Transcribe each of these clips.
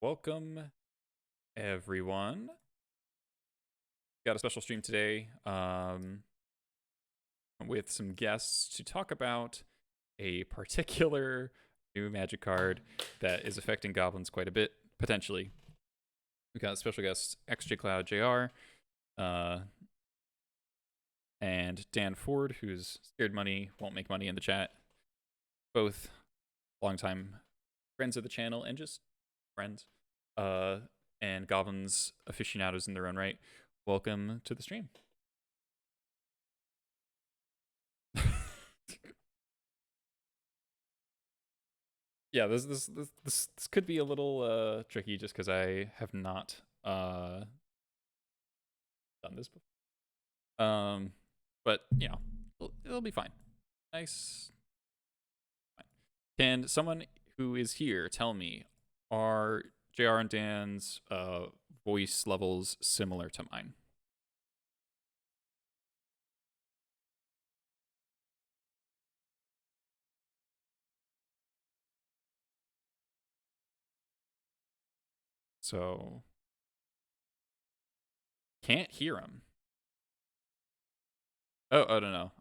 Welcome, everyone. Got a special stream today with some guests to talk about a particular new magic card that is affecting goblins quite a bit, potentially. We got special guests xJCloud JR and Dan Ford, who's scared money, won't make money in the chat. Both longtime friends of the channel and just friends. And goblins aficionados in their own right. Welcome to the stream. Yeah, this could be a little tricky just because I have not done this before. But you know, it'll be fine. Nice. Fine. Can someone who is here tell me, are JR and Dan's voice levels similar to mine? So can't hear him. Oh no.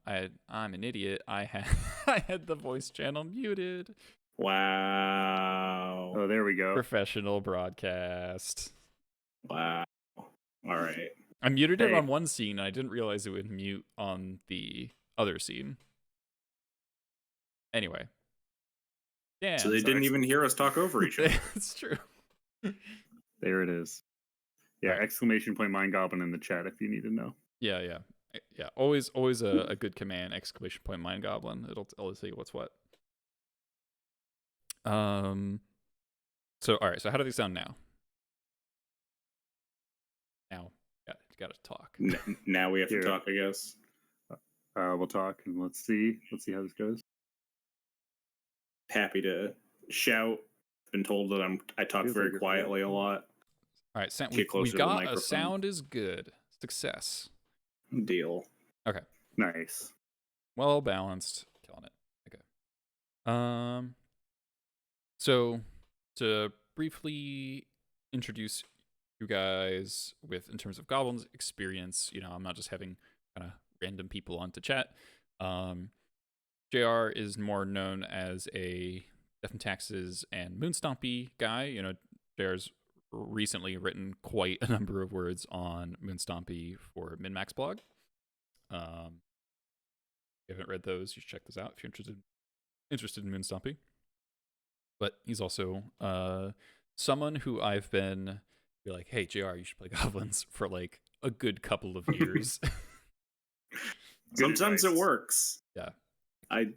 I'm an idiot. I had the voice channel muted. Wow. Oh, there we go. Professional broadcast. Wow. All right. I muted it on one scene. I didn't realize it would mute on the other scene. Anyway. Yeah. So they didn't even hear us talk over each other. It's true. There it is. Yeah, right. ! Mind Goblin in the chat if you need to know. Yeah. Always a good command. ! Mind Goblin. It'll tell you what's what. So all right. So how do they sound now? Now, got to talk. Now we have to talk, I guess. We'll talk and let's see how this goes. Happy to shout. Been told that I talk very quietly a lot. All right, we got a sound is good. Success. Deal. Okay. Nice. Well balanced. Killing it. Okay. So to briefly introduce you guys in terms of goblins experience, you know, I'm not just having kind of random people on to chat. JR is more known as a Death and Taxes and Moonstompy guy. You know, JR's recently written quite a number of words on Moonstompy for MinMax blog. If you haven't read those, you should check those out if you're interested in Moonstompy. But he's also someone who I've been like, hey, JR, you should play Goblins for like a good couple of years. Sometimes it works. Yeah. I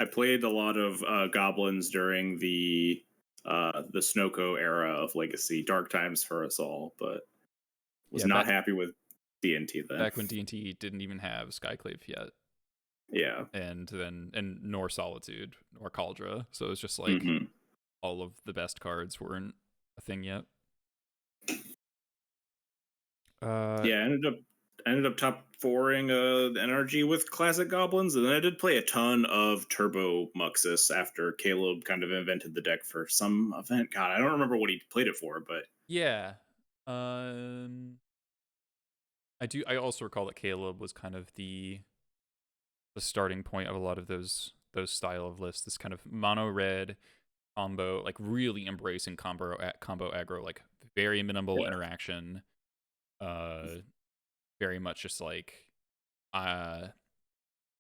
played a lot of Goblins during the Snowco era of Legacy, dark times for us all, but was not happy with D&T then. Back when D&T didn't even have Skyclave yet. Yeah. And nor Solitude, nor Cauldra. So it was just like all of the best cards weren't a thing yet. Yeah, I ended up top 4ing the NRG with classic Goblins, and then I did play a ton of Turbo Moxis after Caleb kind of invented the deck for some event. God, I don't remember what he played it for, but yeah. I also recall that Caleb was kind of the starting point of a lot of those style of lists. This kind of mono red combo, like really embracing combo aggro, like very minimal interaction. Very much just like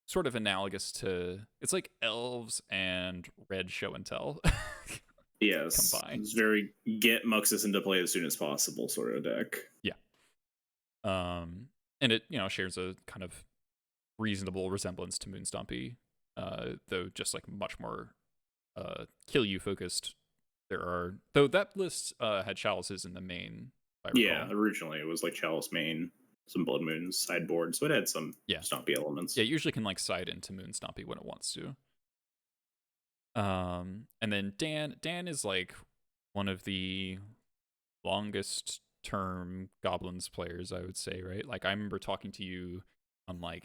sort of analogous to, it's like elves and red show and tell. Yes, combined. It's very get Moxis into play as soon as possible sort of deck. Yeah. And it, you know, shares a kind of reasonable resemblance to Moonstompy, though just like much more kill you focused. Though that list had chalices in the main. Yeah, originally it was like chalice main, some blood moons sideboard, so it had some stompy elements. Yeah, it usually can like side into Moonstompy when it wants to. And then Dan is like one of the longest term Goblins players, I would say, right? Like I remember talking to you on like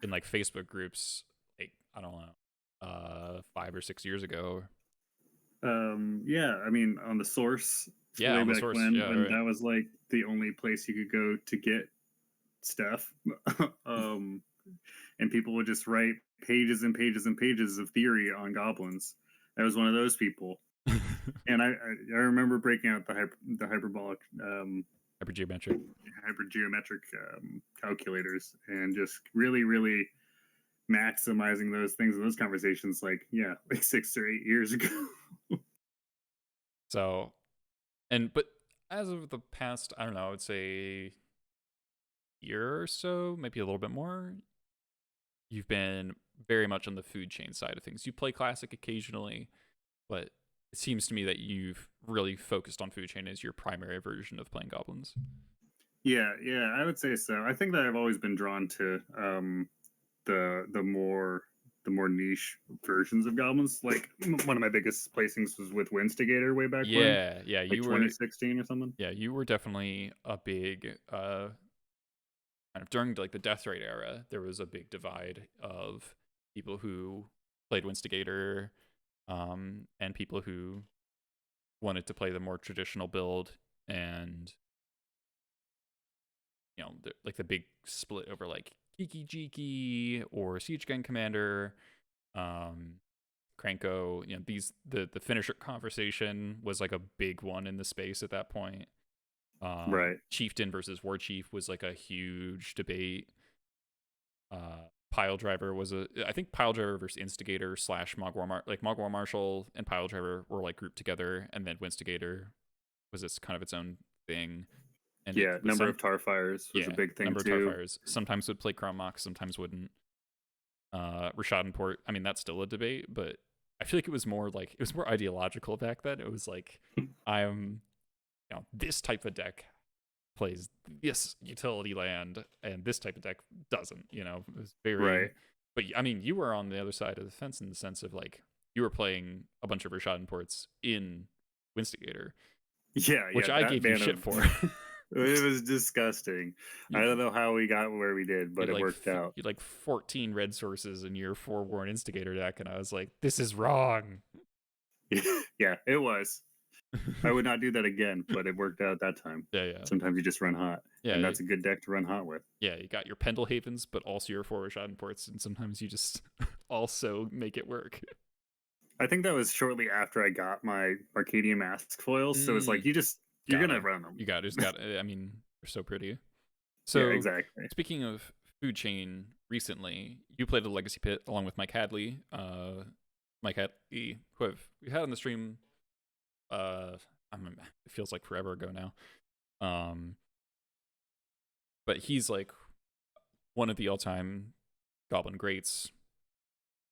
in like Facebook groups, like I don't know, 5 or 6 years ago. Yeah, I mean, on the source, Yeah, way on the back source. when, Yeah, right. that was like the only place you could go to get stuff. And people would just write pages and pages and pages of theory on goblins. I was one of those people, and I remember breaking out the hyperbolic Hypergeometric. hypergeometric calculators and just really maximizing those things in those conversations. Like 6 or 8 years ago. So, but as of the past, I don't know, I would say year or so, maybe a little bit more, you've been very much on the food chain side of things. You play Classic occasionally, but it seems to me that you've really focused on food chain as your primary version of playing goblins. Yeah, I would say so. I think that I've always been drawn to the more niche versions of goblins. Like one of my biggest placings was with Winstigator way back when. Yeah, like 2016 or something. Yeah, you were definitely a big kind of during like the Death Rate era. There was a big divide of people who played Winstigator, and people who wanted to play the more traditional build, and like the big split over like Kiki Jiki or Siege Gang Commander, Kranko. The finisher conversation was like a big one in the space at that point. Right. Chieftain versus War Chief was like a huge debate. Pile Driver was I think Pile Driver versus Instigator / Mogwai Marshal and Pile Driver were like grouped together, and then Winstigator was its own thing. And number of Tarfires was a big thing number too. of Tarfires. Sometimes would play Crown Mox, sometimes wouldn't. Rashad and Port, I mean, that's still a debate, but I feel like it was more ideological back then. It was like, this type of deck plays this utility land, and this type of deck doesn't. It was very right. But I mean, you were on the other side of the fence in the sense of like you were playing a bunch of Rashad and Ports in Winstigator. Which I gave you shit for. It was disgusting. I don't know how we got where we did, but it worked out. You like 14 red sources in your 4-Warren Instigator deck, and I was like, this is wrong. Yeah, it was. I would not do that again, but it worked out that time. Yeah. Sometimes you just run hot. Yeah, and that's a good deck to run hot with. Yeah, you got your Pendle Havens, but also your 4 Rashad and Ports, and sometimes you just also make it work. I think that was shortly after I got my Arcadian Mask foils, so it's like you're gonna run them. You got it. I mean, they're so pretty. So yeah, exactly. Speaking of food chain, recently you played a Legacy Pit along with Mike Hadley. Mike Hadley, who we had on the stream. It feels like forever ago now. But he's like one of the all-time Goblin greats.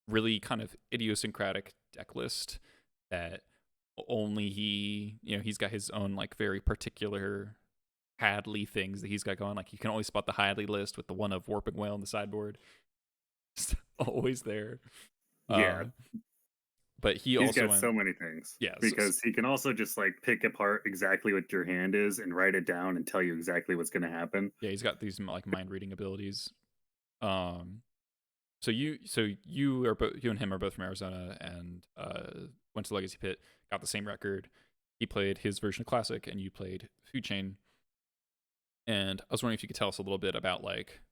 Really kind of idiosyncratic deck list that only he's got his own like very particular Hadley things that he's got going. Like you can always spot the Hadley list with the one of Warping Whale on the sideboard. Just always there. Yeah. But he's also got so many things. Yeah. Because he can also just like pick apart exactly what your hand is and write it down and tell you exactly what's going to happen. Yeah, he's got these like mind reading abilities. So you and him are both from Arizona and went to Legacy Pit, got the same record. He played his version of Classic, and you played Food Chain. And I was wondering if you could tell us a little bit about like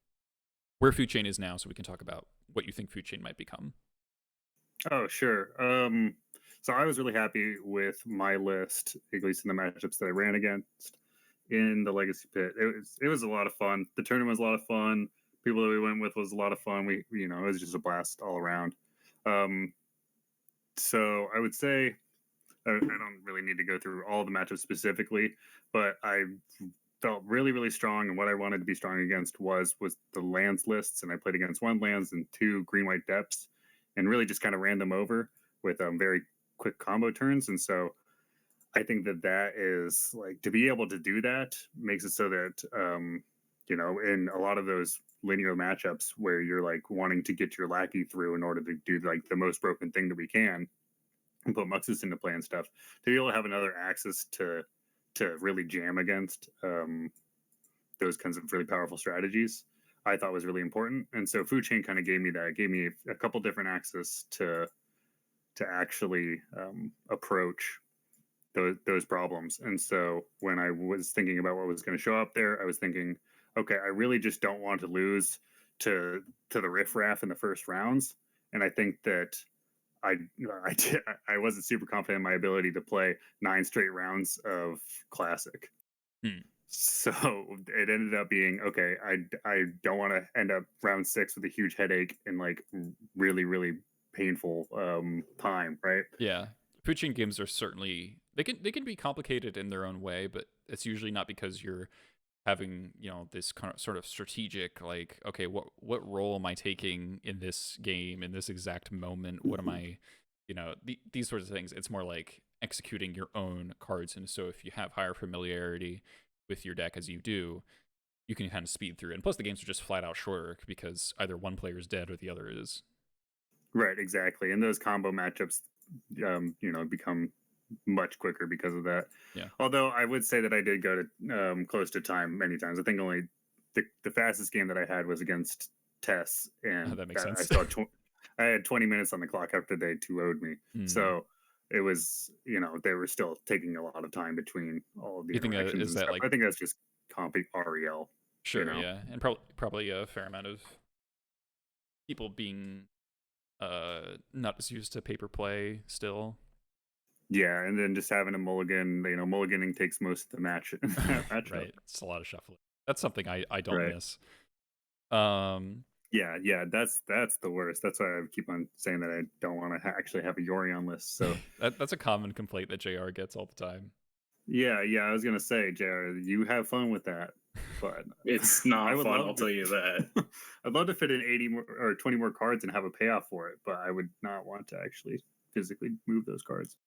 where Food Chain is now, so we can talk about what you think Food Chain might become. Oh, sure. So I was really happy with my list, at least in the matchups that I ran against in the Legacy Pit. It was a lot of fun. The tournament was a lot of fun. People that we went with was a lot of fun. It was just a blast all around. So I would say I don't really need to go through all the matchups specifically, but I felt really, really strong, and what I wanted to be strong against was the lands lists, and I played against 1 lands and 2 green-white depths, and really just kind of ran them over with very quick combo turns. And so I think that is like, to be able to do that makes it so that in a lot of those linear matchups where you're like wanting to get your lackey through in order to do like the most broken thing that we can and put Moxis into play and stuff, to be able to have another axis to really jam against those kinds of really powerful strategies, I thought was really important. And so Food Chain kind of gave me a couple different axes to to actually approach those problems. And so when I was thinking about what was going to show up there, I was thinking, okay, I really just don't want to lose to the riffraff in the first rounds. And I think that I wasn't super confident in my ability to play 9 straight rounds of Classic. So it ended up being, okay, I don't want to end up round 6 with a huge headache and like really, really painful time, right? Yeah. Food chain games are certainly, they can be complicated in their own way, but it's usually not because you're having, you know, this kind of sort of strategic, like, okay, what role am I taking in this game in this exact moment? What am I, you know, these sorts of things. It's more like executing your own cards. And so if you have higher familiarity with your deck as you do, you can kind of speed through it. And plus the games are just flat out shorter because either one player is dead or the other is. Right, exactly. And those combo matchups, you know, become much quicker because of that. Yeah. Although I would say that I did go to close to time many times. I think only the fastest game that I had was against Tess, and that makes sense. I still had I had 20 minutes on the clock after they 2-0'd me. So it was, you know, they were still taking a lot of time between all of the interactions. Is that like, I think that's just comping REL. Sure, you know? yeah. And probably a fair amount of people being not as used to paper play still. Yeah, and then just having a mulligan, you know, mulliganing takes most of the match. Right, it's a lot of shuffling. That's something I don't Right. miss. Yeah, that's the worst. That's why I keep on saying that I don't want to actually have a Yorion list. So that's a common complaint that JR gets all the time. yeah, I was gonna say, JR, you have fun with that, but it's not fun. I'll tell you that. I'd love to fit in 80 more or 20 more cards and have a payoff for it, but I would not want to actually physically move those cards.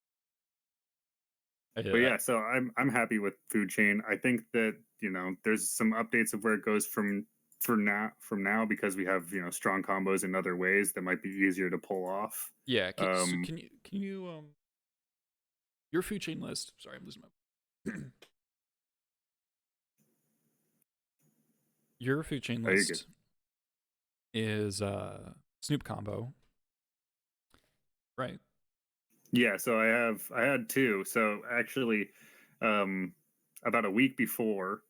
But yeah, so I'm happy with Food Chain. I think that, you know, there's some updates of where it goes from now because we have, you know, strong combos in other ways that might be easier to pull off. Yeah, so can you your Food Chain list? Sorry, I'm losing my. Your Food Chain list is Snoop combo, right? Yeah, so I had 2. So actually, about a week before,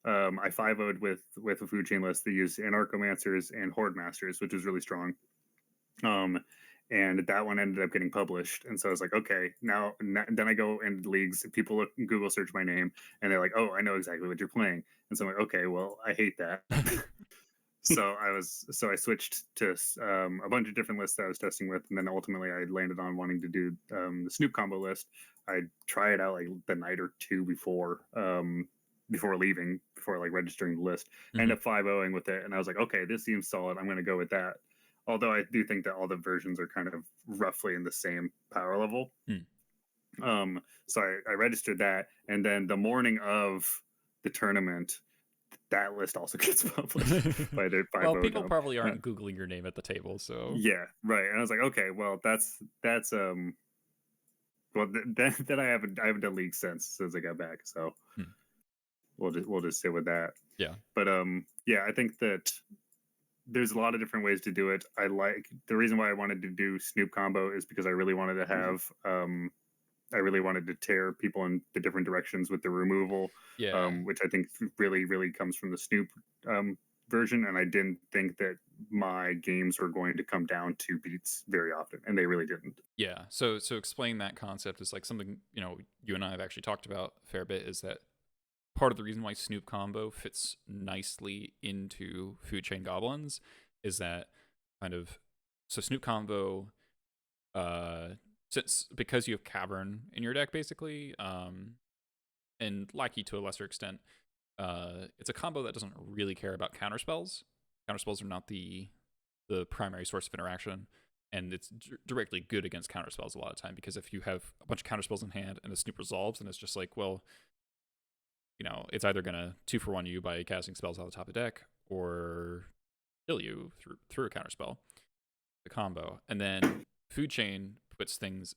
I 5-0'd with a Food Chain list that used Anarchomancers and Horde Masters, which was really strong. And that one ended up getting published, and so I was like, okay, now then I go into leagues, people look, Google search my name, and they're like, oh, I know exactly what you're playing, and so I'm like, okay, well, I hate that. So I switched to a bunch of different lists that I was testing with, and then ultimately I landed on wanting to do the Snoop combo list. I try it out like the night or 2 before leaving, before like registering the list. I ended up 5-0ing with it, and I was like, okay, this seems solid. I'm going to go with that. Although I do think that all the versions are kind of roughly in the same power level. So I registered that, and then the morning of the tournament, that list also gets published by their 5-0. Well, people probably aren't Googling your name at the table, so yeah, right. And I was like, okay, well, that's well, then I haven't done league since I got back, so we'll just sit with that. Yeah, but yeah, I think that there's a lot of different ways to do it. I like the reason why I wanted to do Snoop combo is because I really wanted to have I really wanted to tear people in the different directions with the removal, which I think really, really comes from the Snoop version. And I didn't think that my games were going to come down to beats very often, and they really didn't. Yeah. So explain that concept is like something, you know, you and I have actually talked about a fair bit, is that part of the reason why Snoop combo fits nicely into Food Chain Goblins is that kind of, so Snoop combo, because you have Cavern in your deck basically, and Lackey to a lesser extent, it's a combo that doesn't really care about counterspells. Counterspells are not the primary source of interaction, and it's directly good against counterspells a lot of time, because if you have a bunch of counterspells in hand and the Snoop resolves, then it's just like, well, you know, it's either gonna 2-for-1 you by casting spells out of the top of the deck, or kill you through a counterspell. The combo, and then Food Chain puts things,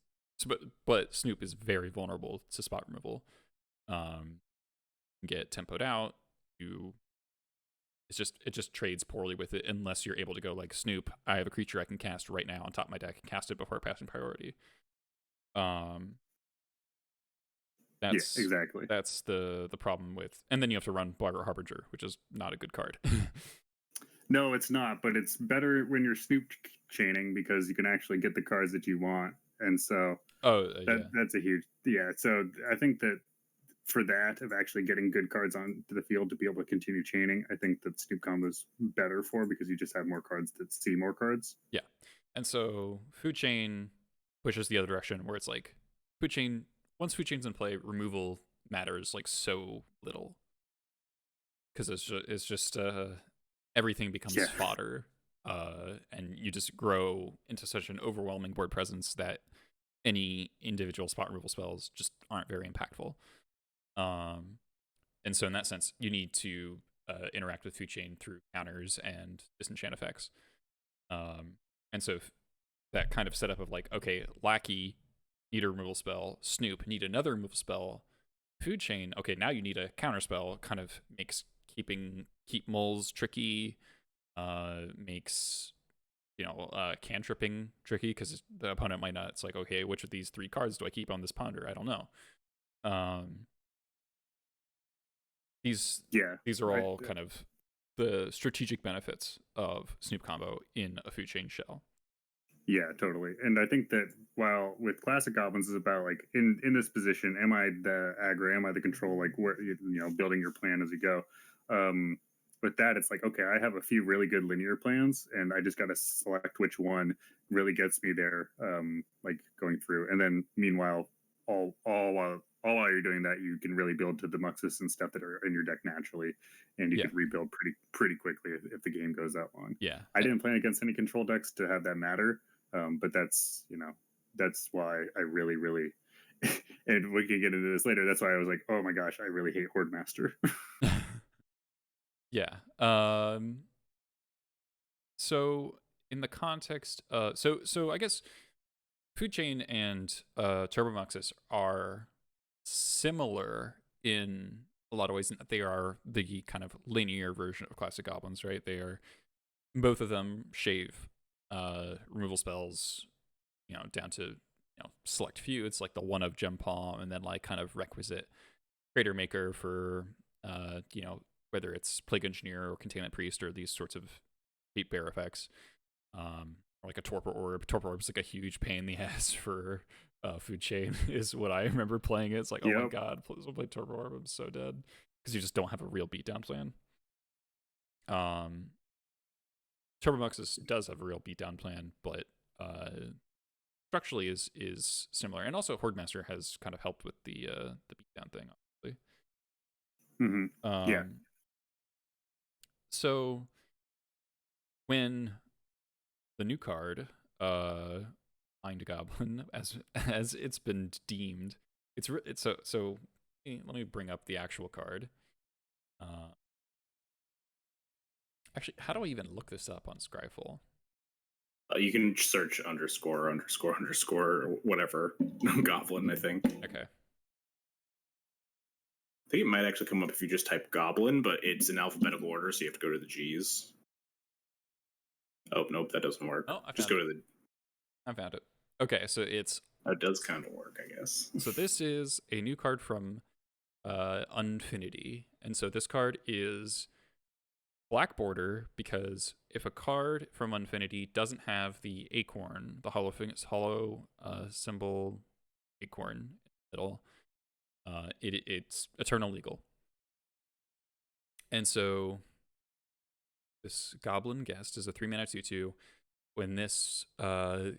but Snoop is very vulnerable to spot removal. Get tempoed out. You it just trades poorly with it unless you're able to go like, Snoop, I have a creature I can cast right now on top of my deck and cast it before passing priority. That's exactly. That's the problem with, and then you have to run Blogger Harbinger, which is not a good card. No, it's not, but it's better when you're Snoop chaining because you can actually get the cards that you want, and so that's a huge So I think that for that of actually getting good cards onto the field to be able to continue chaining, I think that Snoop combo is better for because you just have more cards that see more cards. Yeah, and so Food Chain pushes the other direction where it's like Food Chain. Once Food Chain's in play, removal matters like so little because it's just everything becomes fodder, and you just grow into such an overwhelming board presence that any individual spot removal spells just aren't very impactful. And so in that sense, you need to interact with Food Chain through counters and disenchant effects. And so that kind of setup of like, okay, Lackey, need a removal spell. Snoop, need another removal spell. Food Chain, okay, now you need a counter spell. Kind of makes keep moles tricky. Makes cantripping tricky because the opponent might not. It's like, okay, which of these 3 cards do I keep on this ponder? I don't know. These are all kind of the strategic benefits of Snoop combo in a Food Chain shell. Yeah, totally. And I think that while with classic goblins is about like in this position, am I the aggro, am I the control, like where building your plan as you go. With that, it's like, okay, I have a few really good linear plans, and I just got to select which one really gets me there, like going through. And then meanwhile, all while you're doing that, you can really build to the Moxis and stuff that are in your deck naturally, and you can rebuild pretty quickly if the game goes that long. Yeah, I didn't play against any control decks to have that matter. But that's why I really and we can get into this later. That's why I was like, oh my gosh, I really hate Horde Master. Yeah. So in the context, so I guess Food Chain and Turbo Moxis are similar in a lot of ways in that they are the kind of linear version of classic goblins, right? They are, both of them shave removal spells, down to select few. It's like the one of Gem Palm, and then like kind of requisite Crater Maker for whether it's Plague Engineer or Containment Priest or these sorts of Deep Bear effects, or like a Torpor Orb. Torpor Orb is like a huge pain in the ass for Food Chain is what I remember playing it. It's like, oh my god, please don't play Torpor Orb, I'm so dead, because you just don't have a real beatdown plan. Turbo Moxis does have a real beatdown plan, but structurally is similar, and also Horde Master has kind of helped with the beatdown thing, obviously. Mm-hmm. So when the new card, Mind Goblin, as it's been deemed, it's so. Let me bring up the actual card. Actually, how do I even look this up on Scryfall? You can search ___ or whatever Goblin, I think. Okay. I think it might actually come up if you just type Goblin, but it's in alphabetical order, so you have to go to the G's. Oh, nope, that doesn't work. Just go to the... I found it. Okay, so it's... That does kind of work, I guess. So this is a new card from Unfinity, and so this card is black border, because if a card from Unfinity doesn't have the acorn, the hollow symbol acorn in the middle, it's eternal legal. And so this Goblin Guest is a 3-mana 2/2. When this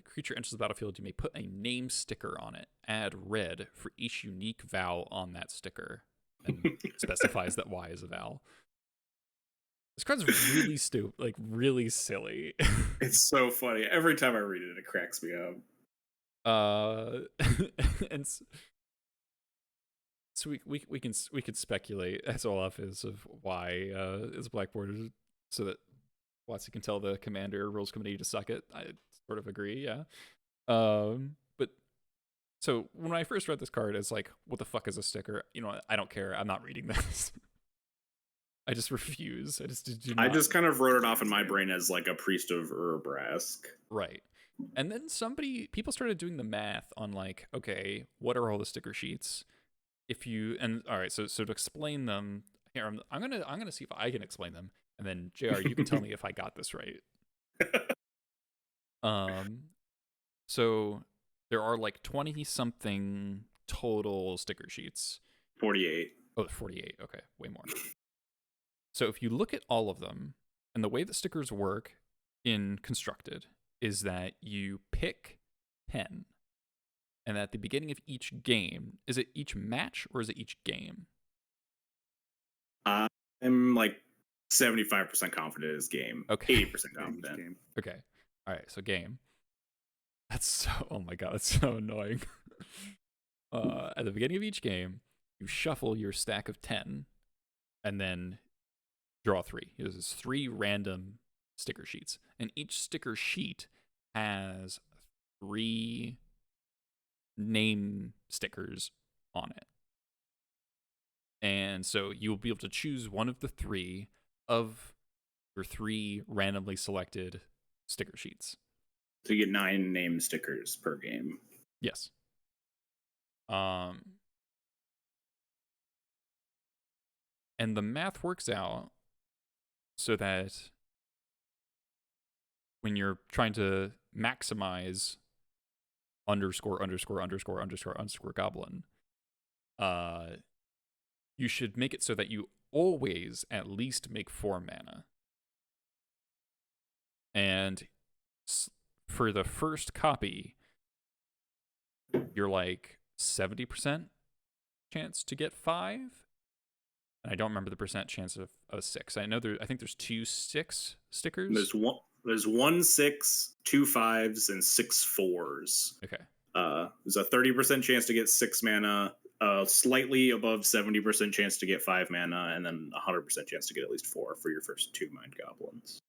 creature enters the battlefield, you may put a name sticker on it. Add red for each unique vowel on that sticker, and specifies that Y is a vowel. This card's really stupid, like really silly. It's so funny. Every time I read it, it cracks me up. And so we can speculate, as Olaf is, of why is blackboard, so that Watsy can tell the commander rules committee to suck it. I sort of agree, yeah. But so when I first read this card, it's like, what the fuck is a sticker? I don't care. I'm not reading this. I just refuse. I just do I not. just kind of wrote it off in my brain as like a priest of Urbrask. Right. And then people started doing the math on like, okay, what are all the sticker sheets? All right, so to explain them, here I'm gonna see if I can explain them, and then JR, you can tell me if I got this right. So there are like 20 something total sticker sheets. 48. Oh, 48. Okay, way more. So if you look at all of them, and the way that stickers work in Constructed is that you pick 10. And at the beginning of each game, is it each match or is it each game? I'm like 75% confident it's game. Okay. 80% confident. Game. Okay. All right, so game. That's so, oh my god, that's so annoying. At the beginning of each game, you shuffle your stack of 10 and then draw 3. There's 3 random sticker sheets, and each sticker sheet has 3 name stickers on it. And so you'll be able to choose one of the 3 of your 3 randomly selected sticker sheets. So you get 9 name stickers per game. Yes. And the math works out so that when you're trying to maximize underscore goblin, you should make it so that you always at least make 4 mana. And for the first copy, you're like 70% chance to get 5. And I don't remember the percent chance of a 6. I think there's 2 6 stickers. There's 1 6, 2 5s, and 6 4s. Okay. There's a 30% chance to get 6 mana, slightly above 70% chance to get 5 mana, and then 100% chance to get at least 4 for your first 2 Mind Goblins.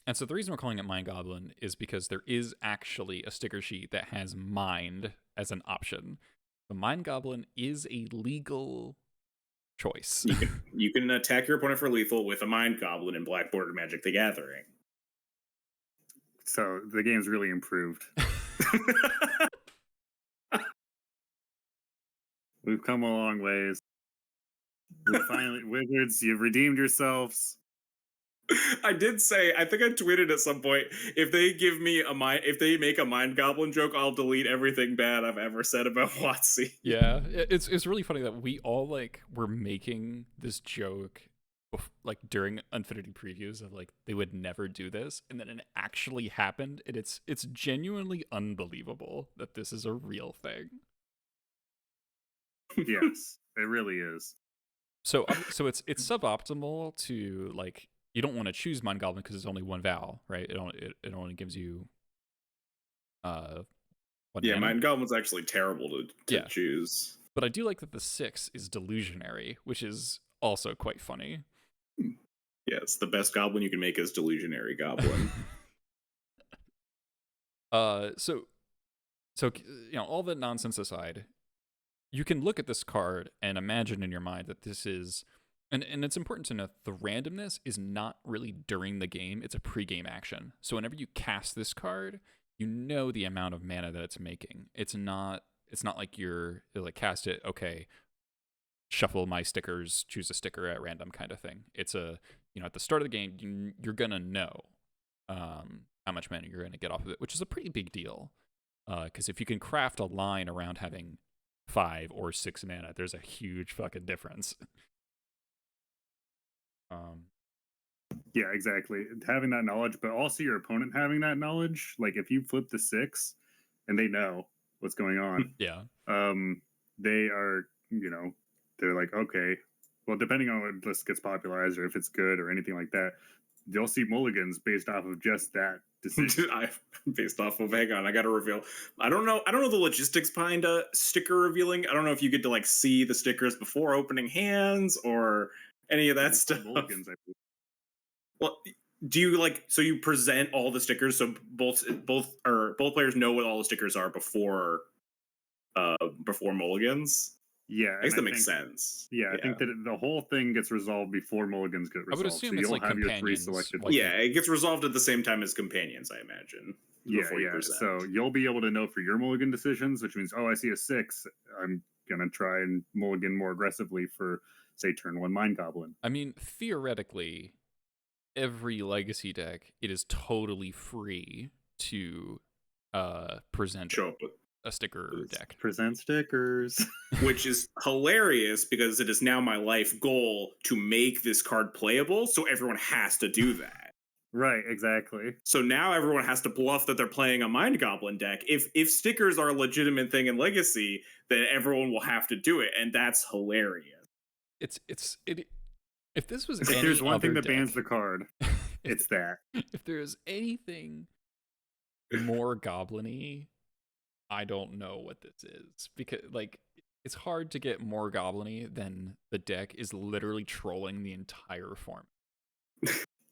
And so the reason we're calling it Mind Goblin is because there is actually a sticker sheet that has Mind as an option. The Mind Goblin is a legal choice. You can attack your opponent for lethal with a Mind Goblin in Black Border Magic: The Gathering. So the game's really improved. We've come a long ways. Finally, Wizards, you've redeemed yourselves. I did say, I think I tweeted at some point, if they make a Mind Goblin joke, I'll delete everything bad I've ever said about WotC. Yeah, it's really funny that we all like were making this joke like during Unfinity previews of like they would never do this, and then it actually happened, and it's genuinely unbelievable that this is a real thing. Yes, it really is. So it's suboptimal to like, you don't want to choose Mind Goblin because it's only 1 vowel, right? It only gives you yeah, Mind Goblin's actually terrible to choose. But I do like that the 6 is Delusionary, which is also quite funny. Yes, the best goblin you can make is Delusionary Goblin. So you know, all that nonsense aside, you can look at this card and imagine in your mind that this is, and it's important to note, the randomness is not really during the game, it's a pre-game action. So whenever you cast this card, you know the amount of mana that it's making. It's not like you're like, cast it, okay, shuffle my stickers, choose a sticker at random kind of thing. It's a, you know, at the start of the game, you're gonna know how much mana you're gonna get off of it, which is a pretty big deal. Because if you can craft a line around having 5 or 6 mana, there's a huge fucking difference. Yeah, exactly. Having that knowledge, but also your opponent having that knowledge. Like if you flip the 6 and they know what's going on, yeah, they are, you know, they're like, okay, well, depending on what list gets popularized or if it's good or anything like that, they'll see mulligans based off of just that decision. Based off of, hang on, I gotta reveal. I don't know the logistics behind sticker revealing. I don't know if you get to like see the stickers before opening hands or any of that stuff. Mulligans, I believe. Well, do you like, so you present all the stickers so both players know what all the stickers are before mulligans? Yeah, I guess and that makes sense. Yeah, I think that the whole thing gets resolved before mulligans get resolved. I would assume so it's you'll like have your 3 companions, selected. like- Yeah, it gets resolved at the same time as companions, I imagine. Before you present. So you'll be able to know for your mulligan decisions, which means, oh, I see a 6. I'm gonna try and mulligan more aggressively for, say, turn 1 Mind Goblin. I mean, theoretically, every legacy deck, it is totally free to present Show up with a sticker deck. Present stickers. which is hilarious because it is now my life goal to make this card playable, so everyone has to do that. Right, exactly. So now everyone has to bluff that they're playing a Mind Goblin deck. If stickers are a legitimate thing in Legacy, then everyone will have to do it, and that's hilarious. If this was If any there's one other thing that deck, bans the card, it's that. If there's anything more goblin-y, I don't know what this is, because like it's hard to get more goblin-y than the deck is literally trolling the entire form.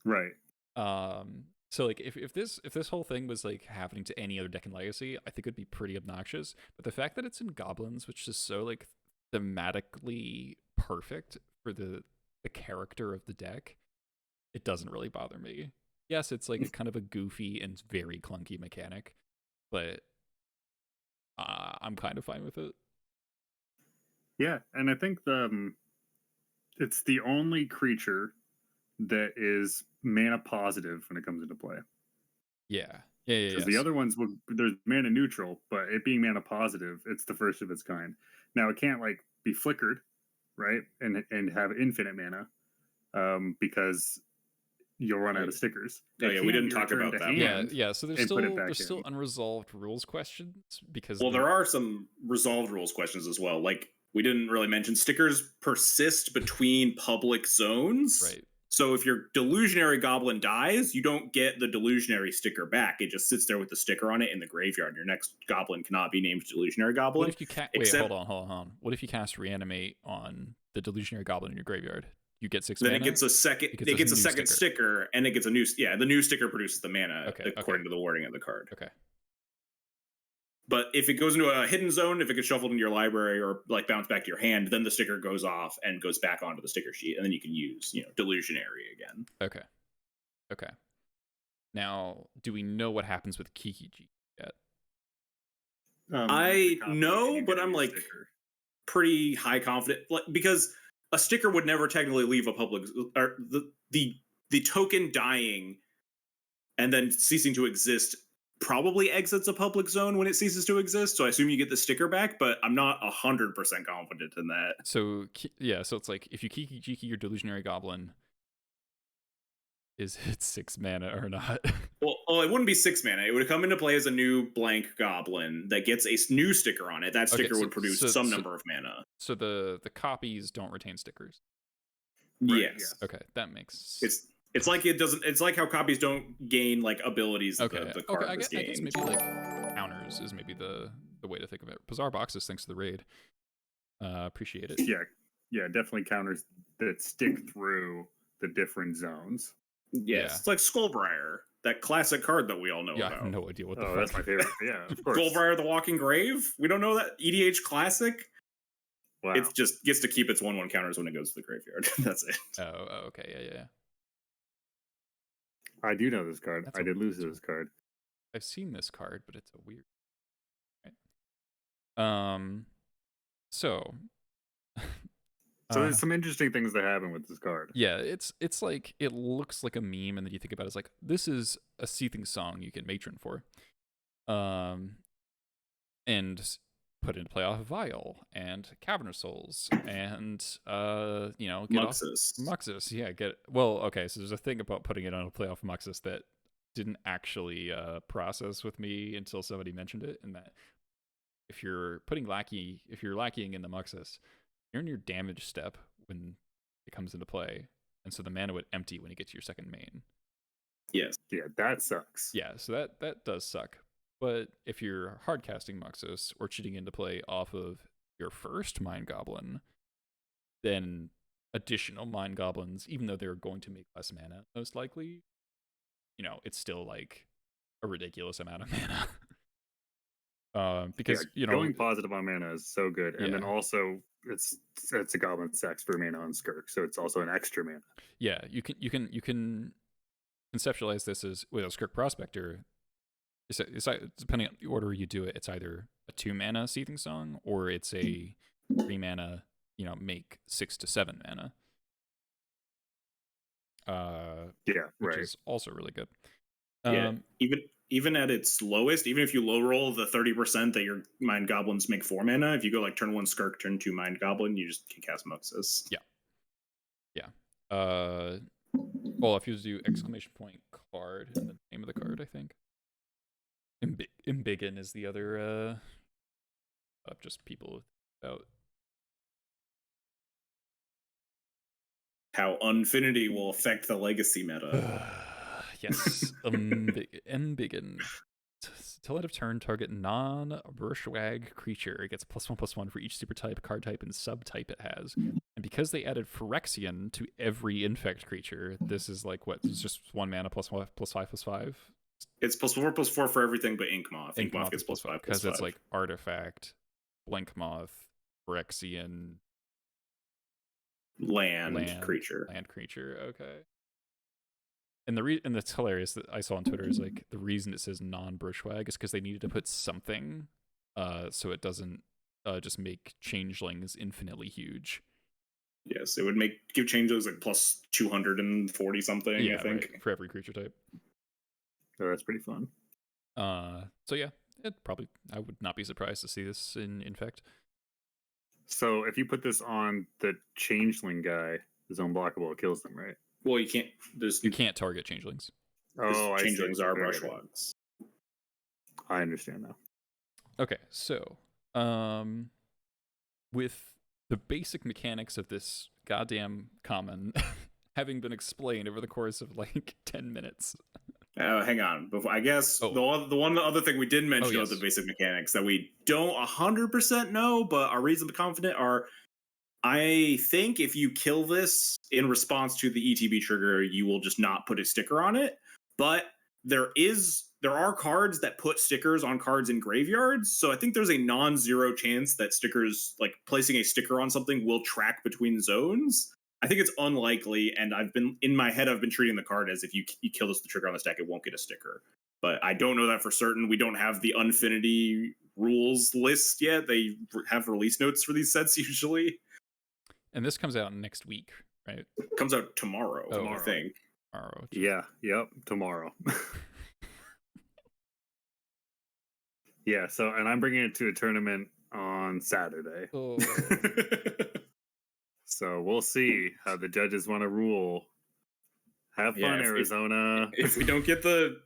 Right. So like if this whole thing was like happening to any other deck in Legacy, I think it'd be pretty obnoxious. But the fact that it's in Goblins, which is so like thematically perfect for the character of the deck, it doesn't really bother me. Yes, it's like kind of a goofy and very clunky mechanic, but I'm kind of fine with it. Yeah, and I think it's the only creature that is mana positive when it comes into play. Yeah. Because the other ones, there's mana neutral, but it being mana positive, it's the first of its kind. Now it can't like be flickered, right, and have infinite mana, because you'll run out of stickers. Oh yeah, we didn't talk about that. Yeah. So there's still unresolved rules questions because there are some resolved rules questions as well. Like we didn't really mention, stickers persist between public zones. Right. So if your Delusionary Goblin dies, you don't get the Delusionary sticker back. It just sits there with the sticker on it in the graveyard. Your next Goblin cannot be named Delusionary Goblin. What if you wait, hold on. What if you cast Reanimate on the Delusionary Goblin in your graveyard? You get 6 mana. Then it gets a second. It gets a second sticker, and it gets a new. Yeah, the new sticker produces the mana according to the wording of the card. Okay. But if it goes into a hidden zone, if it gets shuffled into your library or like bounced back to your hand, then the sticker goes off and goes back onto the sticker sheet, and then you can use Delusionary again. Okay. Now, do we know what happens with Kiki yet? I know, but I'm like pretty high confident, because a sticker would never technically leave a public, or the token dying and then ceasing to exist probably exits a public zone when it ceases to exist. So I assume you get the sticker back, but I'm not 100% confident in that. So so it's like if you Kiki Jiki your Delusionary Goblin, is it 6 mana or not? Well, it wouldn't be 6 mana. It would come into play as a new blank goblin that gets a new sticker on it. That sticker would produce some number of mana. So the copies don't retain stickers. Right, yes. Okay, that makes It's like it doesn't. It's like how copies don't gain like abilities. Okay. The card I guess maybe like like counters is maybe the way to think of it. Bizarre Boxes, thanks to the raid. Appreciate it. Yeah, definitely counters that stick through the different zones. Yes, it's like Skullbriar, that classic card that we all know about. I have no idea what the fuck. That's my favorite. Yeah, of course. Skullbriar, the Walking Grave. We don't know that EDH classic. Wow. It just gets to keep its 1/1 counters when it goes to the graveyard. That's it. Oh, okay, yeah. I do know this card. I did lose this card. I've seen this card, but it's a weird. Right. So there's some interesting things that happen with this card. Yeah, it's like it looks like a meme, and then you think about it, it's like this is a Seething Song you can matron for, and put into play off of Vile and Cavernous Souls and get Moxis. Yeah, okay, so there's a thing about putting it on a playoff Moxis that didn't actually process with me until somebody mentioned it, and that if you're lackeying in the Moxis, you're in your damage step when it comes into play, and so the mana would empty when you get to your second main. Yes. Yeah, that sucks. Yeah, so that does suck. But if you're hardcasting Moxis or cheating into play off of your first Mind Goblin, then additional Mind Goblins, even though they're going to make less mana, most likely, it's still like a ridiculous amount of mana. Because going positive on mana is so good, and then also it's a goblin stacks 4 mana on Skirk, so it's also an extra mana. Yeah, you can conceptualize this as with a Skirk Prospector. It's depending on the order you do it. It's either a 2 mana Seething Song or it's a 3 mana. Make 6 to 7 mana. Which is also really good. Even at its lowest, even if you low roll the 30% that your Mind Goblins make 4 mana, if you go like turn 1 Skirk, turn 2 Mind Goblin, you just can cast Moxis. Yeah. Well, if you do exclamation point card in the name of the card, I think. Embiggen is the other just people about how Unfinity will affect the legacy meta. Yes. Embiggen. Till end of turn, target non-Brushwag creature gets +1/+1 for each super type, card type, and subtype it has. And because they added Phyrexian to every infect creature, this is like what? It's just 1 mana +5/+5. It's +4/+4 for everything but Ink Moth. Ink Moth gets +5/+5 because it's like artifact, Blink Moth, Phyrexian, land creature. Okay. And and that's hilarious that I saw on Twitter is like the reason it says non-Brushwag is because they needed to put something so it doesn't just make changelings infinitely huge. Yes, it would give changelings like +240 something, I think. Right, for every creature type. So that's pretty fun. So yeah, I would not be surprised to see this in Infect. So if you put this on the changeling guy, it's unblockable, it kills them, right? Well, you can't. You can't target changelings. Oh, changelings are brushwogs. I understand now. Okay, so with the basic mechanics of this goddamn common having been explained over the course of like 10 minutes. Hang on. Before, I guess the one other thing we did mention of the basic mechanics that we don't 100% know, but are reasonably confident are. I think if you kill this in response to the ETB trigger, you will just not put a sticker on it. But there are cards that put stickers on cards in graveyards. So I think there's a non-zero chance that stickers, like placing a sticker on something, will track between zones. I think it's unlikely, and I've been treating the card as if you kill this with the trigger on the stack, it won't get a sticker. But I don't know that for certain. We don't have the Unfinity rules list yet. They have release notes for these sets usually. And this comes out next week, right? It comes out tomorrow, I think. Tomorrow. Yep, tomorrow. Yeah, and I'm bringing it to a tournament on Saturday. Oh. So we'll see how the judges want to rule. Have fun, Arizona. If we don't get the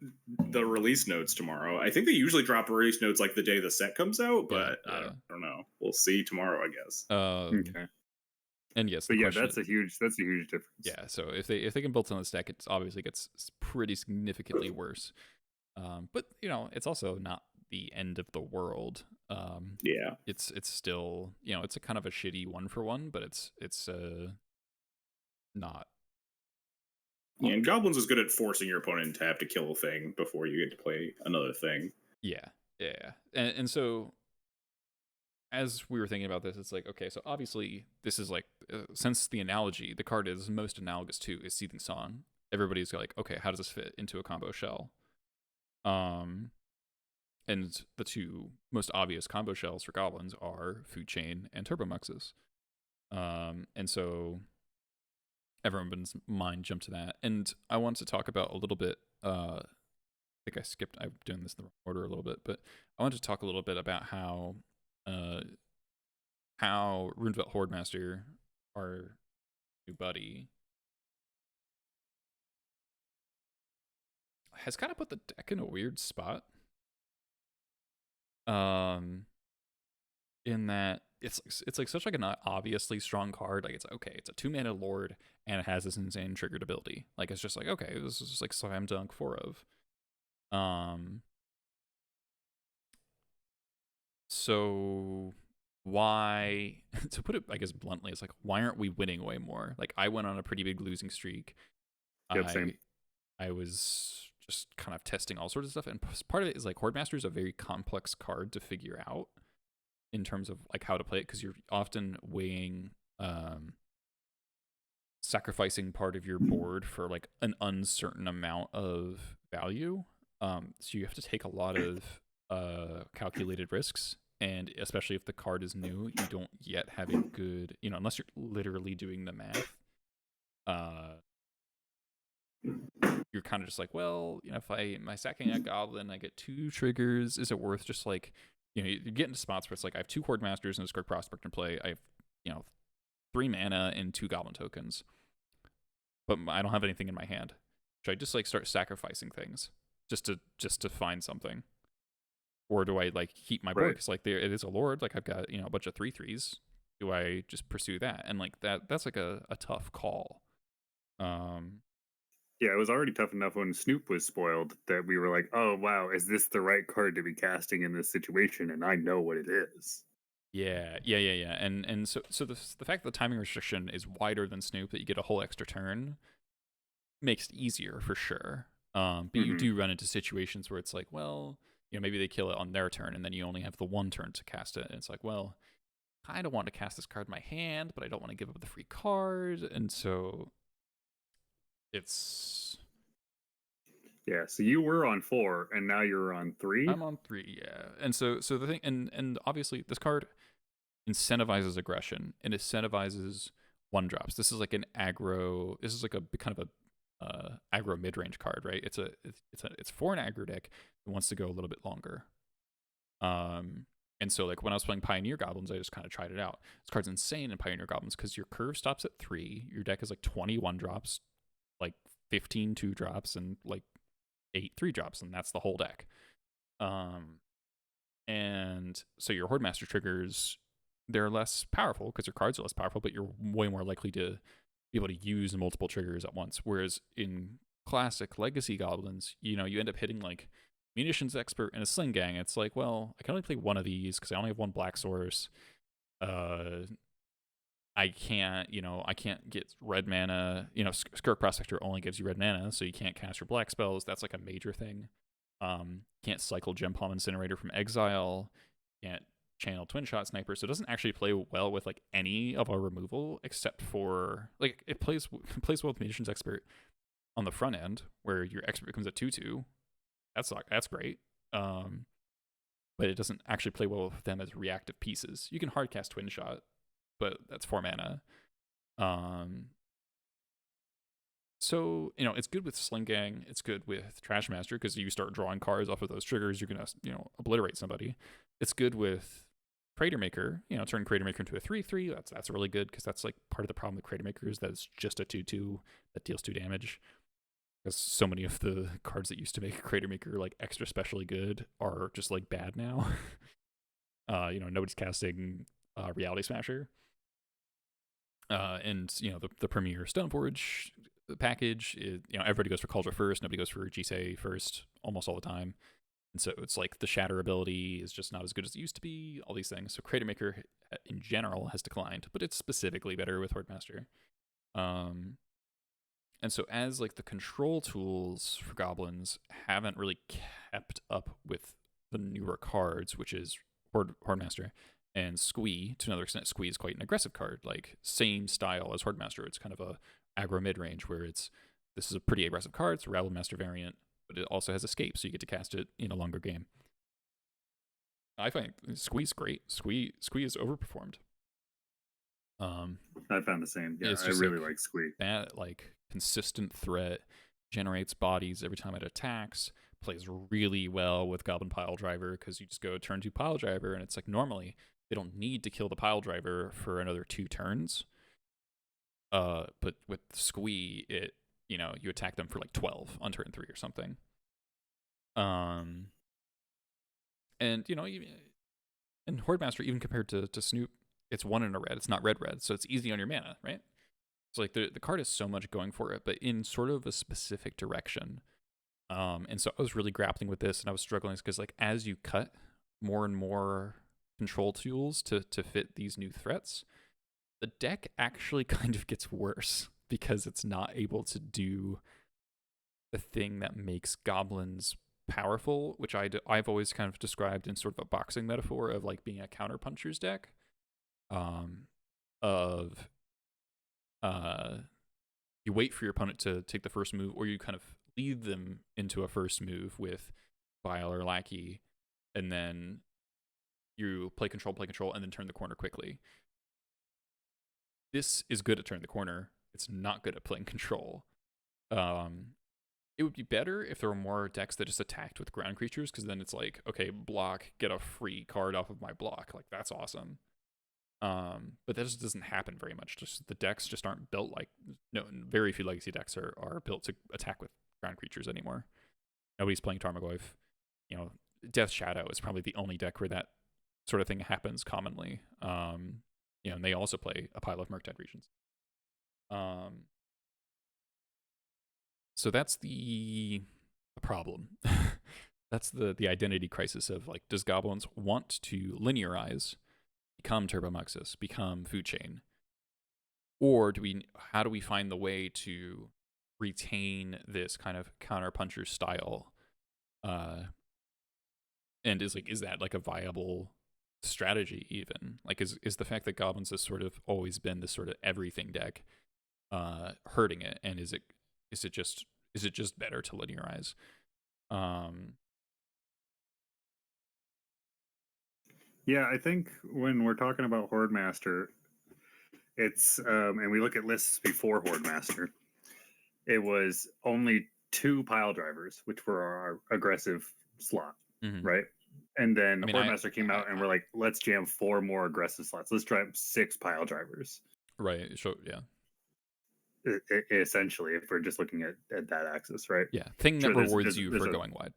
release notes tomorrow, I think they usually drop release notes like the day the set comes out, but I don't know. We'll see tomorrow, I guess. Okay. And yes, but yeah, that's a huge difference. Yeah, so if they can build on the stack, it obviously gets pretty significantly worse. But it's also not the end of the world. Yeah, it's still it's a kind of a shitty 1-for-1, but it's not. Yeah, and Goblins is good at forcing your opponent to have to kill a thing before you get to play another thing. Yeah, and so. As we were thinking about this, it's like, okay, so obviously this is like, since the analogy, the card is most analogous to is Seething Song. Everybody's like, okay, how does this fit into a combo shell? And the two most obvious combo shells for goblins are Food Chain and Turbo Moxis. And so everyone's mind jumped to that. And I want to talk about a little bit, I think I'm doing this in the wrong order a little bit, but I want to talk a little bit about how Runevelt Horde Master, our new buddy, has kind of put the deck in a weird spot. In that it's like such like an obviously strong card. Like it's a 2-mana lord and it has this insane triggered ability. Like it's just like, okay, this is just like slam dunk 4 of. So why, to put it, I guess, bluntly, it's like, why aren't we winning way more? Like, I went on a pretty big losing streak. Yep, same. I was just kind of testing all sorts of stuff. And part of it is like Horde Master is a very complex card to figure out. in terms of like how to play it, because you're often weighing sacrificing part of your board for like an uncertain amount of value. So you have to take a lot of calculated risks, and especially if the card is new, you don't yet have a good, unless you're literally doing the math, you're kind of just like, well, if am I sacking a goblin, I get 2 triggers, is it worth just like, you get into spots where it's like, I have 2 Horde Masters and a Skirk Prospector in play, I have 3 mana and 2 goblin tokens, but I don't have anything in my hand. Should I just like start sacrificing things just to find something, or do I like keep my board? Because like it is a lord, like I've got a bunch of 3/3s. Do I just pursue that? And like that's like a tough call. Yeah, it was already tough enough when Snoop was spoiled that we were like, oh wow, is this the right card to be casting in this situation? And I know what it is. Yeah. And so the fact that the timing restriction is wider than Snoop, that you get a whole extra turn, makes it easier for sure. But you do run into situations where it's like, well, maybe they kill it on their turn, and then you only have the 1 turn to cast it. And it's like, well, I kind of want to cast this card in my hand, but I don't want to give up the free card. And so it's... Yeah, so you were on 4, and now you're on 3? I'm on 3, yeah. And so the thing, and obviously this card incentivizes aggression, and incentivizes 1-drops. This is like an aggro, this is like a kind of a aggro mid-range card, right? It's for an aggro deck that wants to go a little bit longer. And so like when I was playing Pioneer Goblins, I just kind of tried it out. This card's insane in Pioneer Goblins because your curve stops at 3. Your deck is like 21 drops, like 15 2-drops, and like 8 3-drops, and that's the whole deck. And so your Horde Master triggers, they're less powerful because your cards are less powerful, but you're way more likely to be able to use multiple triggers at once. Whereas in classic Legacy Goblins, you end up hitting like Munitions Expert and a Sling Gang. It's like, well, I can only play one of these because I only have 1 black source. I can't get red mana. Skirk Prospector only gives you red mana, so you can't cast your black spells. That's like a major thing. Can't cycle Gem Palm Incinerator from exile. Can't channel Twin Shot Sniper. So it doesn't actually play well with like any of our removal, except for like it plays well with Munitions Expert on the front end, where your expert becomes a 2/2. That's great. But it doesn't actually play well with them as reactive pieces. You can hard cast Twin Shot, but that's 4 mana. So, it's good with Sling Gang, it's good with Trash Master, because you start drawing cards off of those triggers, you're going to, obliterate somebody. It's good with Crater Maker, turn Crater Maker into a 3/3, that's really good, because that's like part of the problem with Crater Maker is that it's just a 2/2 that deals 2 damage. Because so many of the cards that used to make Crater Maker like extra specially good are just like bad now. Nobody's casting Reality Smasher. And the Premier Stoneforge package is, everybody goes for Cauldron first, nobody goes for Jisei first almost all the time. And so it's like the Shatter ability is just not as good as it used to be, all these things. So Crater Maker in general has declined, but it's specifically better with Horde Master. And so as like the control tools for Goblins haven't really kept up with the newer cards, which is Horde Master and Squee, to another extent. Squee is quite an aggressive card, like same style as Horde Master. It's kind of a aggro mid-range where this is a pretty aggressive card. It's a Rabble Master variant, but it also has escape, so you get to cast it in a longer game. I find Squee's great. Squee is overperformed. I found the same. Yeah, I really like Squee. That like consistent threat, generates bodies every time it attacks, plays really well with Goblin Pile Driver because you just go turn 2 Pile Driver, and it's like normally they don't need to kill the Pile Driver for another 2 turns. But with Squee, it you attack them for like 12 on turn 3 or something. And and Horde Master, even compared to Snoop, it's 1 in a red. It's not red, so it's easy on your mana, right? So like the card has so much going for it, but in sort of a specific direction. And so I was really grappling with this, and I was struggling because like as you cut more and more control tools to fit these new threats, the deck actually kind of gets worse because it's not able to do the thing that makes Goblins powerful, which I've always kind of described in sort of a boxing metaphor of like being a counterpuncher's deck. Of you wait for your opponent to take the first move, or you kind of lead them into a first move with Vile or Lackey, and then you play control, and then turn the corner quickly. This is good at turning the corner. It's not good at playing control. It would be better if there were more decks that just attacked with ground creatures, because then it's like, okay, block, get a free card off of my block. Like, that's awesome. But that just doesn't happen very much. Just the decks just aren't built like, no, very few legacy decks are built to attack with ground creatures anymore. Nobody's playing Tarmogoyf. You know, Death Shadow is probably the only deck where that sort of thing happens commonly. You know, and they also play a pile of Murktide Regions. So that's the problem. That's the identity crisis of like, does Goblins want to linearize, become Turbo Moxis, become Food Chain, or how do we find the way to retain this kind of counterpuncher style? And is that like a viable strategy even? Like, is the fact that Goblins has sort of always been this sort of everything deck hurting it, and is it just better to linearize? Yeah, I think when we're talking about Horde Master, it's and we look at lists before Horde Master, it was only 2 pile drivers, which were our aggressive slot, right? And then Horde Master came out and we're like, let's jam 4 more aggressive slots. Let's drive 6 pile drivers. Right. So yeah. Essentially, if we're just looking at that axis, right? Yeah, thing that rewards you for going wide.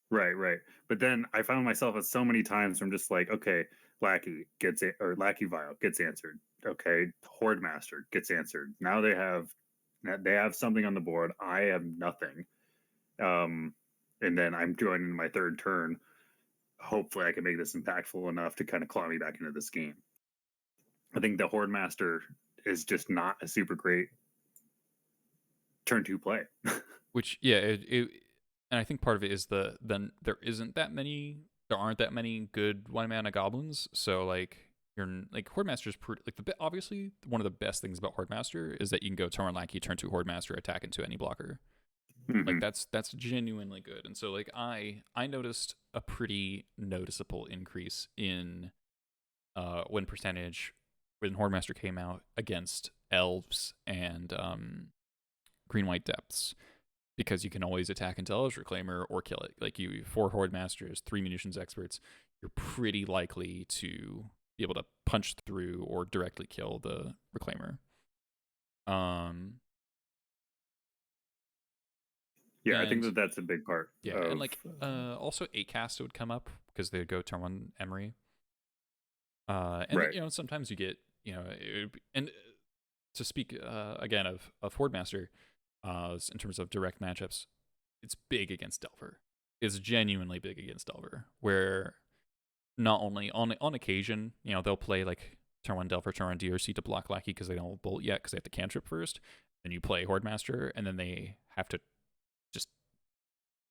Right. But then I found myself at so many times where I'm just like, okay, Lackey gets it, or Lackey Vile gets answered. Okay, Horde Master gets answered. Now they have something on the board. I have nothing. And then I'm joining my 3rd turn. Hopefully, I can make this impactful enough to kind of claw me back into this game. I think the Horde Master is just not a super great turn 2 play. Which, yeah, and I think part of it is then there aren't that many good 1-mana goblins. So like Horde Master is obviously one of the best things about Horde Master is that you can go turn Lackey, turn 2 Horde Master, attack into any blocker. Like that's genuinely good. And so like I noticed a pretty noticeable increase in win percentage when Horde Master came out against Elves and Green-White Depths, because you can always attack into Elves Reclaimer or kill it. Like 4 Horde Masters, 3 Munitions Experts, you're pretty likely to be able to punch through or directly kill the Reclaimer. Yeah, I think that's a big part. Yeah, and like also 8-cast would come up because they would go turn 1 Emery. And right. You know, sometimes you get, you know, and to speak again of Horde Master, in terms of direct matchups, it's big against Delver. It's genuinely big against Delver, where not only on occasion, you know, they'll play like turn 1 Delver, turn 1 DRC to block Lackey because they don't bolt yet because they have to cantrip first. Then you play Horde Master, and then they have to just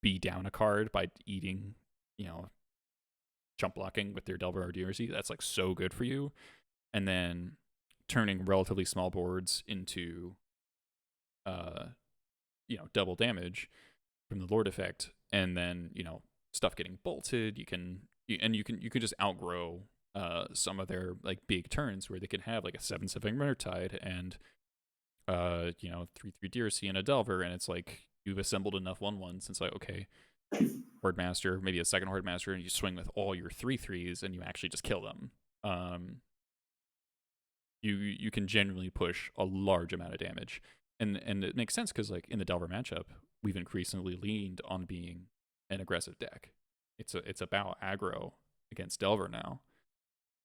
be down a card by eating, you know, jump blocking with their Delver or DRC. That's like so good for you. And then turning relatively small boards into you know, double damage from the Lord effect, and then, you know, stuff getting bolted. You can just outgrow some of their like big turns where they can have like a 7/7 Murktide and you know, 3/3 DRC and a Delver, and it's like you've assembled enough 1/1s. It's like, okay, Horde Master, maybe a second Horde Master, and you swing with all your 3/3s and you actually just kill them. You can generally push a large amount of damage. And it makes sense because like in the Delver matchup, we've increasingly leaned on being an aggressive deck. It's about aggro against Delver now.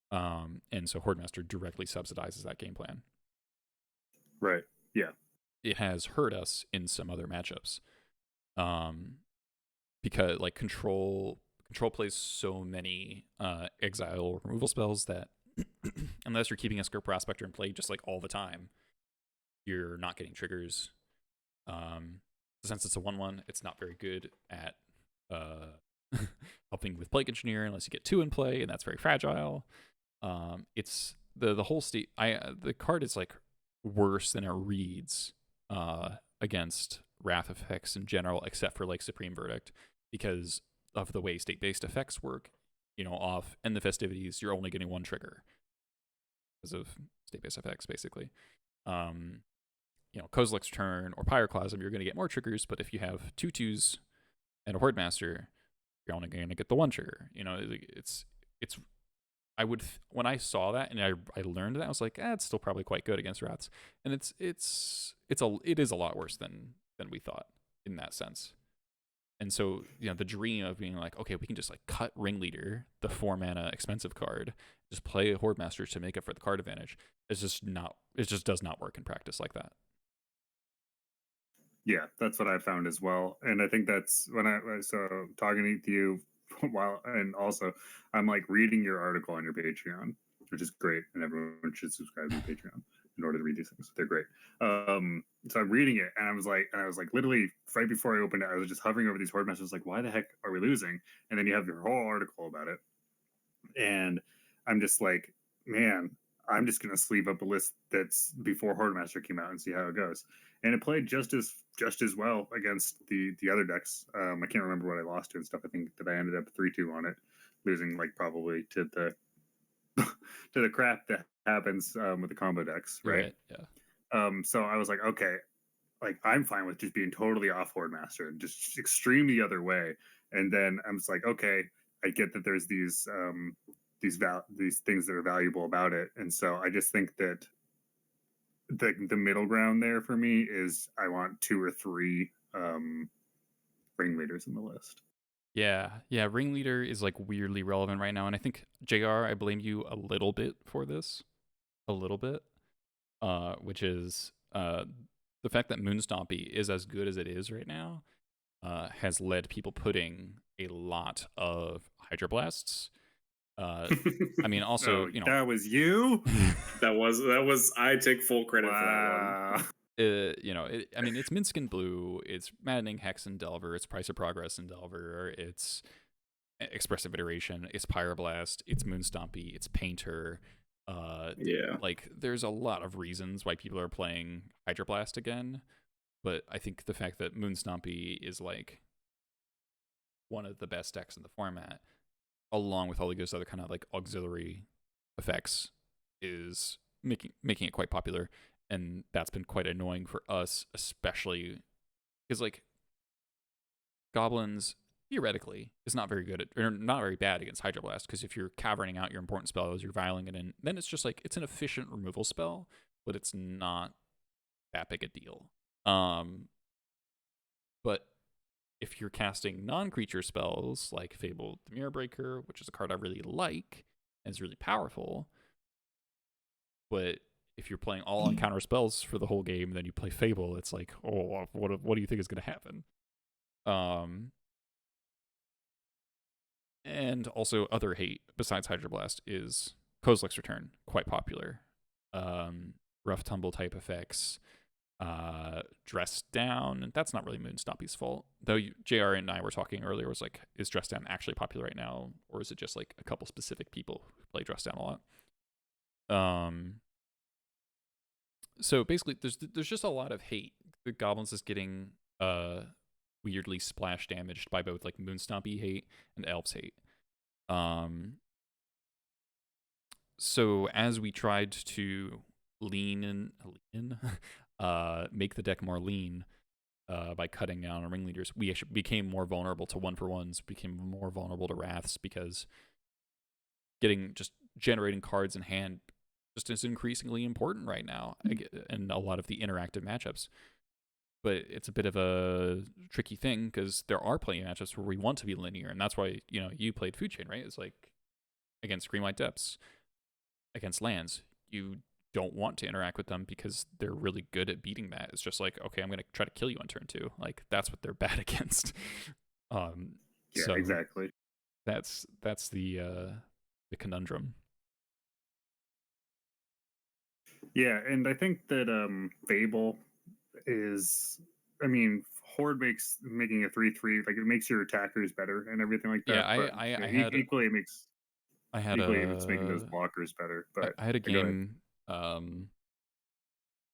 And so Horde Master directly subsidizes that game plan. Right. Yeah. It has hurt us in some other matchups. Because like control plays so many exile removal spells that unless you're keeping a Skirt Prospector in play just like all the time, you're not getting triggers. Since it's a 1/1, it's not very good at helping with Plague Engineer unless you get 2 in play, and that's very fragile. It's the whole state. The card is like worse than it reads against Wrath effects in general, except for like Supreme Verdict, because of the way state-based effects work. Off End the Festivities, you're only getting 1 trigger because of state-based effects, basically. Kozilek's Return or Pyroclasm, you're going to get more triggers, but if you have 2/2s and a Horde Master, you're only going to get the 1 trigger. It's when I saw that and I learned that, I was like, it's still probably quite good against Wraths, and it is a lot worse than we thought in that sense. And so, the dream of being like, okay, we can just like cut Ringleader, the 4 mana expensive card, just play a Horde Master to make up for the card advantage. It just does not work in practice like that. Yeah, that's what I found as well. And I think that's when so talking to you while, and also I'm like reading your article on your Patreon, which is great. And everyone should subscribe to Patreon in order to read these things. They're great. So I'm reading it and I was like literally right before I opened it, I was just hovering over these Horde Masters, like, why the heck are we losing? And then you have your whole article about it. And I'm just like, man, I'm just going to sleeve up a list that's before Horde Master came out and see how it goes. And it played just as well against the other decks. I can't remember what I lost to and stuff. I think that I ended up 3-2 on it, losing like probably to the to the crap that happens with the combo decks, right? Yeah. So I was like, okay, like I'm fine with just being totally off Horde Master and just extreme the other way. And then I'm just like, okay, I get that there's these things that are valuable about it, and so I just think that the middle ground there for me is I want 2 or 3 Ringleaders in the list. Yeah, Ringleader is like weirdly relevant right now, and I think JR, I blame you a little bit for this, which is the fact that Moonstompy is as good as it is right now has led people putting a lot of Hydroblasts. I mean, also, that was you. that was. I take full credit for that one. It's Minskin Blue, it's Maddening Hex and Delver, it's Price of Progress and Delver, it's Expressive Iteration, it's Pyroblast, it's Moonstompy, it's Painter. Like there's a lot of reasons why people are playing Hydroblast again, but I think the fact that Moonstompy is like one of the best decks in the format, along with all those other kind of like auxiliary effects, is making it quite popular. And that's been quite annoying for us, especially because like Goblins theoretically is not very good or not very bad against Hydroblast, because if you're caverning out your important spells, you're vialing it in, then it's just like it's an efficient removal spell, but it's not that big a deal. But if you're casting non-creature spells like Fable the Mirror Breaker, which is a card I really like and is really powerful, but if you're playing all on counter spells for the whole game and then you play Fable, it's like, oh, what do you think is going to happen? And also other hate besides Hydroblast is Kozilek's Return, quite popular. Rough tumble type effects, Dress Down. That's not really Moonstompy's fault, though. JR and I were talking earlier, was like, is Dress Down actually popular right now, or is it just like a couple specific people who play Dress Down a lot? So basically, there's just a lot of hate. The Goblins is getting weirdly splash damaged by both like Moonstompy hate and Elves hate. So as we tried to make the deck more lean by cutting down on Ringleaders, we actually became more vulnerable to 1-for-1s, became more vulnerable to Wraths, because generating cards in hand just is increasingly important right now in a lot of the interactive matchups. But it's a bit of a tricky thing, because there are plenty of matchups where we want to be linear, and that's why you played Food Chain, right? It's like against Greenlight Depths, against lands, you don't want to interact with them because they're really good at beating that. It's just like, okay, I'm going to try to kill you on turn 2. Like that's what they're bad against. Yeah, so exactly. That's the conundrum. Yeah, and I think that Fable is, Horde making a 3/3, like it makes your attackers better and everything like that. Yeah, but I had equally it makes it's making those a blockers better. But I had a go ahead. game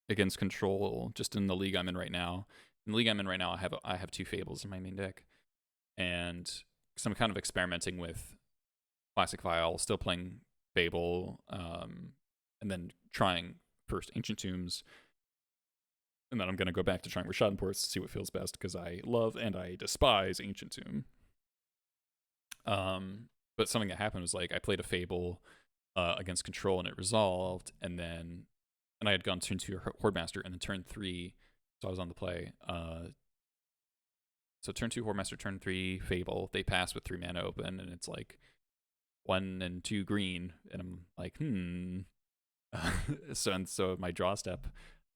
against Control just in the league I'm in right now. In the league I'm in right now, I have 2 Fables in my main deck, and so I'm kind of experimenting with Classic Vial, still playing Fable, and then trying first Ancient Tombs, and then I'm gonna go back to trying Rashad Ports to see what feels best because I love and I despise Ancient Tomb. But something that happened was like I played a Fable against Control and it resolved, and I had gone turn 2 Horde Master, and then turn 3, so I was on the play. So turn 2 Horde Master, turn 3 Fable. They pass with 3 mana open, and it's like 1 and 2 green, and I'm like, so my draw step,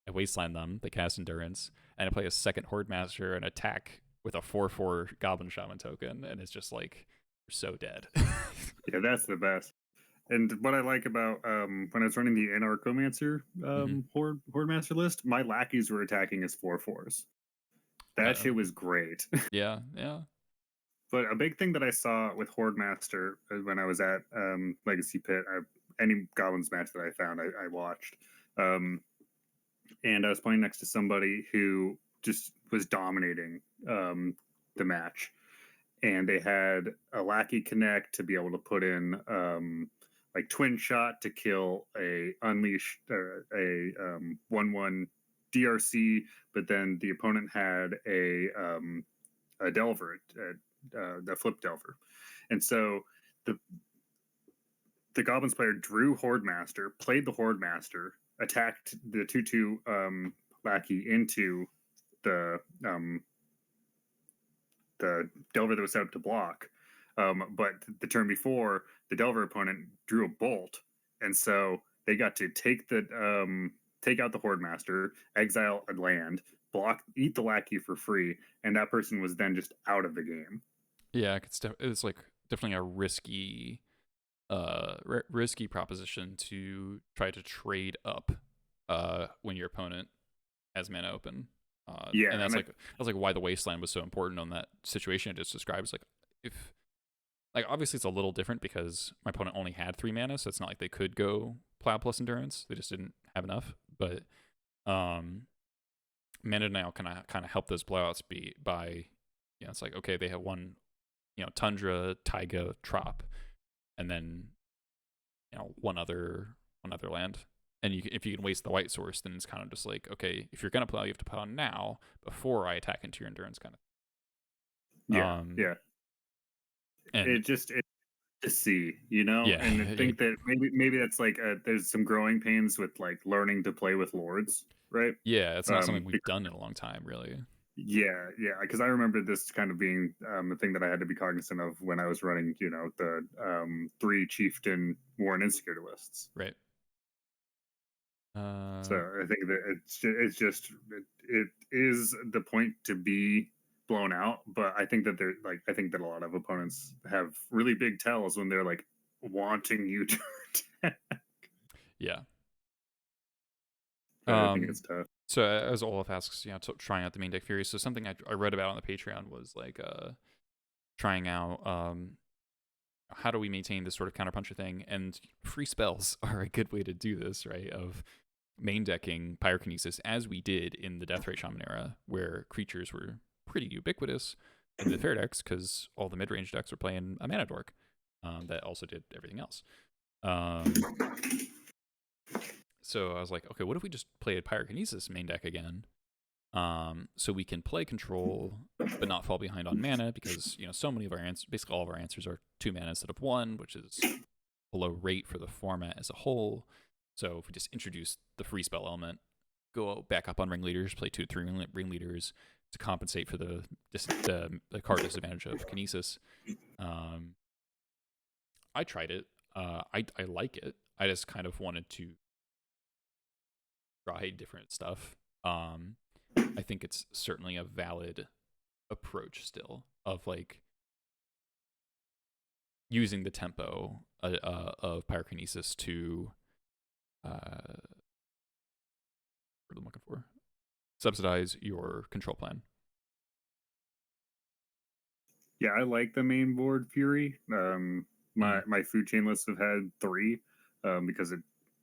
I wasteland them. They cast Endurance, and I play a second Horde Master and attack with a 4/4 Goblin Shaman token, and it's just like you're so dead. Yeah, that's the best. And what I like about when I was running the Anarchomancer Horde Master list, my lackeys were attacking as 4/4s. That shit was great. Yeah. But a big thing that I saw with Horde Master when I was at Legacy Pit, any Goblins match that I found, I watched. And I was playing next to somebody who just was dominating the match. And they had a lackey connect to be able to put in like Twin Shot to kill a Unleash or a 1/1 DRC, but then the opponent had a Delver, the Flip Delver, and so the Goblins player drew Horde Master, played the Horde Master, attacked the 2/2 lackey into the Delver that was set up to block. But the turn before, the Delver opponent drew a Bolt, and so they got to take out the Horde Master, exile a land, block, eat the lackey for free, and that person was then just out of the game. Yeah, it's like definitely a risky proposition to try to trade up when your opponent has mana open. And that's like why the Wasteland was so important on that situation I just described. It's like, if like obviously it's a little different because my opponent only had 3 mana, so it's not like they could go Plow plus Endurance. They just didn't have enough. But Mana Denial kind of help those blowouts by it's like, okay, they have one Tundra, Taiga, Trop, and then one other land. And if you can waste the white source, then it's kind of just like, okay, if you're gonna plow, you have to plow now before I attack into your Endurance, kind of. Yeah. And it to see, and I think that maybe that's like there's some growing pains with like learning to play with lords, right? Yeah, it's not something we've done in a long time, really. Yeah, because I remember this kind of being the thing that I had to be cognizant of when I was running, the 3 Chieftain War and Instigator lists. Right. So I think that it is the point to be blown out, but I think that I think that a lot of opponents have really big tells when they're like wanting you to attack. Yeah. I think it's tough. So as Olaf asks, trying out the main deck Fury. So something I read about on the Patreon was like trying out how do we maintain this sort of counterpuncher thing, and free spells are a good way to do this, right? Of main decking Pyrokinesis as we did in the Deathray Shaman era, where creatures were pretty ubiquitous in the fair decks because all the mid-range decks were playing a Mana Dork that also did everything else. So I was like, okay, what if we just play a Pyrokinesis main deck again? So we can play Control, but not fall behind on mana, because so many of our answers, basically all of our answers, are 2 mana instead of 1, which is below rate for the format as a whole. So if we just introduce the free spell element, go back up on Ringleaders, play 2 to 3 Ringleaders to compensate for the card disadvantage of Kinesis. I tried it. I like it. I just kind of wanted to try different stuff. I think it's certainly a valid approach still of like using the tempo of Pyrokinesis to what I'm looking for, subsidize your control plan. Yeah, I like the main board Fury. My food chain lists have had 3 because it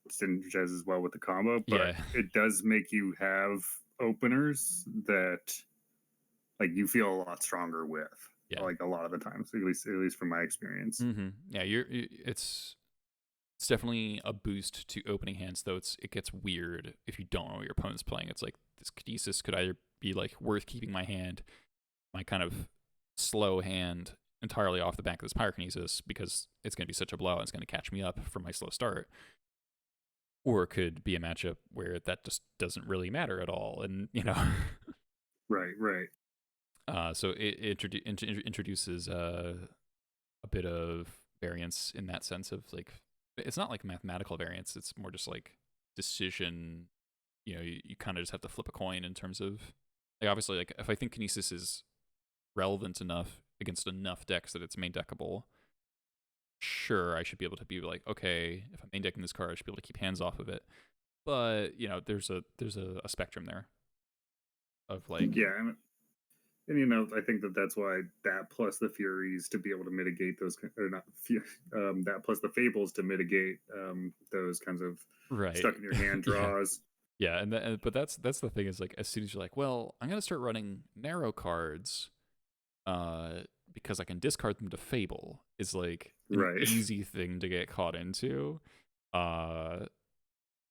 synergizes well with the combo, but it does make you have openers that like you feel a lot stronger with. Yeah. Like a lot of the times, at least from my experience. Yeah, it's definitely a boost to opening hands, though it gets weird if you don't know what your opponent's playing. It's like this Kinesis could either be like worth keeping my kind of slow hand entirely off the back of this Pyrokinesis because it's going to be such a blowout, it's going to catch me up from my slow start. Or it could be a matchup where that just doesn't really matter at all, and Right. So it introduces a bit of variance in that sense of like, it's not like mathematical variance, it's more just like decision. You kind of just have to flip a coin in terms of, like, obviously, like if I think Kinesis is relevant enough against enough decks that it's main deckable, sure, I should be able to be like, okay, if I'm main decking this card, I should be able to keep hands off of it. But there's a spectrum there of like, and I think that's why that plus the Furies to be able to mitigate those, or not that plus the Fables to mitigate those kinds of stuck in your hand draws. Yeah, but that's the thing is, like, as soon as you're like, well, I'm gonna start running narrow cards, because I can discard them to Fable, is like an easy thing to get caught into.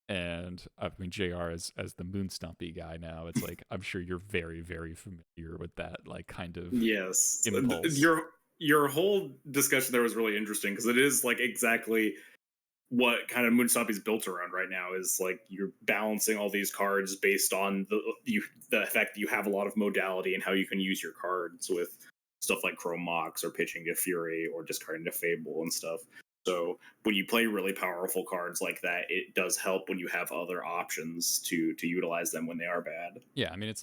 And I mean, JR as the Moonstompy guy now, it's like I'm sure you're very, very familiar with that, like, kind of impulse. Your whole discussion there was really interesting because it is like exactly what kind of Moonstompy is built around right now. Is like you're balancing all these cards based on the fact that you have a lot of modality and how you can use your cards with stuff like Chrome Mox or pitching to Fury or discarding to Fable and stuff. So when you play really powerful cards like that, it does help when you have other options to utilize them when they are bad. Yeah, I mean, it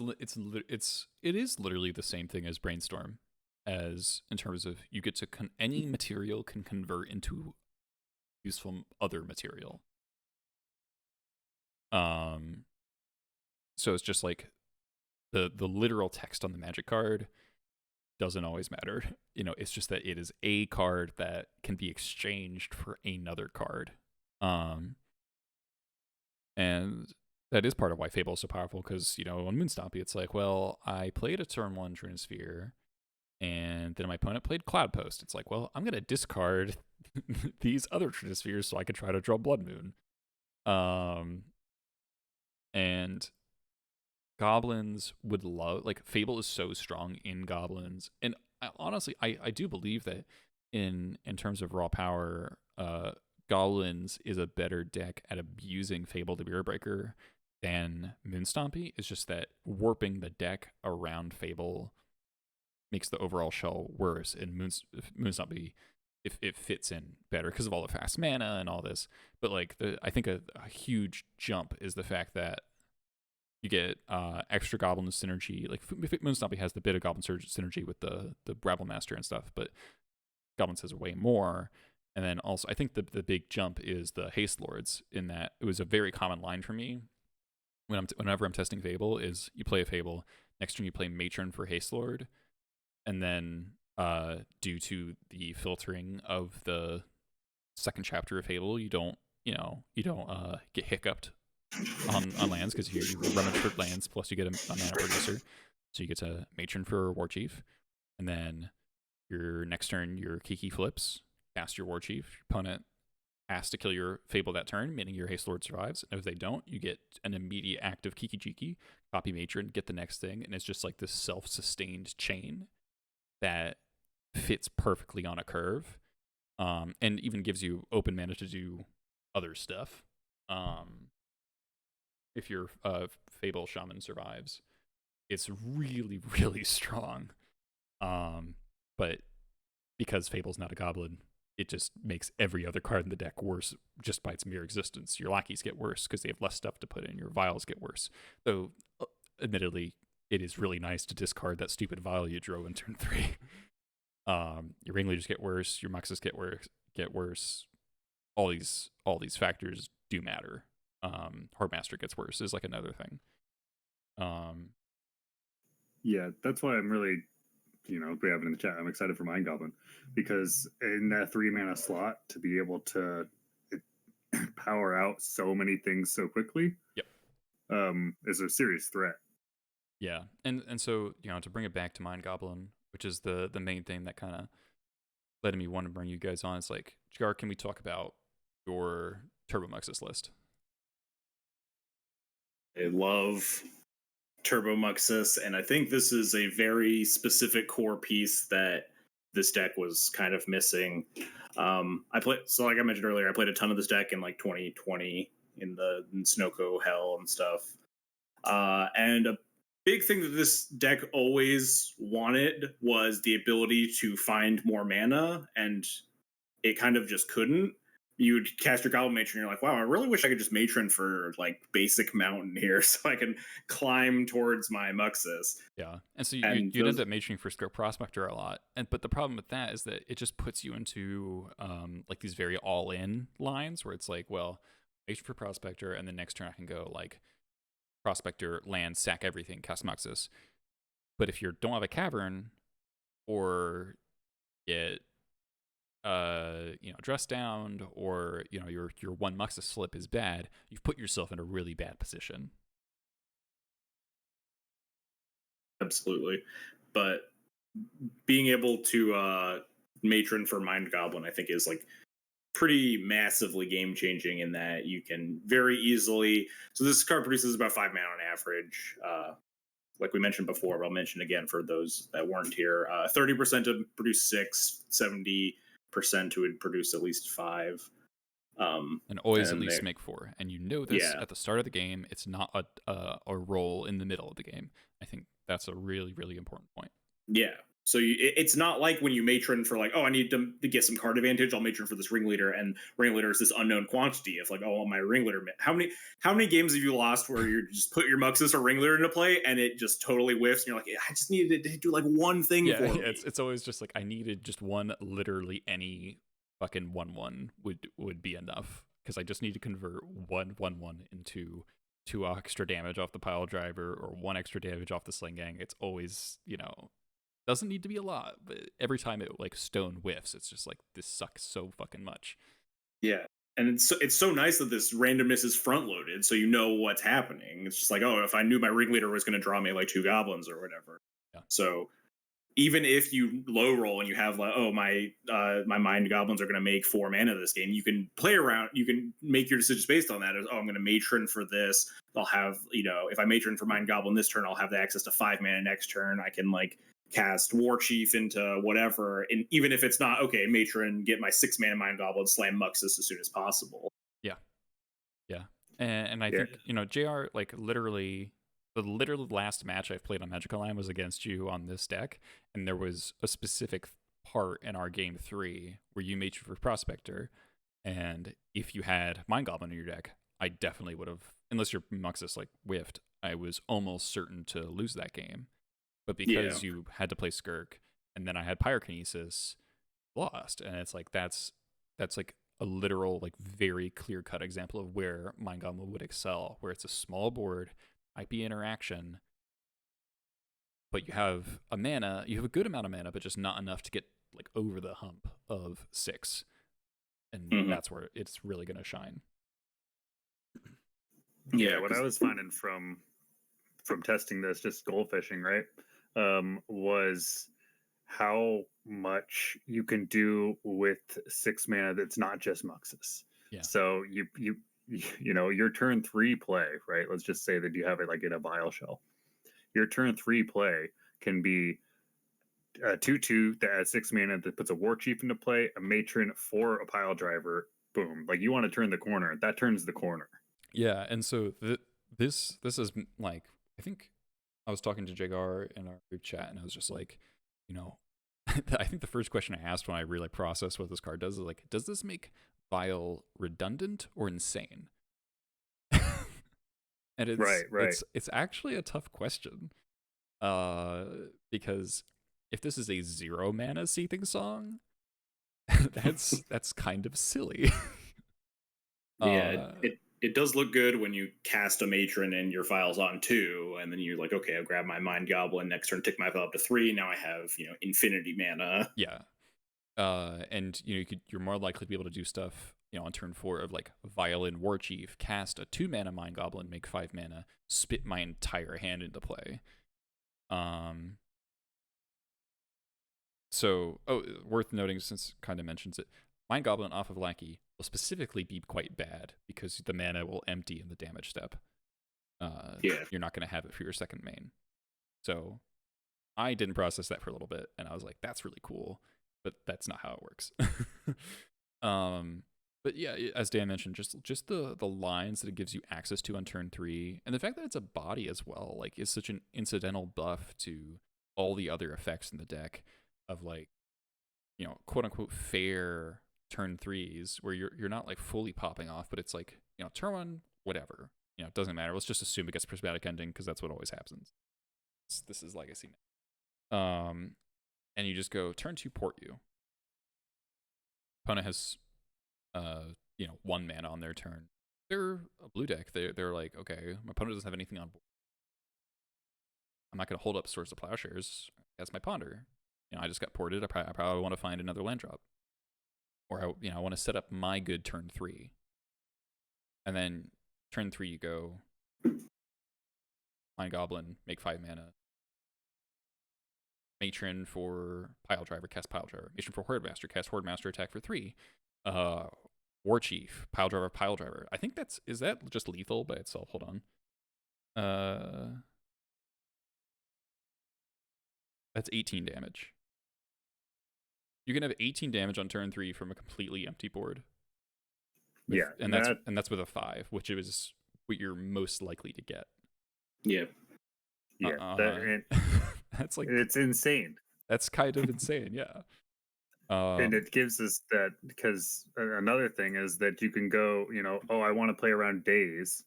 is literally the same thing as Brainstorm, as in terms of you get to any material can convert into useful other material. So it's just like the literal text on the Magic card doesn't always matter. It's just that it is a card that can be exchanged for another card. And that is part of why Fable is so powerful, because, on Moonstompy, it's like, well, I played a turn 1 Trinisphere, and then my opponent played Cloud Post. It's like, well, I'm going to discard these other Trinispheres so I can try to draw Blood Moon. And Goblins would love, like, Fable is so strong in Goblins, and honestly, I do believe that in terms of raw power, Goblins is a better deck at abusing Fable to Mirror Breaker than Moonstompy. It's just that warping the deck around Fable makes the overall shell worse, and Moonstompy, if it fits in better because of all the fast mana and all this. But like, I think a huge jump is the fact that you get extra Goblin synergy. Like, Moonstompy has the bit of Goblin synergy with the Rabble Master and stuff, but Goblins has way more. And then also, I think the big jump is the Haste Lords, in that it was a very common line for me whenever I'm testing Fable, is you play a Fable, next turn you play Matron for Haste Lord, and then due to the filtering of the second chapter of Fable, you don't get hiccuped on lands, because you rummage for lands, plus you get a mana producer, so you get to Matron for War Chief, and then your next turn your Kiki flips, cast your War Chief, your opponent has to kill your Fable that turn, meaning your Haste Lord survives, and if they don't, you get an immediate active Kiki Jiki, copy Matron, get the next thing, and it's just like this self-sustained chain that fits perfectly on a curve, and even gives you open mana to do other stuff. If your Fable Shaman survives, it's really, really strong. But because Fable's not a Goblin, it just makes every other card in the deck worse just by its mere existence. Your lackeys get worse because they have less stuff to put in. Your vials get worse. Though, admittedly, it is really nice to discard that stupid vial you drew in turn 3. Your ringleaders get worse. Your Moxis get worse. All these factors do matter. Horde Master gets worse is like another thing. Yeah, that's why I'm really we have it in the chat. I'm excited for Mind Goblin because in that 3 mana slot to be able to power out so many things so quickly, is a serious threat. Yeah, and so to bring it back to Mind Goblin, which is the main thing that kind of led me want to bring you guys on. It's like, JR, can we talk about your Turbo Muxus list? I love Turbo Muxus, and I think this is a very specific core piece that this deck was kind of missing. So like I mentioned earlier, I played a ton of this deck in like 2020 in Snowco Hell and stuff. And a big thing that this deck always wanted was the ability to find more mana, and it kind of just couldn't. You would cast your Goblin Matron, and you're like, wow, I really wish I could just Matron for like basic mountain here so I can climb towards my Muxus. Yeah, and so you'd end up matroning for Skirt Prospector a lot, but the problem with that is that it just puts you into like these very all-in lines where it's like, well, matron for Prospector, and the next turn I can go like Prospector, land, sack everything, cast Muxus. But if you don't have a Cavern or get dress down, or your one Muxus slip is bad, you've put yourself in a really bad position. Absolutely. But being able to matron for Mind Goblin, I think, is like pretty massively game changing in that you can very easily. So this card produces about 5 mana on average. Like we mentioned before, but I'll mention again for those that weren't here. 30% to produce 6, 70% to would produce at least 5. And always at least make 4. And this at the start of the game. It's not a roll in the middle of the game. I think that's a really, really important point. Yeah. So it's not like when you matron for like, oh, I need to get some card advantage, I'll matron for this Ringleader, and Ringleader is this unknown quantity of like, oh, my Ringleader. How many games have you lost where you just put your Muxus or Ringleader into play and it just totally whiffs and you're like, I just needed to do like one thing for me. It's always just like, I needed just one, literally any fucking 1/1 would be enough, because I just need to convert 1/1 into 2 extra damage off the pile driver or 1 extra damage off the Sling Gang. It's always, doesn't need to be a lot, but every time it like stone whiffs, it's just like, this sucks so fucking much. Yeah. And it's so nice that this randomness is front loaded, so you know what's happening. It's just like, oh, if I knew my Ringleader was going to draw me like 2 goblins or whatever. Yeah. So even if you low roll and you have like, oh, my Mind Goblins are going to make 4 mana this game, you can play around, you can make your decisions based on that. As, oh, I'm going to matron for this. I'll have, if I matron for Mind Goblin this turn, I'll have the access to 5 mana next turn. I can like cast War Chief into whatever, and even if it's not matron, get my 6 mana Mind Goblin, slam Muxus as soon as possible. Yeah, and I think JR, like literally the last match I've played on Magic Online was against you on this deck, and there was a specific part in our game 3 where you matron for Prospector, and if you had Mind Goblin in your deck, I definitely would have, unless your Muxus like whiffed, I was almost certain to lose that game. But because you had to play Skirk, and then I had Pyrokinesis, lost. And it's like, that's like a literal, like very clear-cut example of where Mind Goblin would excel, where it's a small board, might be interaction, but you have a good amount of mana, but just not enough to get like over the hump of 6. And that's where it's really going to shine. Yeah, what I was finding from testing this, just goldfishing, right? Was how much you can do with 6 mana that's not just Muxus. Yeah. So your turn 3 play, right? Let's just say that you have it like in a vial shell. Your turn 3 play can be a 2/2 that adds 6 mana that puts a War Chief into play, a matron for a pile driver. Boom! Like you want to turn the corner, that turns the corner. Yeah, and so this is like, I think I was talking to Jagar in our group chat, and I was just like, I think the first question I asked when I really processed what this card does is like, does this make Vial redundant or insane? And it's right. It's actually a tough question, because if this is a 0 mana Seething Song, that's kind of silly. Yeah, it does look good when you cast a matron and your file's on 2, and then you're like, okay, I'll grab my Mind Goblin next turn, tick my file up to 3. Now I have, infinity mana. Yeah. And you're more likely to be able to do stuff, on turn 4 of like Violin Warchief, cast a 2 mana Mind Goblin, make 5 mana, spit my entire hand into play. So, worth noting, since kind of mentions it, Mind Goblin off of Lackey will specifically be quite bad because the mana will empty in the damage step. You're not going to have it for your second main. So I didn't process that for a little bit, and I was like, that's really cool, but that's not how it works. But yeah, as Dan mentioned, just the lines that it gives you access to on turn 3, and the fact that it's a body as well, like, is such an incidental buff to all the other effects in the deck of, like, quote unquote fair turn 3s where you're not like fully popping off, but it's like, turn 1, whatever, it doesn't matter. Let's just assume it gets prismatic ending because that's what always happens. This is Legacy. And you just go turn 2, port you. Opponent has 1 mana on their turn. They're a blue deck. They're like, okay, my opponent doesn't have anything on board. I'm not going to hold up Swords to Plowshares as my ponder. I just got ported. I probably want to find another land drop. Or I want to set up my good turn 3. And then turn 3 you go Mind Goblin, make 5 mana. Matron for Pile Driver, cast Pile Driver. Matron for Horde Master, cast Horde Master, attack for 3. Warchief, Pile Driver, Pile Driver. I think is that just lethal by itself? Hold on. That's 18 damage. You can have 18 damage on turn 3 from a completely empty board. And that's with a 5, which is what you're most likely to get. Yeah. That's like, it's insane. That's kind of insane, yeah. And it gives us that, because another thing is that you can go, I want to play around days,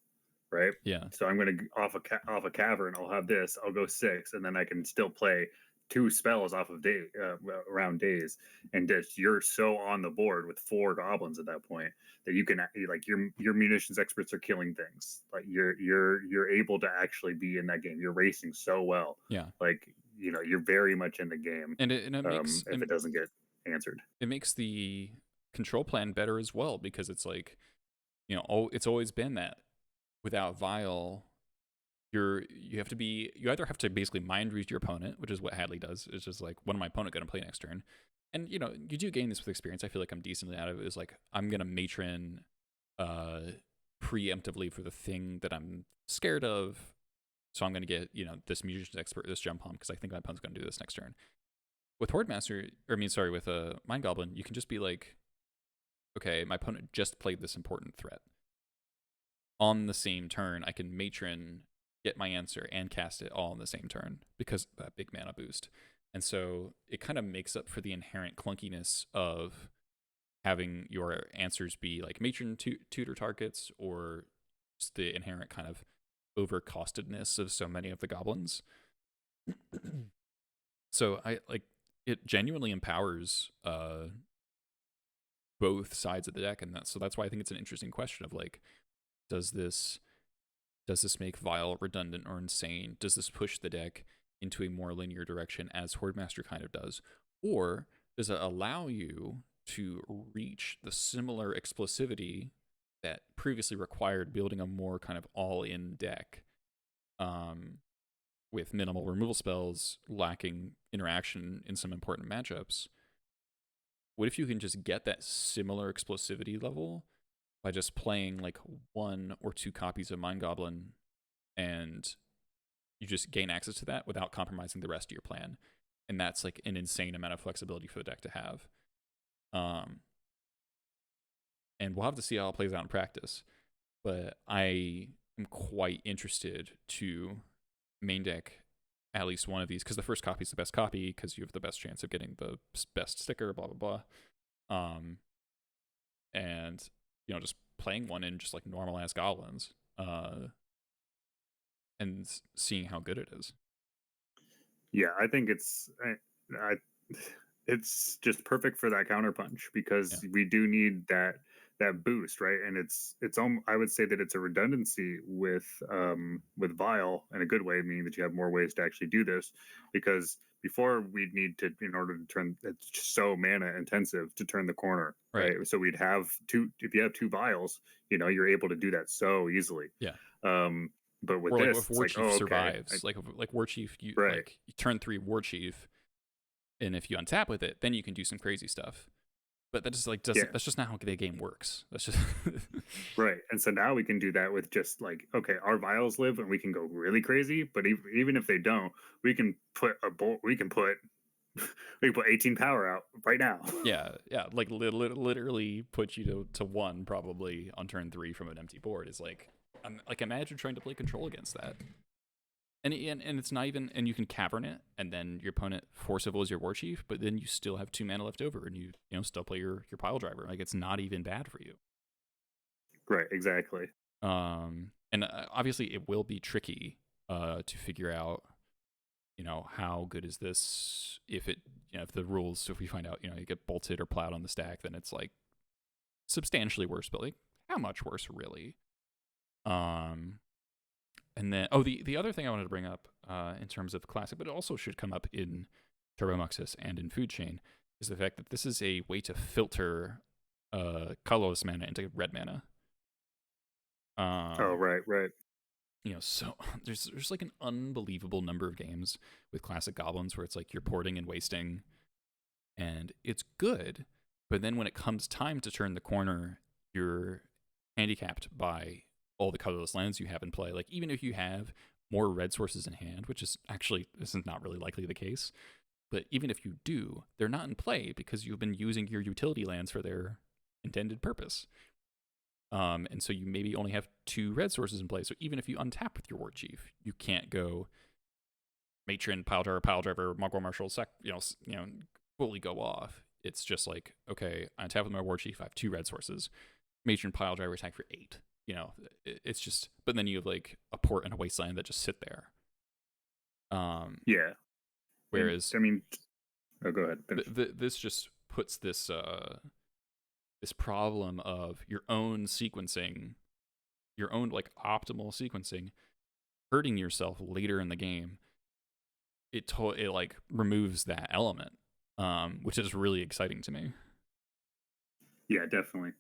right? Yeah. So I'm going to off a cavern. I'll have this. I'll go 6, and then I can still play 2 spells off of around days, and just you're so on the board with 4 goblins at that point that you can, like, your munitions experts are killing things. Like you're able to actually be in that game. You're racing so well. Yeah. Like, you're very much in the game. And it makes, if it doesn't get answered, it makes the control plan better as well, because it's like, it's always been that without Vial, you either have to basically mind read your opponent, which is what Hadley does. It's just like, what am my opponent going to play next turn? And you do gain this with experience. I feel like I'm decently out of it. Is like, I'm going to matron preemptively for the thing that I'm scared of. So I'm going to get, this Musician's Expert, this Jump Home, because I think my opponent's going to do this next turn. With Horde Master, with Mind Goblin, you can just be like, okay, my opponent just played this important threat. On the same turn, I can matron, get my answer, and cast it all in the same turn because of that big mana boost. And so it kind of makes up for the inherent clunkiness of having your answers be like matron tutor targets, or just the inherent kind of overcostedness of so many of the goblins. So it genuinely empowers both sides of the deck, and that's why I think it's an interesting question of like, does this make Vial redundant or insane? Does this push the deck into a more linear direction, as Horde Master kind of does? Or does it allow you to reach the similar explosivity that previously required building a more kind of all-in deck with minimal removal spells, lacking interaction in some important matchups? What if you can just get that similar explosivity level by just playing like 1 or 2 copies of Mind Goblin, and you just gain access to that without compromising the rest of your plan? And that's like an insane amount of flexibility for the deck to have. And we'll have to see how it plays out in practice. But I am quite interested to main deck at least one of these, because the first copy is the best copy, because you have the best chance of getting the best sticker, blah, blah, blah. And, just playing one in just like normal ass goblins, and seeing how good it is. Yeah, I think it's just perfect for that counterpunch, because we do need that boost, right? And it's I would say that it's a redundancy with Vile in a good way, meaning that you have more ways to actually do this, because before we'd need to, in order to turn, it's just so mana intensive to turn the corner, right? So we'd have two, if you have two vials, you know, you're able to do that so easily. Yeah. But with or this, like if War Chief survives, like War Chief, you like you turn 3 War Chief, and if you untap with it, then you can do some crazy stuff. But that just that's just not how the game works. That's just right. And so now we can do that with just like, okay, our vials live and we can go really crazy. But even if they don't, we can put we can put 18 power out right now. Yeah, like literally put you to 1 probably on turn 3 from an empty board is like imagine trying to play control against that. And it's not even, and you can cavern it, and then your opponent force civils your War Chief, but then you still have 2 mana left over, and you still play your pile driver. Like, it's not even bad for you. Right, exactly. And obviously it will be tricky to figure out, how good is this if it, if the rules, so if we find out, you get bolted or plowed on the stack, then it's like substantially worse, but like how much worse really? And then, the other thing I wanted to bring up in terms of Classic, but it also should come up in Turbo Moxis and in Food Chain, is the fact that this is a way to filter colorless mana into red mana. Right. So there's like an unbelievable number of games with Classic Goblins where it's like you're porting and wasting, and it's good, but then when it comes time to turn the corner, you're handicapped by all the colorless lands you have in play. Like, even if you have more red sources in hand, which is actually, this is not really likely the case, but even if you do, they're not in play because you've been using your utility lands for their intended purpose. And so you maybe only have 2 red sources in play. So even if you untap with your War Chief, you can't go Matron, pile driver, Mongol Marshal, fully go off. It's just like, okay, I untap with my War Chief, I have 2 red sources. Matron, pile driver, attack for 8. It's just, but then you have like a port and a wasteland that just sit there. Yeah. Whereas, I mean, go ahead. This just puts this this problem of your own sequencing, your own like optimal sequencing, hurting yourself later in the game. It like removes that element, which is really exciting to me. Yeah, definitely.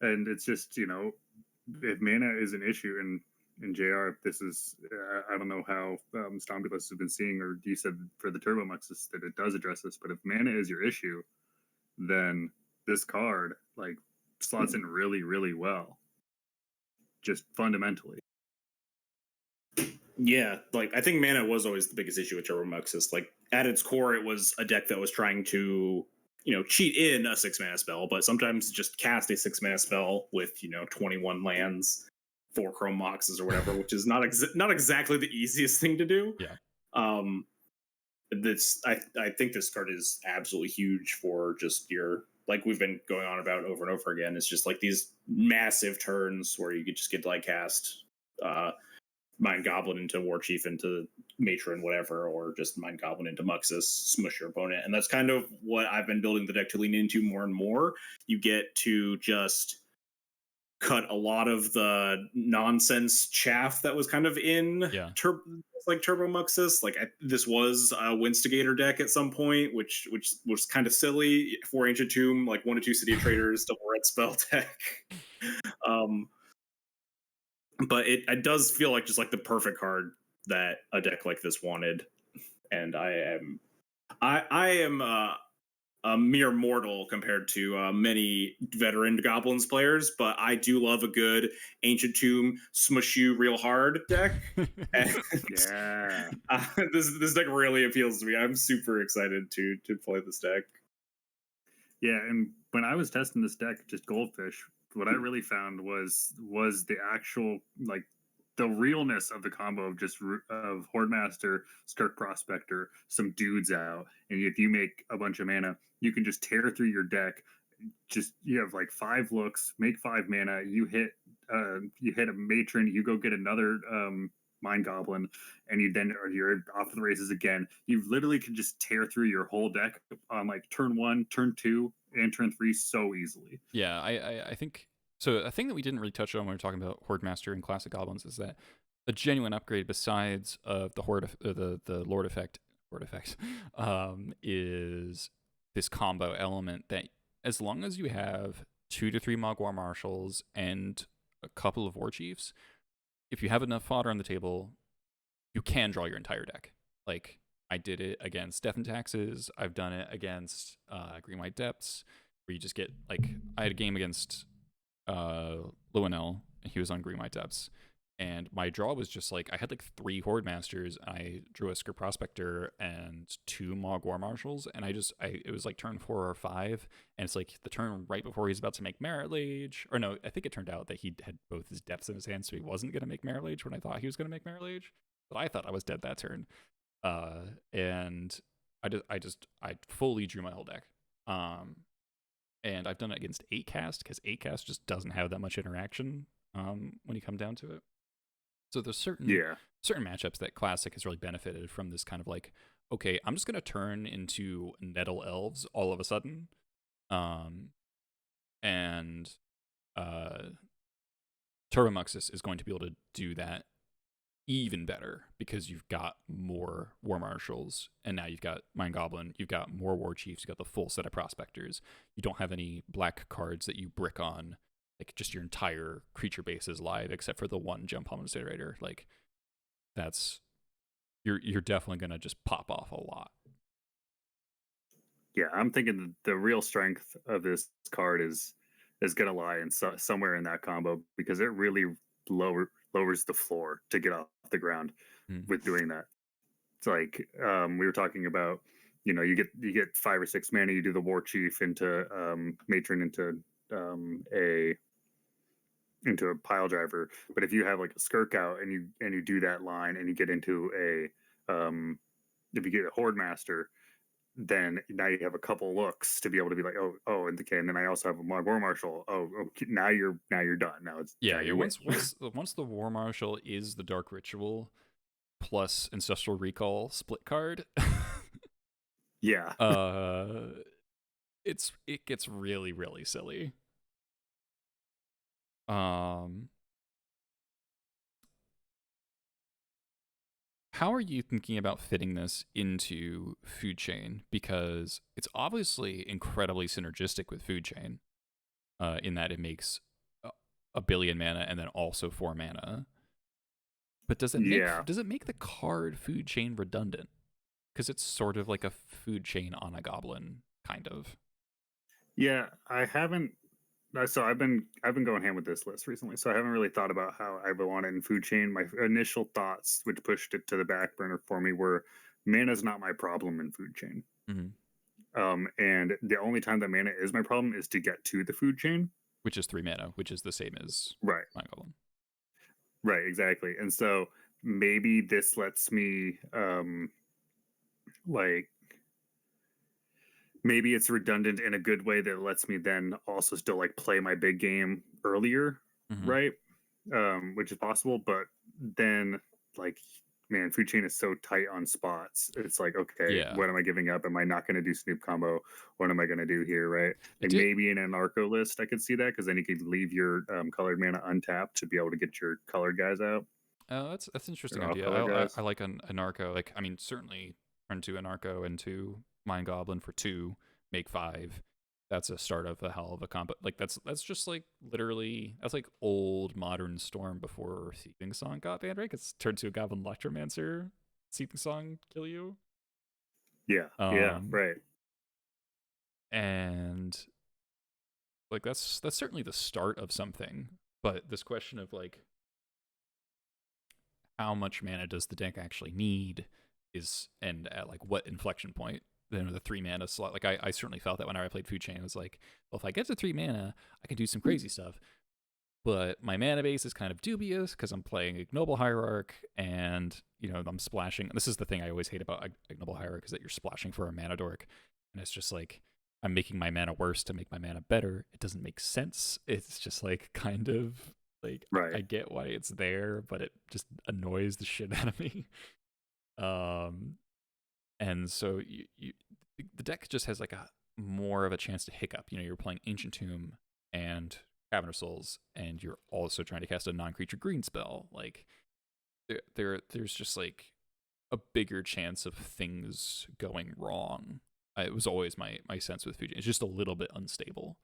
And it's just, if mana is an issue in JR, this is, I don't know how Stombulus has been seeing, or you said for the Turbo Moxis that it does address this, but if mana is your issue, then this card like slots in really, really well, just fundamentally. Yeah, like I think mana was always the biggest issue with Turbo Moxis. Like at its core, it was a deck that was trying to cheat in a 6 mana spell, but sometimes just cast a 6 mana spell with 21 lands, 4 Chrome Moxes or whatever, which is not exactly the easiest thing to do. Yeah. I think this card is absolutely huge for just your, like we've been going on about over and over again. It's just like these massive turns where you could just get like cast Mind Goblin into War Chief into Matron, whatever, or just Mind Goblin into Moxis, smush your opponent. And that's kind of what I've been building the deck to lean into more and more. You get to just cut a lot of the nonsense chaff that was kind of in Turbo Moxis. Like this was a Winstigator deck at some point, which was kind of silly for Ancient Tomb, like 1 to 2 City of Traders, double red spell deck. But it does feel like just like the perfect card that a deck like this wanted. And I am a mere mortal compared to many veteran Goblins players, but I do love a good Ancient Tomb smush you real hard deck. And yeah, this deck really appeals to me. I'm super excited to play this deck. Yeah, and when I was testing this deck, just Goldfish, what I really found was the actual like the realness of the combo of just of Horde Master, Skirk Prospector, some dudes out, and if you make a bunch of mana, you can just tear through your deck. Just you have like 5 looks, make 5 mana. You hit a Matron, you go get another Mind Goblin, and you're off to the races again. You literally can just tear through your whole deck on like turn 1, turn 2, and turn 3 so easily. Yeah, I think So a thing that we didn't really touch on when we were talking about Horde Master and Classic Goblins is that a genuine upgrade besides of the the Lord effect, is this combo element that as long as you have 2 to 3 Mogwai Marshals and a couple of War Chiefs, if you have enough fodder on the table, you can draw your entire deck. Like, I did it against Death and Taxes. I've done it against Green White Depths, where you just get, like, I had a game against Lionel, and he was on Green White Depths. And my draw was just like, I had like 3 Horde Masters. I drew a Sker Prospector and 2 Mogwai Marshals. And it was like turn 4 or 5. And it's like the turn right before he's about to make Merit Lage. Or no, I think it turned out that he had both his depths in his hand, so he wasn't going to make Merit Lage when I thought he was going to make Merit Lage. But I thought I was dead that turn. And I fully drew my whole deck. And I've done it against 8-cast, because 8-cast just doesn't have that much interaction when you come down to it. So there's certain matchups that Classic has really benefited from this kind of like, okay, I'm just going to turn into Nettle Elves all of a sudden. And Turbo Muxus is going to be able to do that even better because you've got more War Marshals, and now you've got Mind Goblin, you've got more War Chiefs, you've got the full set of Prospectors. You don't have any black cards that you brick on. Like, just your entire creature base is live except for the 1 jump home incinerator. Like, that's you're definitely gonna just pop off a lot. Yeah, I'm thinking the real strength of this card is gonna lie in somewhere in that combo, because it really lowers the floor to get off the ground with doing that. It's like we were talking about, you get 5 or 6 mana, you do the War Chief into Matron into a pile driver. But if you have like a Skirk out and you do that line and you get into if you get a Horde Master, then now you have a couple looks to be able to be like, oh, and then I also have a War Marshal. Okay, now you're done. Now it's once the War Marshal is the Dark Ritual plus Ancestral Recall split card. Yeah. It gets really, really silly. How are you thinking about fitting this into Food Chain? Because it's obviously incredibly synergistic with Food Chain, in that it makes a billion mana and then also 4 mana. But does it make the card Food Chain redundant? Because it's sort of like a Food Chain on a Goblin, kind of. Yeah, I haven't. So I've been going ham with this list recently, so I haven't really thought about how I would want it in Food Chain. My initial thoughts, which pushed it to the back burner for me, were mana's not my problem in Food Chain. Mm-hmm. And the only time that mana is my problem is to get to the Food Chain, which is 3 mana, which is the same as Mind Goblin. Right, exactly. And so maybe this lets me maybe it's redundant in a good way that lets me then also still like play my big game earlier, right? Which is possible, but then like, man, Food Chain is so tight on spots. It's like, okay, what am I giving up? Am I not going to do Snoop combo? What am I going to do here, right? And maybe in an Arco list, I could see that, because then you could leave your colored mana untapped to be able to get your colored guys out. Oh, that's an interesting idea. I like an Arco. Like, I mean, certainly turn 2 Anarcho into Mind Goblin for 2, make 5. That's a start of a hell of a combo. Like, that's just like literally, that's like old modern Storm before Seething Song got banned, right? Because turn 2 Goblin Electromancer, Seething Song kill you. Yeah, right. And like that's certainly the start of something. But this question of like, how much mana does the deck actually need and at like what inflection point, then the 3 mana slot. Like, I certainly felt that whenever I played Food Chain, it was like, well, if I get to 3 mana, I can do some crazy stuff. But my mana base is kind of dubious because I'm playing Ignoble Hierarch, and I'm splashing. This is the thing I always hate about Ignoble Hierarch, is that you're splashing for a mana dork, and it's just like I'm making my mana worse to make my mana better. It doesn't make sense. It's just like kind of like, right. I get why it's there, but it just annoys the shit out of me. And so the deck just has like a more of a chance to hiccup. You're playing Ancient Tomb and Cavern of Souls, and you're also trying to cast a non-creature green spell. Like there's just like a bigger chance of things going wrong. It was always my sense with Fujin. It's just a little bit unstable.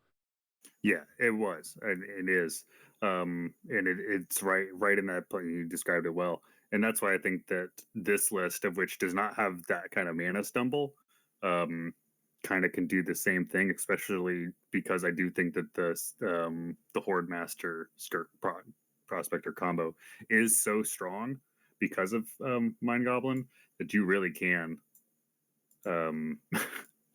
Yeah, it was, and it is, and it's right in that point. You described it well, and that's why I think that this list, of which does not have that kind of mana stumble, kind of can do the same thing. Especially because I do think that the Horde Master Skirk Prospector combo is so strong because of Mind Goblin that you really can.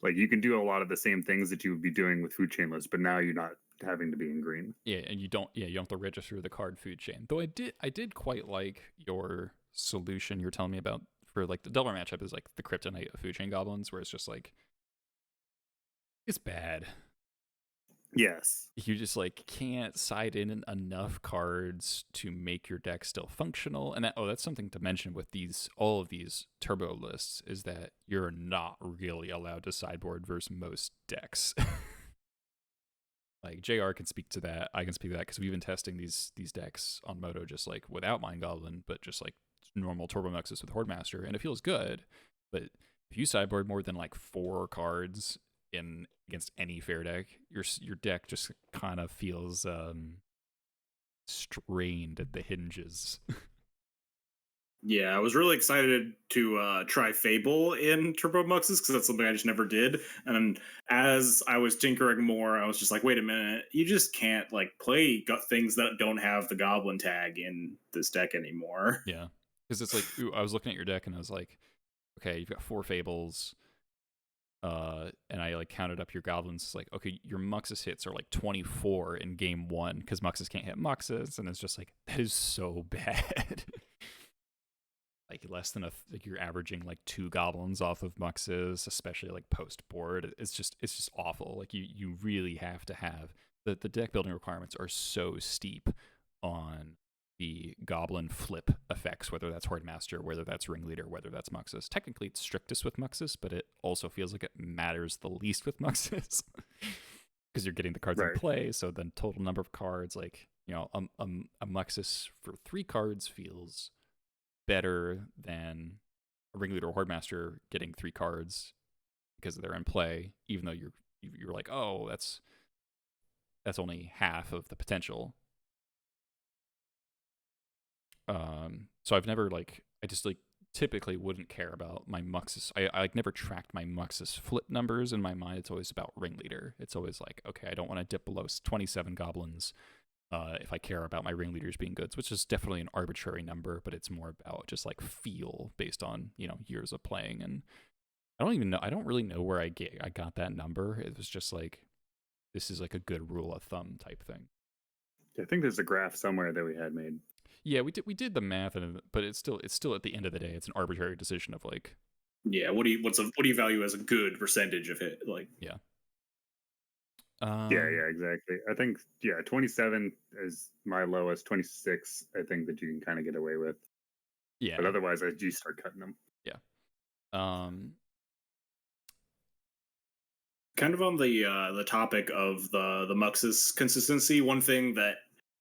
Like you can do a lot of the same things that you would be doing with Food Chainless, but now you're not having to be in green. Yeah, and you don't have to register the card Food Chain. Though I did quite like your solution you're telling me about for like the double matchup is like the Kryptonite of Food Chain Goblins, where it's just like it's bad. Yes. You just like can't side in enough cards to make your deck still functional. And that's something to mention with all of these turbo lists is that you're not really allowed to sideboard versus most decks. Like JR can speak to that. I can speak to that because we've been testing these decks on Moto just like without Mind Goblin, but just like normal Turbo Moxis with Horde Master, and it feels good. But if you sideboard more than like 4 cards against any fair deck, your deck just kind of feels strained at the hinges. Yeah, I was really excited to try Fable in Turbo Muxus because that's something I just never did. And as I was tinkering more, I was just like, wait a minute, you just can't like play things that don't have the Goblin tag in this deck anymore. Yeah, because it's like I was looking at your deck and I was like, okay, you've got 4 Fables. And I like counted up your goblins. It's like, okay, your Muxus hits are like 24 in game 1 because Muxus can't hit Muxus, and it's just like that is so bad. Like less than like you're averaging like 2 goblins off of Muxus, especially like post board. It's just awful. Like you really have to have the deck building requirements are so steep on the goblin flip effects, whether that's Horde Master, whether that's Ringleader, whether that's Moxis. Technically, it's strictest with Moxis, but it also feels like it matters the least with Moxis because you're getting the cards in play. So then total number of cards, like, you know, a Moxis for 3 cards feels better than a Ringleader or Horde Master getting 3 cards because they're in play, even though you're like, oh, that's only half of the potential. So I've never I just typically wouldn't care about my Muxus. I never tracked my Muxus flip numbers in my mind. It's always about Ringleader. It's always like, okay, I don't want to dip below 27 goblins if I care about my Ringleaders being good, which is definitely an arbitrary number, but it's more about just like feel based on, you know, years of playing. And I don't really know where I got that number. It was just like, this is like a good rule of thumb type thing. I think there's a graph somewhere that we had made. Yeah, we did the math, but it's still at the end of the day, it's an arbitrary decision of like. Yeah, what do you value as a good percentage of it? Like, yeah. Yeah, exactly. I think 27 is my lowest. 26, I think that you can kind of get away with. Yeah, but otherwise, I do start cutting them. Yeah. Kind of on the topic of the Muxus consistency, one thing that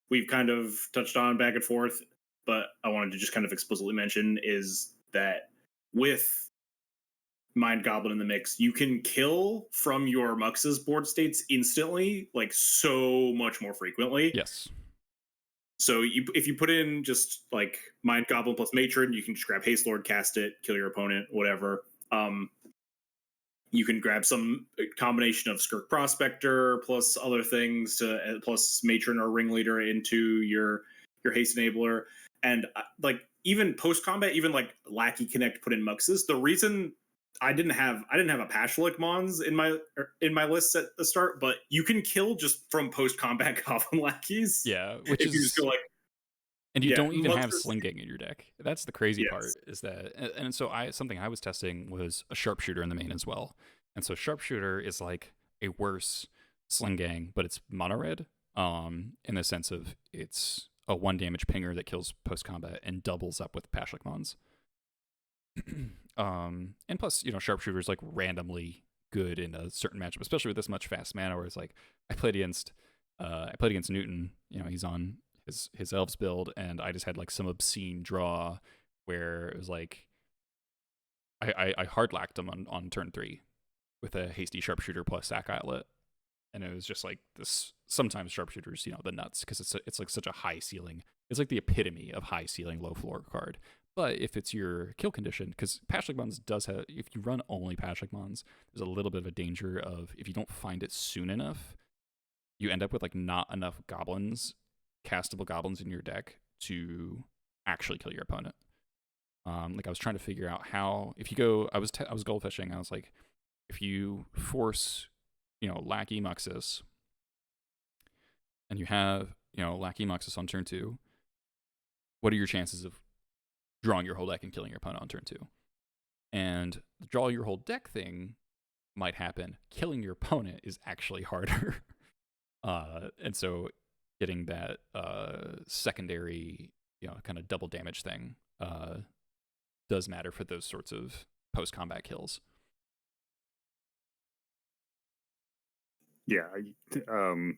we've kind of touched on back and forth, but I wanted to just kind of explicitly mention is that with Mind Goblin in the mix, you can kill from your Muxus board states instantly, like so much more frequently. Yes. So if you put in just like Mind Goblin plus Matron, you can just grab Haste Lord, cast it, kill your opponent, whatever. You can grab some combination of Skirk Prospector plus other things plus Matron or Ringleader into your Haste Enabler, and like even post combat, even like Lackey Connect put in Muxus. The reason I didn't have a Pashalik Mons in my list at the start, but you can kill just from post combat Goblin Lackeys. Yeah, which is you just go like. And you don't even have Slinging in your deck. That's the crazy part, is that, and so something I was testing was a Sharpshooter in the main as well. And so Sharpshooter is like a worse Sling-Gang, but it's mono red, in the sense of it's a 1 damage pinger that kills post combat and doubles up with Pashlik Mons. And plus, you know, Sharpshooter is like randomly good in a certain matchup, especially with this much fast mana, where it's like I played against I played against Newton. You know, he's on his elves build, and I just had like some obscene draw where it was like I hard lacked him on turn 3 with a hasty sharpshooter plus sack outlet, and it was just like this. Sometimes sharpshooters, you know, the nuts, because it's like such a high ceiling. It's like the epitome of high ceiling, low floor card. But if it's your kill condition, because Pashlik Mons does have, if you run only Pashlik Mons, there's a little bit of a danger of if you don't find it soon enough, you end up with like not enough goblins, castable goblins in your deck to actually kill your opponent. Like I was trying to figure out how, if you go, I was goldfishing. I was like, if you force, you know, Lackey Moxis, and you have, you know, Lackey Moxis on turn 2, what are your chances of drawing your whole deck and killing your opponent on turn 2? And the draw your whole deck thing might happen. Killing your opponent is actually harder. And so getting that secondary, you know, kind of double damage thing does matter for those sorts of post-combat kills. Yeah,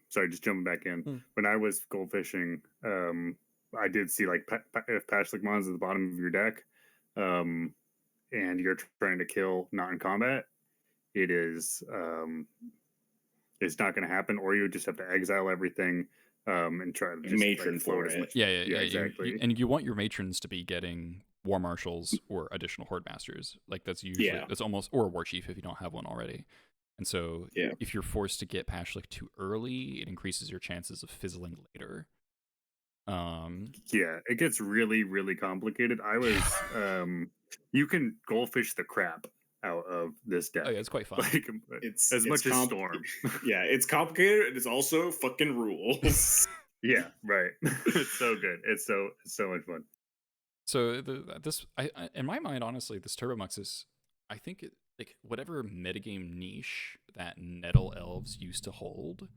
sorry, just jumping back in. When I was goldfishing, I did see like if Pashlik Mons is at the bottom of your deck, and you're trying to kill not in combat, it's not going to happen, or you just have to exile everything and try to just matron like, for it. Yeah, exactly. And you want your matrons to be getting War Marshals or additional Horde Masters. Like that's usually that's almost, or a War Chief if you don't have one already. And so if you're forced to get Pashlik too early, it increases your chances of fizzling later. Yeah, it gets really, really complicated. I was you can goldfish the crap out of this deck. Oh yeah, it's quite fun. Like it's as much as Storm. Yeah, it's complicated. It's also fucking rules. Yeah, right. It's so good. It's so much fun. So in my mind, honestly, this Turbo Muxus, I think it, like whatever metagame niche that Nettle Elves used to hold,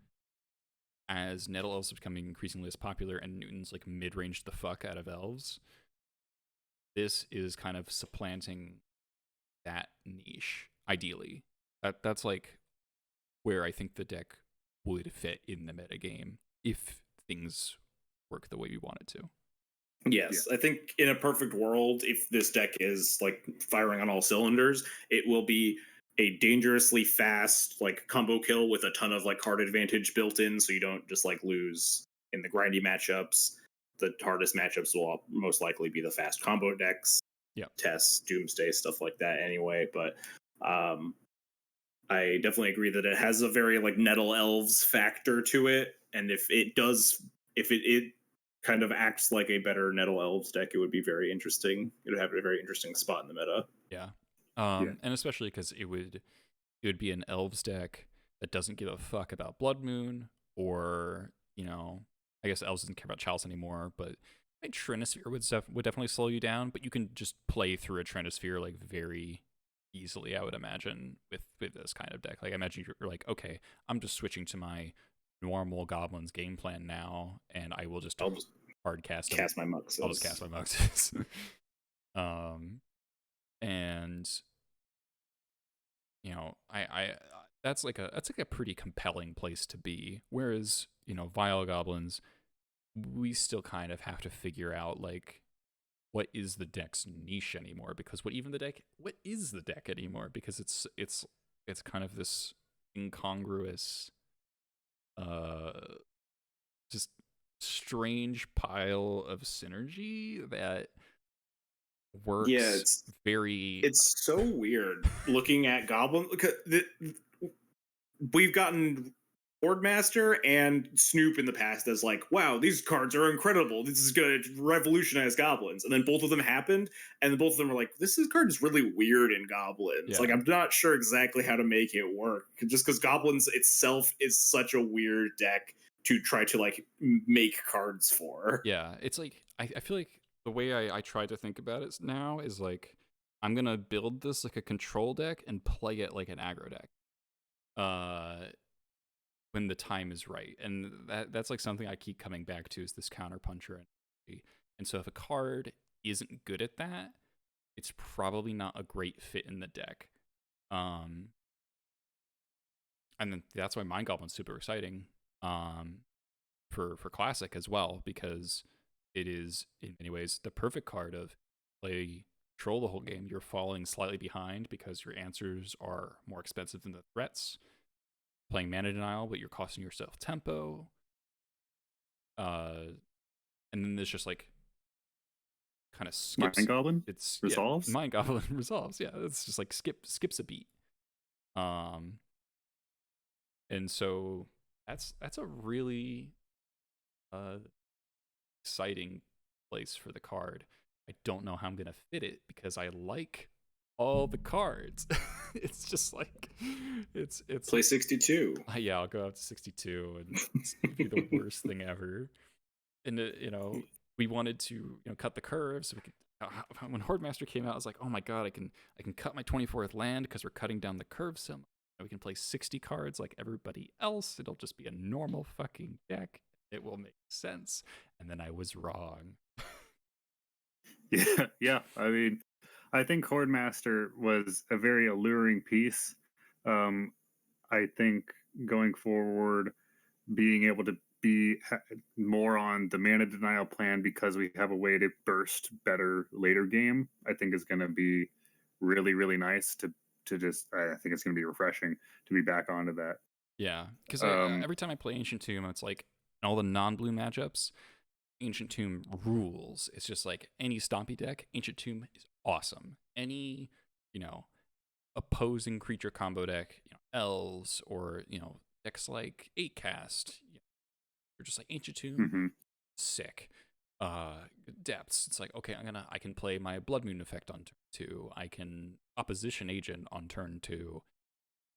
as Nettle Elves are becoming increasingly less popular and Newton's like mid-range the fuck out of Elves, this is kind of supplanting that niche, ideally. That's like where I think the deck would fit in the metagame if things work the way we want it to. Yes, I think in a perfect world, if this deck is like firing on all cylinders, it will be a dangerously fast like combo kill with a ton of like card advantage built in, so you don't just like lose in the grindy matchups. The hardest matchups will most likely be the fast combo decks, Tests, Doomsday, stuff like that anyway. But I definitely agree that it has a very like Nettle Elves factor to it, and if it kind of acts like a better Nettle Elves deck, it would be very interesting. It would have a very interesting spot in the meta. Yeah. And especially because it would be an Elves deck that doesn't give a fuck about Blood Moon, or, you know, I guess Elves doesn't care about Chalice anymore, but I think Trinisphere would definitely slow you down, but you can just play through a Trinisphere like very easily, I would imagine, with this kind of deck. Like, I imagine you're like, okay, I'm just switching to my normal Goblins game plan now, and I will just hard cast my Muxus. I'll just cast my Muxus. And you know, I that's like a pretty compelling place to be. Whereas, you know, Vile Goblins, we still kind of have to figure out like what is the deck's niche anymore, because what is the deck anymore? Because it's kind of this incongruous just strange pile of synergy that works. Yeah, it's so weird looking at Goblin. We've gotten Horde Master and Snoop in the past as like, wow, these cards are incredible. This is going to revolutionize Goblins. And then both of them happened, and both of them were like, this card is really weird in Goblins. Yeah. Like, I'm not sure exactly how to make it work, just because Goblins itself is such a weird deck to try to like make cards for. Yeah, it's like I feel like the way I try to think about it now is like, I'm gonna build this like a control deck and play it like an aggro deck when the time is right. And that's like something I keep coming back to, is this counterpuncher energy. And so if a card isn't good at that, it's probably not a great fit in the deck. And then that's why Mind Goblin's super exciting. for Classic as well, because it is in many ways the perfect card of play control the whole game. You're falling slightly behind because your answers are more expensive than the threats. Playing mana denial, but you're costing yourself tempo. And then there's just like kind of skips. Mind Goblin resolves. Yeah, Mind Goblin resolves. Yeah, it's just like skips a beat. And so that's a really exciting place for the card. I don't know how I'm gonna fit it because I like all the cards. It's just like it's play 62. Yeah, I'll go out to 62, and it's gonna be the worst thing ever. And we wanted to cut the curve, so we could. When Horde Master came out, I was like, oh my god, I can cut my 24th land because we're cutting down the curve so much. We can play 60 cards like everybody else. It'll just be a normal fucking deck. It will make sense. And then I was wrong. Yeah. I mean, I think Horde Master was a very alluring piece. I think going forward, being able to be more on the mana denial plan because we have a way to burst better later game, I think is going to be really, really nice to just, I think it's going to be refreshing to be back onto that. Yeah, because every time I play Ancient Tomb, it's like all the non-blue matchups, Ancient Tomb rules. It's just like any stompy deck, Ancient Tomb is awesome. Any, opposing creature combo deck, elves or, decks like 8-cast, you're just like Ancient Tomb, sick. Depths, it's like, okay, I can play my Blood Moon effect on turn 2. I can Opposition Agent on turn 2.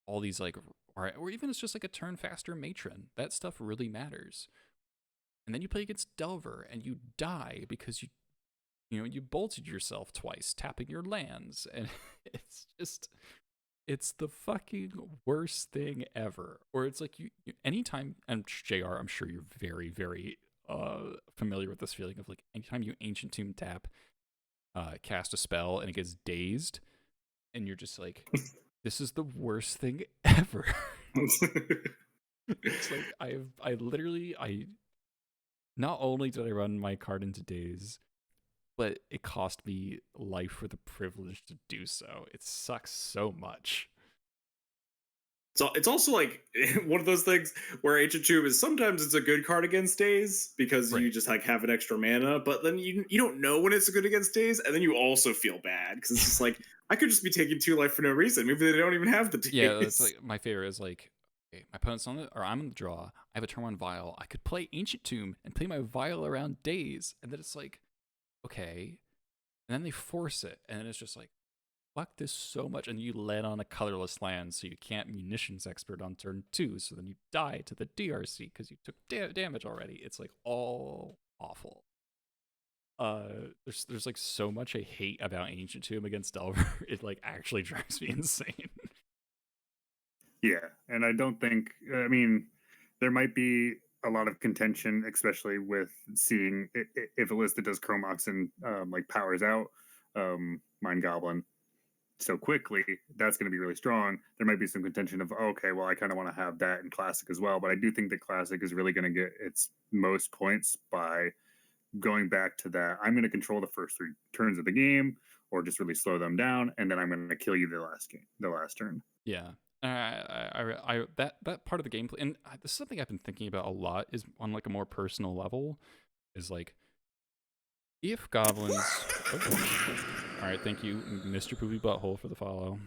All these like, or even it's just like a turn faster Matron. That stuff really matters. And then you play against Delver and you die because you bolted yourself twice, tapping your lands, and it's the fucking worst thing ever. Or it's like you anytime, and JR, I'm sure you're very, very familiar with this feeling of like anytime you Ancient Tomb tap, cast a spell and it gets dazed, and you're just like, this is the worst thing ever. It's like I literally not only did I run my card into daze, but it cost me life for the privilege to do so. It sucks so much. So it's also like one of those things where Ancient Tomb is sometimes it's a good card against daze because you just like have an extra mana, but then you don't know when it's good against daze, and then you also feel bad because it's just like I could just be taking 2 life for no reason. Maybe they don't even have the daze. Yeah, that's like my favorite is like, okay, my opponent's on it, or I'm in the draw. I have a turn 1 Vial. I could play Ancient Tomb and play my Vial around daze, and then it's like, okay, and then they force it, and then it's just like, fuck this so much, and you land on a colorless land, so you can't Munitions Expert on turn 2, so then you die to the DRC because you took damage already. It's like all awful. There's like so much I hate about Ancient Tomb against Delver. It like actually drives me insane. Yeah, and I don't think, I mean, there might be a lot of contention, especially with seeing if a list that does Chromox and like powers out Mind Goblin so quickly, that's going to be really strong. There might be some contention of, okay, well, I kind of want to have that in Classic as well, but I do think that Classic is really going to get its most points by going back to that. I'm going to control the first 3 turns of the game, or just really slow them down, and then I'm going to kill you the last turn. Yeah. That part of the gameplay, and this is something I've been thinking about a lot, is on like a more personal level, is like, if goblins all right, thank you, Mr. Poopy Butthole, for the follow.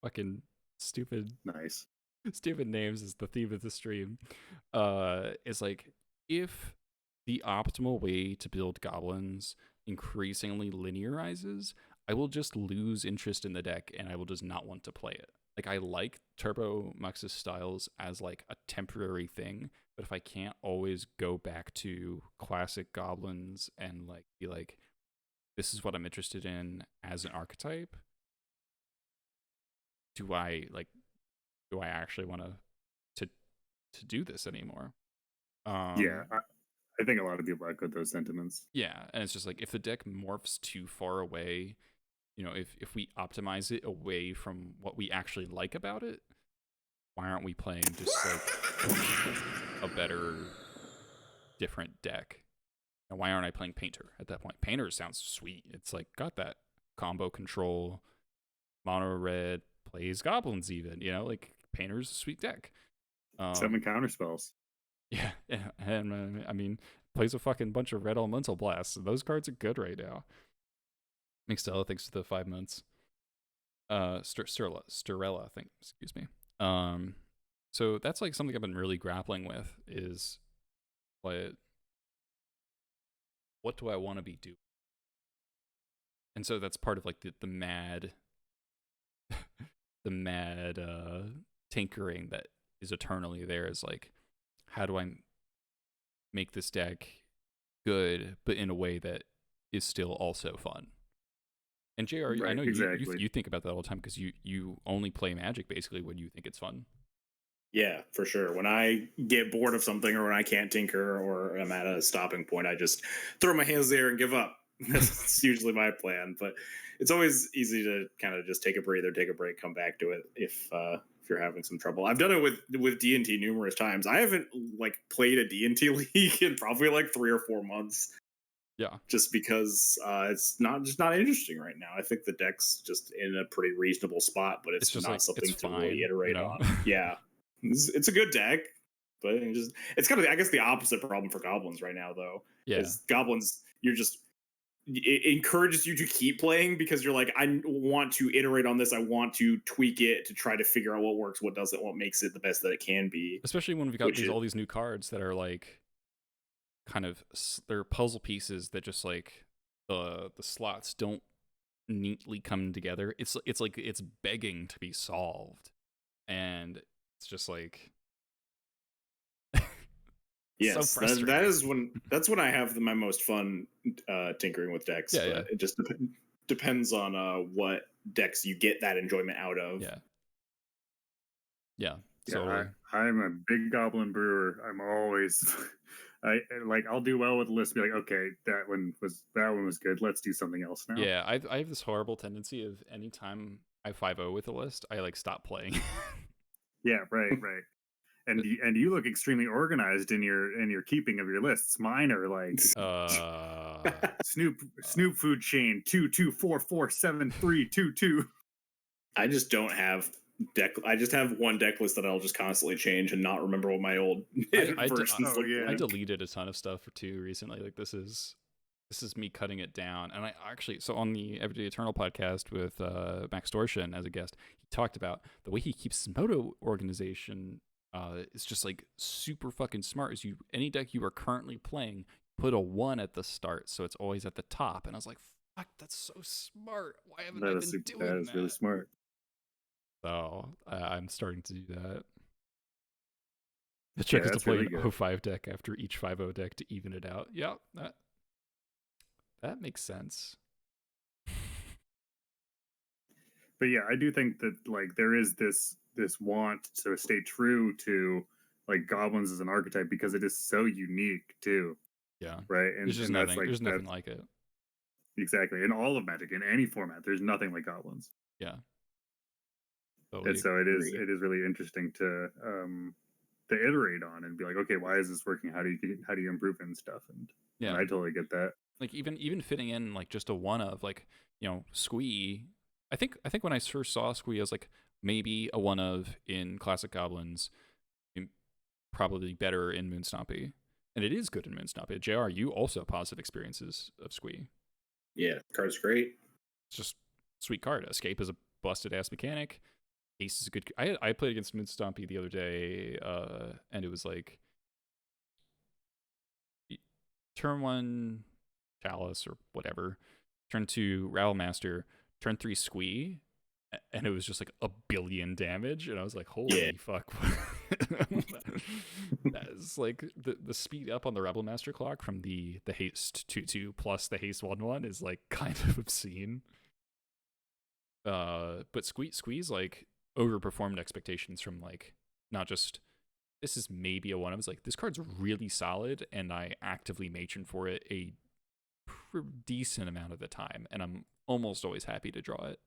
Fucking stupid names is the theme of the stream. Is like, if the optimal way to build goblins increasingly linearizes, I will just lose interest in the deck and I will just not want to play it. Like, I like Turbo Moxis styles as like a temporary thing, but if I can't always go back to classic goblins and like be like, this is what I'm interested in as an archetype, do I actually want to do this anymore? Yeah, I think a lot of people echo those sentiments. Yeah, and it's just like, if the deck morphs too far away, if we optimize it away from what we actually like about it, why aren't we playing just like a better, different deck? And why aren't I playing Painter at that point? Painter sounds sweet. It's like got that combo control, mono red, plays goblins even, you know, like Painter's a sweet deck. 7 counter spells. Yeah, and I mean, plays a fucking bunch of red elemental blasts. Those cards are good right now. Mixella, thanks for the 5 months. Sturella, I think, excuse me. So that's like something I've been really grappling with is what do I want to be doing? And so that's part of like the mad the mad tinkering that is eternally there, is like, how do I make this deck good but in a way that is still also fun? And JR, right, I know exactly. you think about that all the time because you only play Magic basically when you think it's fun. Yeah, for sure. When I get bored of something or when I can't tinker or I'm at a stopping point, I just throw my hands there and give up. That's usually my plan. But it's always easy to kind of just take a breather, take a break, come back to it if you're having some trouble. I've done it with D&T numerous times. I haven't like played a D&T league in probably like 3 or 4 months. Yeah, just because it's not interesting right now. I think the deck's just in a pretty reasonable spot, but it's not like, something to really iterate on. Yeah. It's a good deck, but it's kind of, I guess, the opposite problem for Goblins right now, though. Yeah, is Goblins, it encourages you to keep playing because you're like, I want to iterate on this. I want to tweak it to try to figure out what works, what doesn't, what makes it the best that it can be. Especially when we've got all these new cards that are like, kind of, they're puzzle pieces that just like the slots don't neatly come together. It's like it's begging to be solved, and it's just like yes, so that's when I have my most fun tinkering with decks. Yeah, It just depends on what decks you get that enjoyment out of. Yeah. So I'm a big Goblin brewer. I'm always I'll do well with the list. Be like, okay, that one was good. Let's do something else now. Yeah, I have this horrible tendency of anytime I 5-0 with a list, I like stop playing. Yeah, right. And you look extremely organized in your keeping of your lists. Mine are like Snoop food chain 22447322. I just don't have deck. I just have one deck list that I'll just constantly change and not remember what my old versions look like. I deleted a ton of stuff too recently. Like this is me cutting it down. And I actually, so on the Everyday Eternal podcast with Max Dorshan as a guest, he talked about the way he keeps his moto organization. It's just like super fucking smart. Is any deck you are currently playing, put a 1 at the start, so it's always at the top. And I was like, fuck, that's so smart. Why haven't I been doing that? That is really smart. So I'm starting to do that. The trick is to play an 05 deck after each 5-0 deck to even it out. Yeah, that makes sense. But yeah, I do think that like there is this want to stay true to like Goblins as an archetype because it is so unique too. Yeah. Right. And there's nothing like it. Exactly. In all of Magic, in any format, there's nothing like Goblins. Yeah. Totally and so it is really interesting to iterate on and be like, okay, why is this working? How do you improve it and stuff? And I totally get that. Like even fitting in like just a 1 of like, you know, Squee. I think when I first saw Squee, I was like, maybe a 1 of in Classic Goblins, probably better in Moonstompy. And it is good in Moonstompy. JR, you also have positive experiences of Squee. Yeah, card's great. It's just sweet card. Escape is a busted ass mechanic. Haste is a good. I played against Moonstompy the other day, and it was like turn 1 Chalice or whatever, turn 2 Rattle Master, turn 3 Squee, and it was just like 1 billion damage, and I was like, holy fuck. That is like the speed up on the Rebel Master clock from the haste 2/2 plus the haste 1/1 is like kind of obscene. But Squee's like overperformed expectations from like not just this is maybe a 1. I was like, this card's really solid, and I actively matron for it a decent amount of the time, and I'm almost always happy to draw it.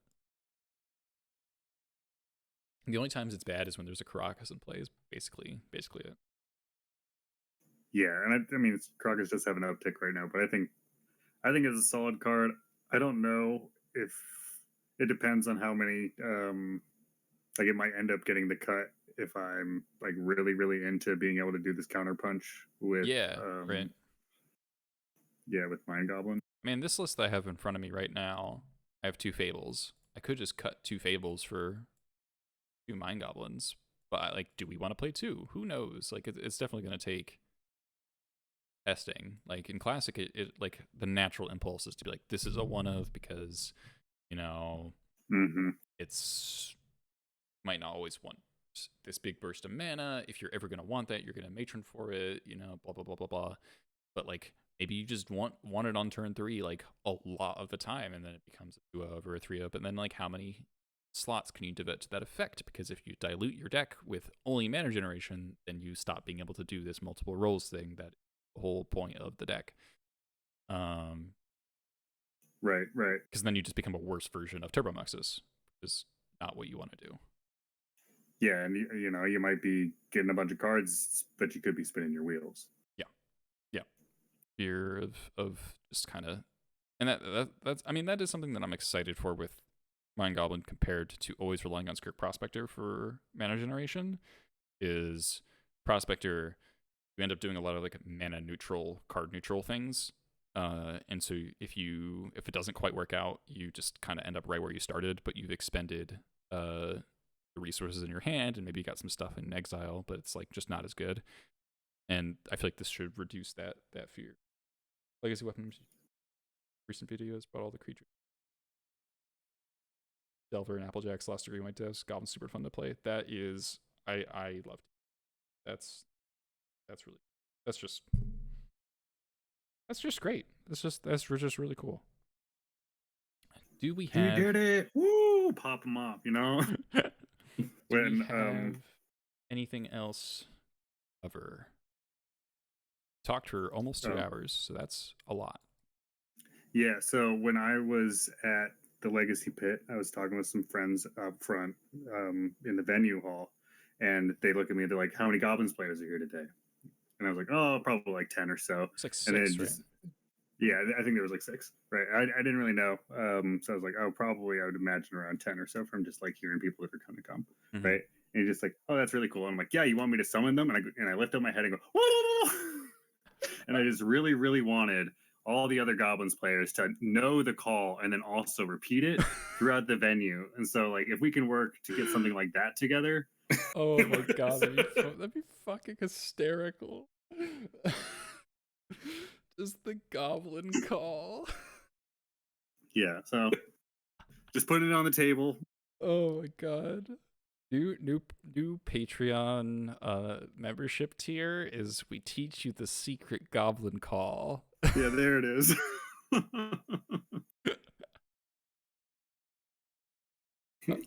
The only times it's bad is when there's a Caracas in play. Is basically it. Yeah, and I mean, Caracas does have an uptick right now, but I think it's a solid card. I don't know if it depends on how many. Like, it might end up getting the cut if I'm like really into being able to do this counter punch with right. Yeah, with Mind Goblin. I mean, this list that I have in front of me right now, I have 2 Fables. I could just cut 2 Fables for 2 Mind Goblins, but like, do we want to play 2? Who knows? Like, it's definitely going to take testing. Like in Classic, it like the natural impulse is to be like, this is a one of, because it's might not always want this big burst of mana. If you're ever going to want that, you're going to matron for it, blah blah blah blah blah. But like, maybe you just want it on turn 3 like a lot of the time, and then it becomes a 2-of or a 3-of. But then like, how many slots can you devote to that effect? Because if you dilute your deck with only mana generation, then you stop being able to do this multiple rolls thing that the whole point of the deck. Right. Because then you just become a worse version of Turbo Moxis, which is not what you want to do. Yeah, and you might be getting a bunch of cards, but you could be spinning your wheels. Yeah. Fear of just kind of, and that's I mean, that is something that I'm excited for with Mind Goblin compared to always relying on Skirk Prospector for mana generation. Is Prospector, you end up doing a lot of like mana neutral, card neutral things. And so if it doesn't quite work out, you just kind of end up right where you started, but you've expended the resources in your hand, and maybe you got some stuff in exile, but it's like just not as good. And I feel like this should reduce that fear. Legacy Weapons recent videos about all the creatures. Delver and Applejack's Last Degree White Devs. Goblin's super fun to play. That is, I loved it. That's just great. That's just really cool. Do we have? You did it! Woo! Pop them up, Do we have anything else? Ever talked for almost 2 hours, so that's a lot. Yeah. So when I was at the Legacy Pit, I was talking with some friends up front in the venue hall, and they look at me. They're like, "How many Goblins players are here today?" And I was like, "Oh, probably like 10 or so." It's like 6, and then right? Yeah, I think there was like 6. Right. I didn't really know. So I was like, "Oh, probably I would imagine around 10 or so from just like hearing people that are going to come." Mm-hmm. Right. And he's just like, "Oh, that's really cool." And I'm like, "Yeah, you want me to summon them?" And I lift up my head and go, "Whoa!" And I just really, really wanted all the other Goblins players to know the call and then also repeat it throughout the venue. And so, like, if we can work to get something like that together. Oh my god, that'd be fucking hysterical. Just the Goblin call. Yeah, so just put it on the table. Oh my god. New Patreon membership tier is we teach you the secret Goblin call. Yeah, there it is.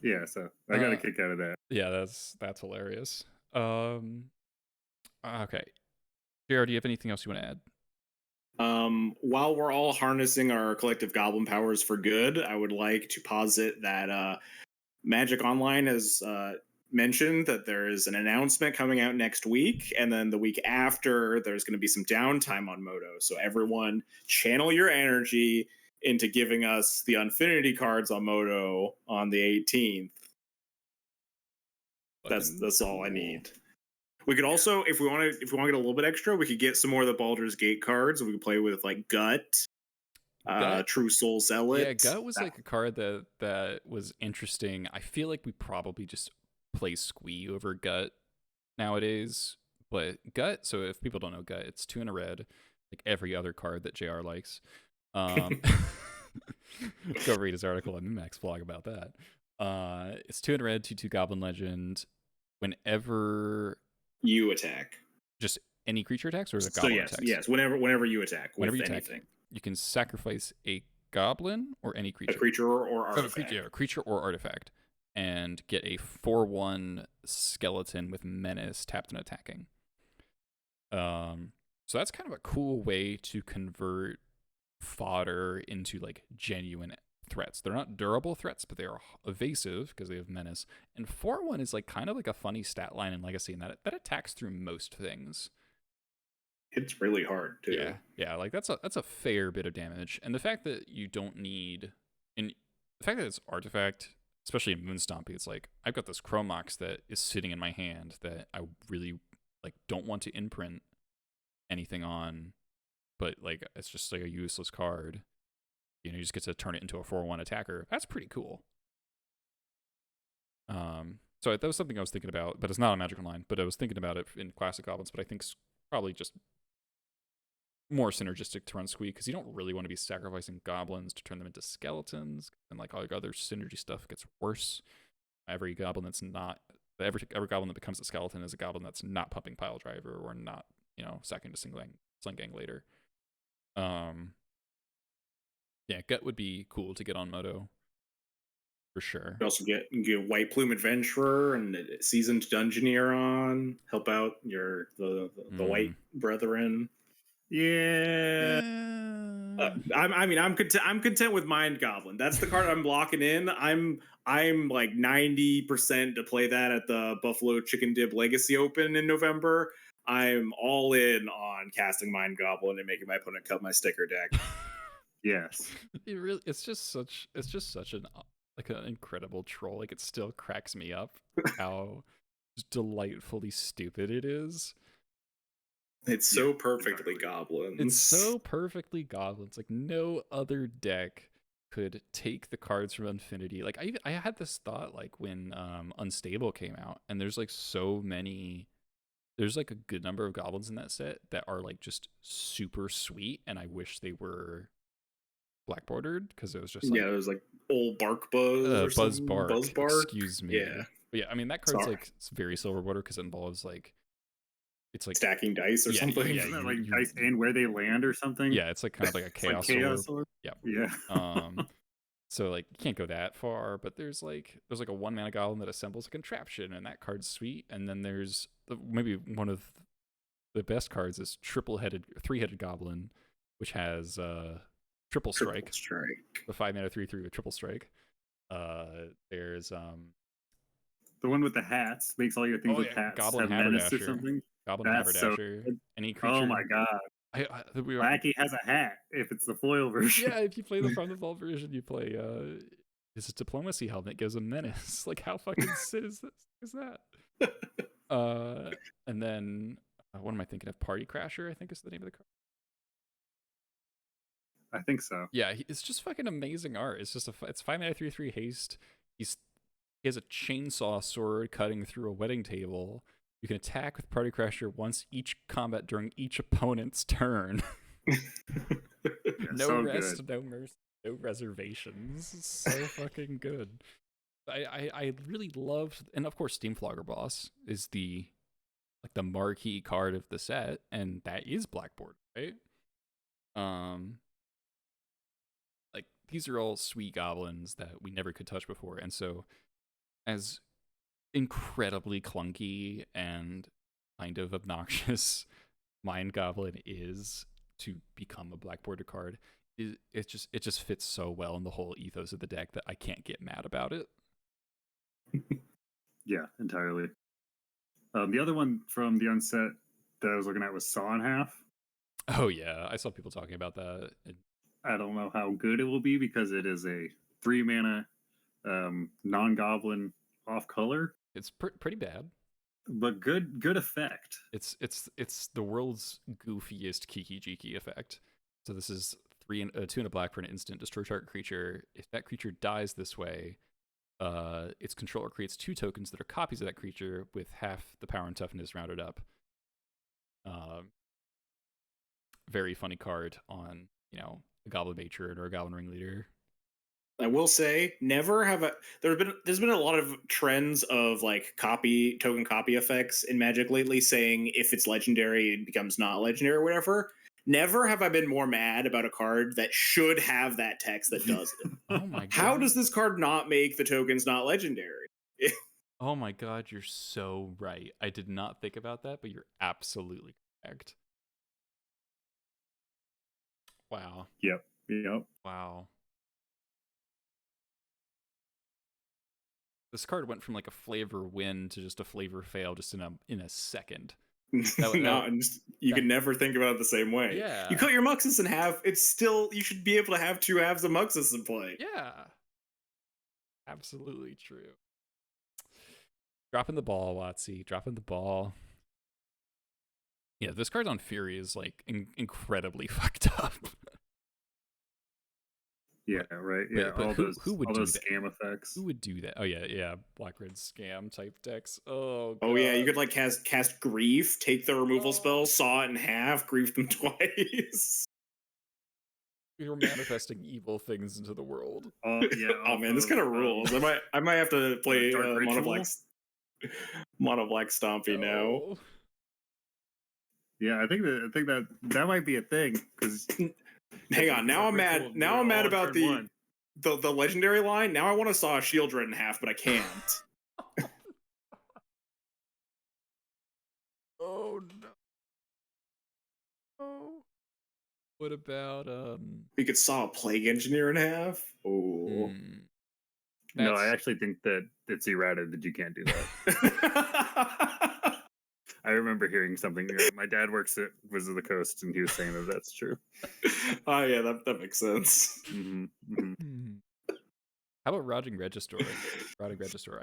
Yeah, so I got a kick out of that. Yeah, that's hilarious. Okay. JR, do you have anything else you want to add? While we're all harnessing our collective goblin powers for good, I would like to posit that Magic Online has mentioned that there is an announcement coming out next week, and then the week after there's going to be some downtime on Moto. So everyone channel your energy into giving us the Unfinity cards on Moto on the 18th. That's all I need. We could also, if we want to get a little bit extra, we could get some more of the Baldur's Gate cards. We could play with like Gut. True Soul Zealot. Yeah, Gut was like a card that was interesting. I feel like we probably just play Squee over Gut nowadays. But Gut, so if people don't know Gut, it's 2 and a red, like every other card that JR likes. Go read his article on Max blog about that. It's 2 and a red, 2/2 Goblin Legend. Whenever you attack, just any creature attacks, or is it Goblin attacks? Yes. Whenever you attack, whenever you anything. attack, you can sacrifice a Goblin or any creature. A creature or artifact. A creature or artifact, and get a 4/1 skeleton with menace tapped and attacking. So that's kind of a cool way to convert fodder into like genuine threats. They're not durable threats, but they are evasive because they have menace. And 4/1 is like kind of like a funny stat line in Legacy in that attacks through most things. It's really hard too. Yeah, like that's a fair bit of damage. And the fact that you don't need, and the fact that it's artifact, especially in Moonstompy, it's like I've got this Chromox that is sitting in my hand that I really like don't want to imprint anything on, but like it's just like a useless card. You just get to turn it into a 4/1 attacker. That's pretty cool. So that was something I was thinking about, but it's not a Magic Online. But I was thinking about it in Classic Goblins, but I think it's probably just more synergistic to run Squeak because you don't really want to be sacrificing goblins to turn them into skeletons, and like all your other synergy stuff gets worse. Every goblin that's not every goblin that becomes a skeleton is a goblin that's not pumping Pile Driver or not, sacking to Sling Gang later. Yeah, Gut would be cool to get on Moto for sure. You also get White Plume Adventurer and Seasoned Dungeoneer on, help out the White Brethren. Yeah. I'm content with Mind Goblin. That's the card I'm blocking in. I'm like 90% to play that at the Buffalo Chicken Dip Legacy Open in November. I'm all in on casting Mind Goblin and making my opponent cut my sticker deck. Yes. It's just such an incredible troll. Like, it still cracks me up how delightfully stupid it is. It's so perfectly Goblins. It's so perfectly Goblins. Like, no other deck could take the cards from Unfinity. Like, I had this thought, like, when Unstable came out, and there's like so many. There's like a good number of goblins in that set that are like just super sweet, and I wish they were black bordered because it was just like, it was like old Bark Buzz or Buzz Bark. Excuse me. Yeah, but yeah. I mean, that card's like, it's very silver border because it involves like, it's like stacking dice or something. Yeah, like dice and where they land or something. Yeah, it's like kind of like a chaos orb. Yeah. So like you can't go that far, but there's like a 1-mana goblin that assembles a contraption, and that card's sweet. And then there's maybe one of the best cards is three-headed goblin, which has triple strike. The 5-mana 3/3 with triple strike. There's the one with the hats makes all your things with hats. Goblin Haberdasher or something. Goblin Haberdasher. So any creature. Oh my god. Wacky has a hat if it's the foil version. Yeah, if you play the from the vault version, you play his diplomacy helmet gives a menace. Like, how fucking sick is that? And then what am I thinking of? Party Crasher, I think is the name of the card. I think so. Yeah, it's just fucking amazing art. It's just it's 5-mana 3/3 haste. He has a chainsaw sword cutting through a wedding table. You can attack with Party Crasher once each combat during each opponent's turn. No rest, no mercy, no reservations. It's so fucking good. I really loved, and of course, Steamflogger Boss is the marquee card of the set, and that is blackboard, right? Like, these are all sweet goblins that we never could touch before, and so as incredibly clunky and kind of obnoxious Mind Goblin is to become a black border card, it just fits so well in the whole ethos of the deck that I can't get mad about it. Yeah, entirely. The other one from the unset that I was looking at was Saw in Half. Oh yeah, I saw people talking about that. I don't know how good it will be because it is a 3-mana non-goblin off color. It's pretty bad, but good effect. It's the world's goofiest Kiki Jiki effect. So this is 2 and a black for an instant. Destroy target creature. If that creature dies this way, its controller creates 2 tokens that are copies of that creature with half the power and toughness rounded up. Very funny card on a goblin matron or a goblin ringleader. I will say, there's been a lot of trends of like token copy effects in Magic lately, saying if it's legendary, it becomes not legendary or whatever. Never have I been more mad about a card that should have that text that does it. Oh my god! How does this card not make the tokens not legendary? Oh my god, you're so right. I did not think about that, but you're absolutely correct. Wow. Yep. Wow. This card went from like a flavor win to just a flavor fail just in a second. You can never think about it the same way. Yeah. You cut your Moxis in half, it's still, you should be able to have 2 halves of Moxis in play. Yeah. Absolutely true. Dropping the ball, Watsy. Dropping the ball. Yeah, this card on Fury is like incredibly fucked up. Yeah, right. Yeah, but all who would all do those that? scam effects. Who would do that? Oh yeah, black-red scam type decks. Oh, God. Oh yeah, you could like cast Grief, take the removal spell, saw it in half, grief them twice. You're manifesting evil things into the world. Yeah. Oh man, this kind of rules. I might have to play mono black Stompy now. Yeah, I think that might be a thing because. Hang on, now I'm mad. Now I'm mad about the legendary line. Now I want to saw a Shieldred in half, but I can't. Oh no. Oh. What about we could saw a Plague Engineer in half? Oh. No, I actually think that it's errata that you can't do that. I remember hearing something. My dad works at Wizard of the Coast, and he was saying that that's true. Oh yeah, that makes sense. How about Rotting Register? I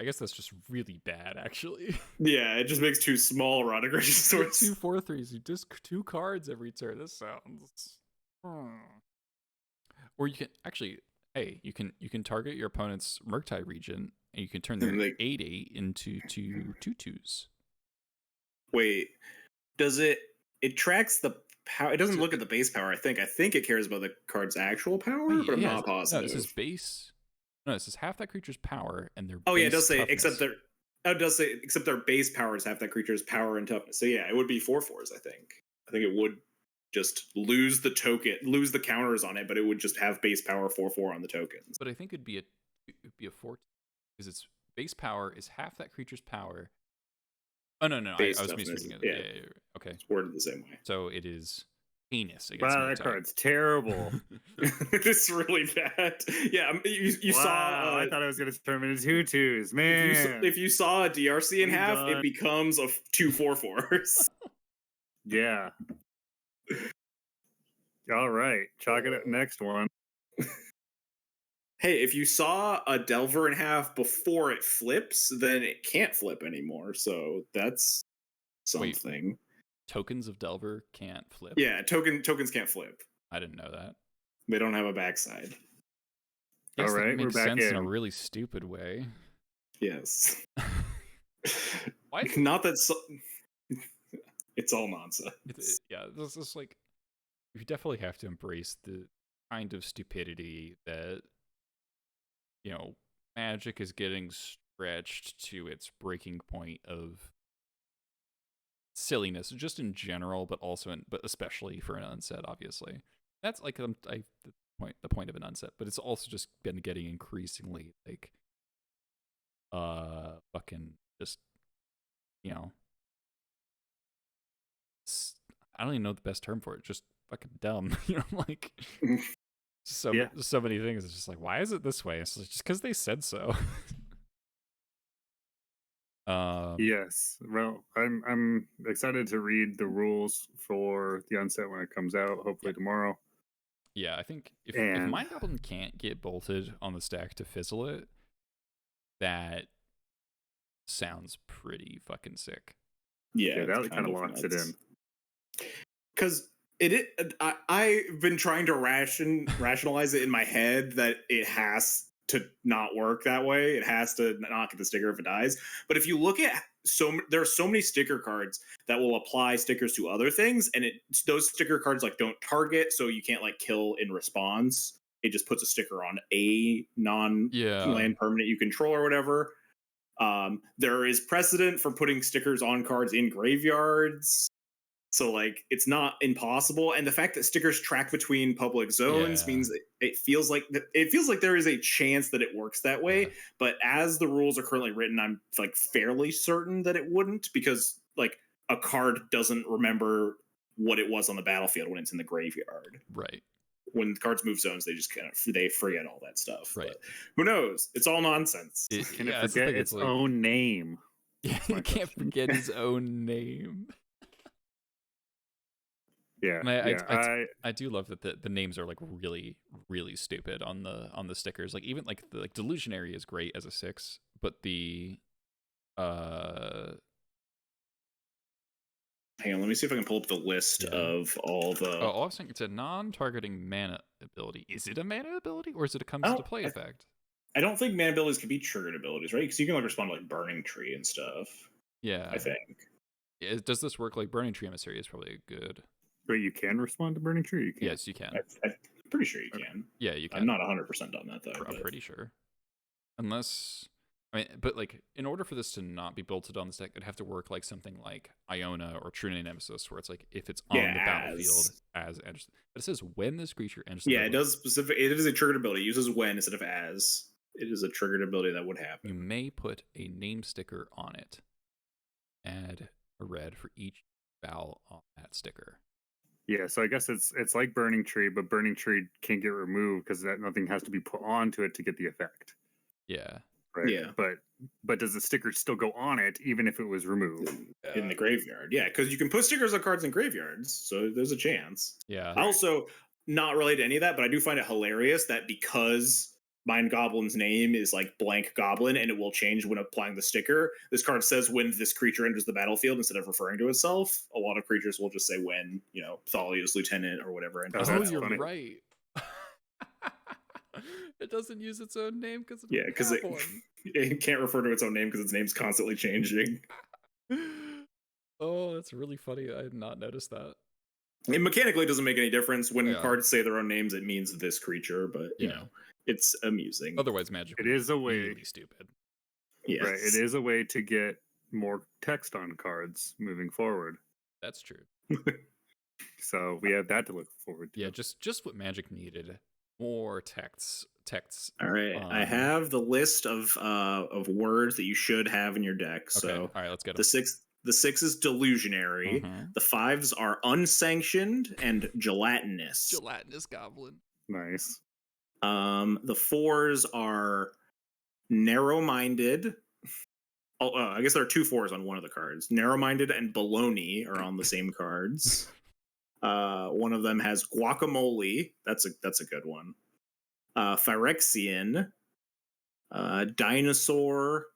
guess that's just really bad, actually. Yeah, it just makes 2 small Rotting Registers. 2 4/3s. You disc 2 cards every turn. This sounds. Or you can actually, hey, you can target your opponent's Murktide region, and you can turn their 8/8 into 2 2/2s. Wait, does it tracks the power? It doesn't look at the base power. I think it cares about the card's actual power, but I'm not positive. No, this is base. No, this is half that creature's power and their. Oh yeah, it does say toughness. except their base power is half that creature's power and toughness. So yeah, it would be 4/4s. I think it would just lose the the counters on it, but it would just have base power 4/4 on the tokens. But I think it'd be a 4 because its base power is half that creature's power. Oh no, I was misreading it. Yeah. Okay, it's worded the same way. So it is heinous against. Wow, that card's terrible. It's really bad. Yeah, you saw. I thought I was going to turn it into 2/2s, man. If you saw a DRC in half, it becomes a 2 4/4s. Yeah. All right, chalk it up. Next one. Hey, if you saw a Delver in half before it flips, then it can't flip anymore. So that's something. Wait, tokens of Delver can't flip? Yeah, tokens can't flip. I didn't know that. They don't have a backside. All right, that makes we're back sense in a really stupid way. Yes. Why? Not that. It's all nonsense. This is like you definitely have to embrace the kind of stupidity that. Magic is getting stretched to its breaking point of silliness, just in general, but especially for an unset. Obviously, that's like the point of an unset. But it's also just been getting increasingly like, fucking just, I don't even know the best term for it. Just fucking dumb. Like. So many things. It's just like, why is it this way? It's just because they said so. Yes. Well, I'm excited to read the rules for the unset when it comes out. Hopefully tomorrow. Yeah, I think if Mind Goblin can't get bolted on the stack to fizzle it, that sounds pretty fucking sick. Yeah, that kind of locks it in. Because. I've been trying to rationalize it in my head that it has to not work that way. It has to not get the sticker if it dies. But if you look at there are so many sticker cards that will apply stickers to other things, and those sticker cards like don't target, so you can't like kill in response. It just puts a sticker on a non-land permanent you control or whatever. There is precedent for putting stickers on cards in graveyards. So like it's not impossible, and the fact that stickers track between public zones means it feels like there is a chance that it works that way. Yeah. But as the rules are currently written, I'm like fairly certain that it wouldn't, because like a card doesn't remember what it was on the battlefield when it's in the graveyard. Right. when cards move zones, they just they forget all that stuff. Right. But who knows? It's all nonsense. Can it forget its own name? Yeah, it can't forget his own name. Yeah, and I do love that the names are like really, really stupid on the stickers. Like even like the Delusionary is great as a 6, but the hang on, let me see if I can pull up the list of all the. Oh, I was saying it's a non-targeting mana ability. Is it a mana ability or is it a comes to play effect? I don't think mana abilities can be triggered abilities, right? Because you can like respond to like Burning Tree and stuff. Yeah, I think. Does this work like Burning Tree Emissary is probably good. But you can respond to Burning Tree? You can. Yes, you can. I'm pretty sure you can. Yeah, you can. I'm not 100% on that, though. I'm pretty sure. Unless... I mean, but like, in order for this to not be bolted on this deck, it'd have to work like something like Iona or True Nemesis, where it's like, if it's on the battlefield as enters... But it says when this creature enters the it does specific... It is a triggered ability. It uses when instead of as. It is a triggered ability that would happen. You may put a name sticker on it. Add a red for each vowel on that sticker. Yeah, so I guess it's like Burning Tree, but Burning Tree can't get removed because nothing has to be put onto it to get the effect. Yeah. Right. Yeah. But does the sticker still go on it even if it was removed? In the graveyard. Yeah, because you can put stickers on cards in graveyards, so there's a chance. Yeah. I also, not related to any of that, but I do find it hilarious that because Mind Goblin's name is like blank goblin and it will change when applying the sticker, this card says when this creature enters the battlefield instead of referring to itself. A lot of creatures will just say when, Thalia's lieutenant or whatever. And you're right. It doesn't use its own name because it can't refer to its own name because its name's constantly changing. Oh, that's really funny. I had not noticed that. It mechanically doesn't make any difference. When cards say their own names, it means this creature, but you know, it's amusing. Otherwise, Magic. It is a way. Really stupid. Yes. Right. It is a way to get more text on cards moving forward. That's true. So we have that to look forward to. Yeah, just what Magic needed. More texts. All right. I have the list of words that you should have in your deck. Okay. So all right, let's get the six. The 6 is delusionary. Mm-hmm. The 5s are unsanctioned and gelatinous. Gelatinous goblin. Nice. The 4s are narrow-minded. I guess there are 2 4s on one of the cards. Narrow-minded and baloney are on the same cards. One of them has guacamole. That's a good one. Phyrexian. Dinosaur.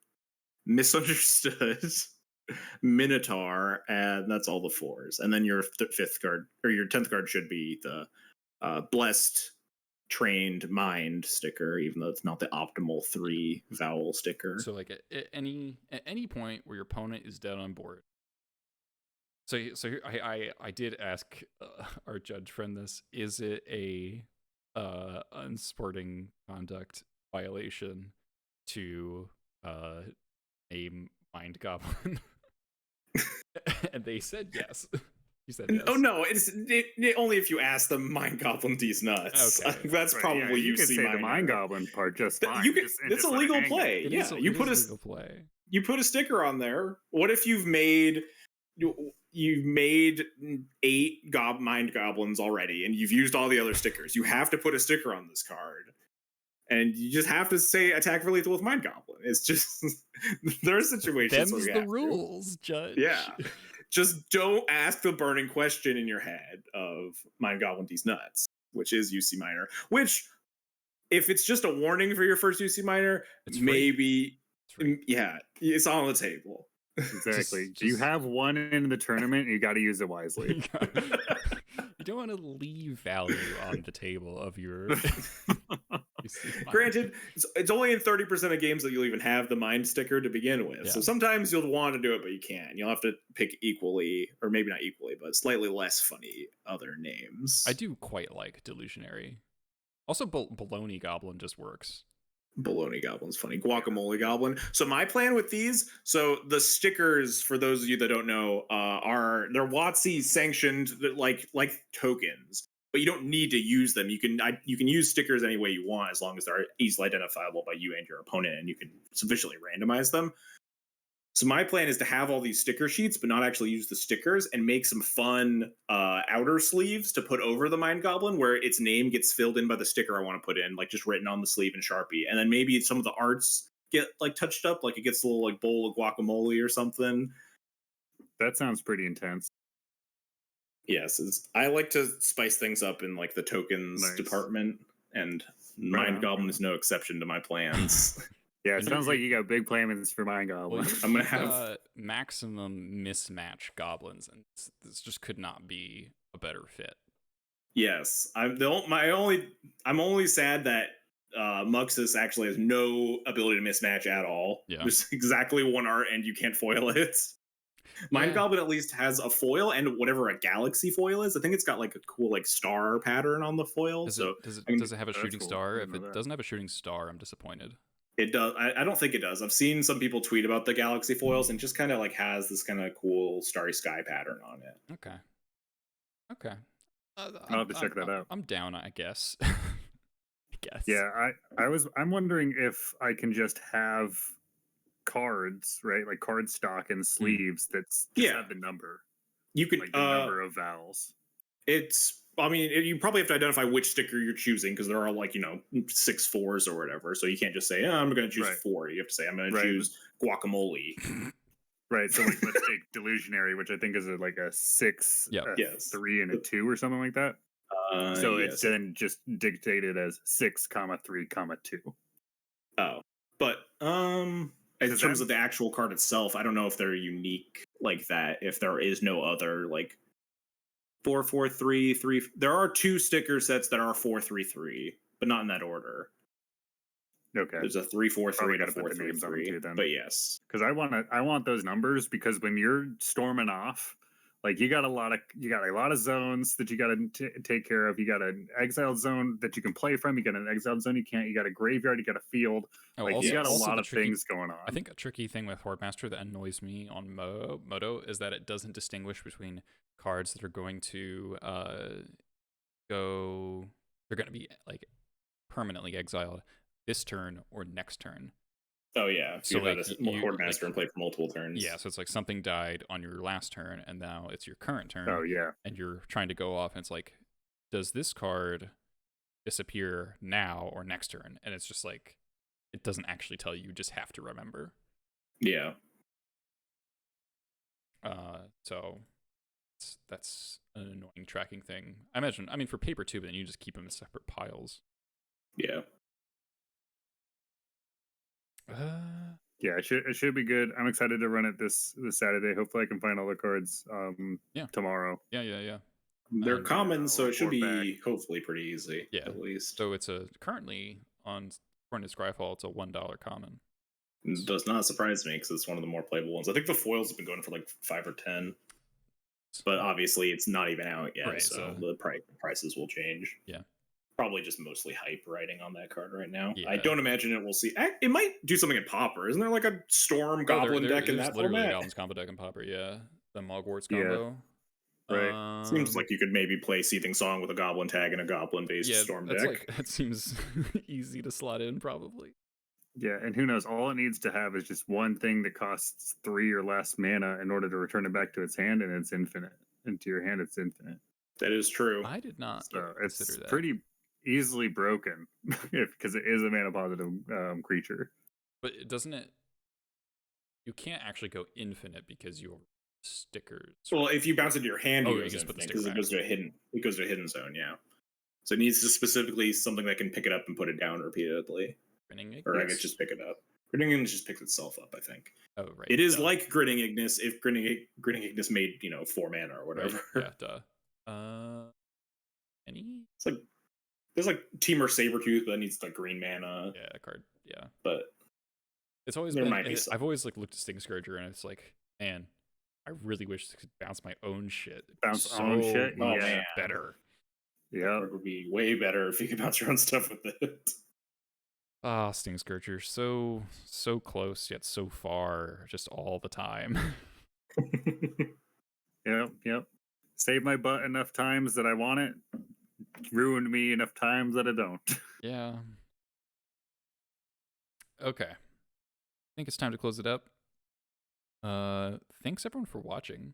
Misunderstood. Minotaur, and that's all the 4s. And then your 5th card or your 10th card should be the blessed trained mind sticker, even though it's not the optimal 3 vowel sticker. So like at any point where your opponent is dead on board. So I did ask our judge friend this: is it a unsporting conduct violation to a mind goblin? And they said yes. You said yes. Oh no, it's only if you ask the mind goblin these nuts. Okay. That's probably you could say the mind goblin part just fine. It's a legal play. You put a sticker on there. What if you've made 8 mind goblins already and you've used all the other stickers? You have to put a sticker on this card. And you just have to say attack for lethal with Mind Goblin. It's just, there are situations where the rules, Judge. Yeah. Just don't ask the burning question in your head of Mind Goblin these nuts, which is UC Minor. Which, if it's just a warning for your first UC Minor, maybe, it's on the table. Exactly. Do you have one in the tournament? You got to use it wisely. You don't want to leave value on the table of your... Granted, it's only in 30% of games that you'll even have the mind sticker to begin with. Yeah. So sometimes you'll want to do it, but you can't. You'll have to pick equally, or maybe not equally, but slightly less funny other names. I do quite like Delusionary. Also, Baloney Goblin just works. Baloney Goblin's funny. Guacamole Goblin. So my plan with these, so the stickers, for those of you that don't know, they're WotC sanctioned like tokens. But you don't need to use them. You can use stickers any way you want, as long as they're easily identifiable by you and your opponent, and you can sufficiently randomize them. So my plan is to have all these sticker sheets, but not actually use the stickers, and make some fun outer sleeves to put over the Mind Goblin, where its name gets filled in by the sticker I want to put in, like just written on the sleeve in Sharpie. And then maybe some of the arts get like touched up, like it gets a little like bowl of guacamole or something. That sounds pretty intense. Yes, I like to spice things up in like the tokens department, and Mind Goblin is no exception to my plans. Yeah, it sounds like you got big plans for Mind Goblin. Well, I'm gonna have maximum mismatch goblins, and this just could not be a better fit. Yes, I'm only sad that Moxis actually has no ability to mismatch at all. Yeah. There's exactly one art, and you can't foil it. Mind Goblin at least has a foil and whatever a galaxy foil is. I think it's got like a cool like star pattern on the foil. Does it have a shooting star? If it doesn't have a shooting star, I'm disappointed. It does. I don't think it does. I've seen some people tweet about the galaxy foils, and just kind of like has this kind of cool starry sky pattern on it. Okay. I'll have to check that out. I'm down, I guess. Yeah, I'm wondering if I can just have cards, right? Like card stock and sleeves that's have the number. You could like the number of vowels. You probably have to identify which sticker you're choosing, because there are like 6 4s or whatever. So you can't just say, I'm going to choose 4. You have to say, I'm going to choose guacamole. Right. So like, let's take Delusionary, which I think is like a 6, 3, and a 2 or something like that. So it's then just dictated as 6, 3, 2. Oh, but in terms of the actual card itself, I don't know if they're unique like that. If there is no other like 4 4 3 3, there are 2 sticker sets that are 4 3 3, but not in that order. Okay, there's a 3 4 3 and a 4 3 3. But yes, because I want those numbers, because when you're storming off, like you got a lot of zones that you got to take care of. You got an exiled zone that you can play from. You got an exiled zone you can't. You got a graveyard. You got a field. You got a lot of things going on. I think a tricky thing with Horde Master that annoys me on Moto is that it doesn't distinguish between cards that are going to they're going to be like permanently exiled this turn or next turn. Oh yeah, so you had a Horde Master and play for multiple turns. Yeah, so it's like something died on your last turn, and now it's your current turn. Oh yeah, and you're trying to go off, and it's like, does this card disappear now or next turn? And it's just like, it doesn't actually tell you. You just have to remember. Yeah. So that's an annoying tracking thing. I mean, for paper too, but then you just keep them in separate piles. Yeah. Yeah, it should be good. I'm excited to run it this Saturday. Hopefully I can find all the cards tomorrow. Yeah. They're common, so it should be hopefully pretty easy. Yeah, at least. So it's currently according to Scryfall, it's a $1 common. It does not surprise me, because it's one of the more playable ones. I think the foils have been going for like 5 or 10, but obviously it's not even out yet, right, so the prices will change. Yeah. Probably just mostly hype writing on that card right now. Yeah. I don't imagine it will see. It might do something in Pauper. Isn't there like a Storm Goblin deck in that format? A Goblins combo deck in Pauper, yeah. The Mogwarts combo. Right. Seems like you could maybe play Seething Song with a Goblin tag and a Goblin-based Storm deck. That seems easy to slot in, probably. Yeah, and who knows? All it needs to have is just one thing that costs 3 or less mana in order to return it back to its hand, and it's infinite. Into your hand, it's infinite. That is true. I did not consider that. Pretty easily broken because it is a mana positive creature. But doesn't it? You can't actually go infinite because your stickers. Well, if you bounce into your hand, you just put the sticker back. It goes to a hidden zone. Yeah. So it needs to specifically something that can pick it up and put it down repeatedly. Or I could just pick it up. Grinning Ignis just picks itself up, I think. Oh, right. It is like Grinning Ignis if Grinning Ignis made 4 mana or whatever. Right. Yeah. Duh. Any? It's like there's like Temur Sabertooth that needs like green mana. Yeah, card. Yeah. But it's always been. I've always like looked at Sting Scourger and it's like, man, I really wish this could bounce my own shit. Own shit. Oh, man. Better. Yeah, it would be way better if you could bounce your own stuff with it. Ah, Sting Scourger, so close yet so far, just all the time. Yep. Saved my butt enough times that I want it. Ruined me enough times that I don't. Yeah. Okay. I think it's time to close it up. Thanks everyone for watching.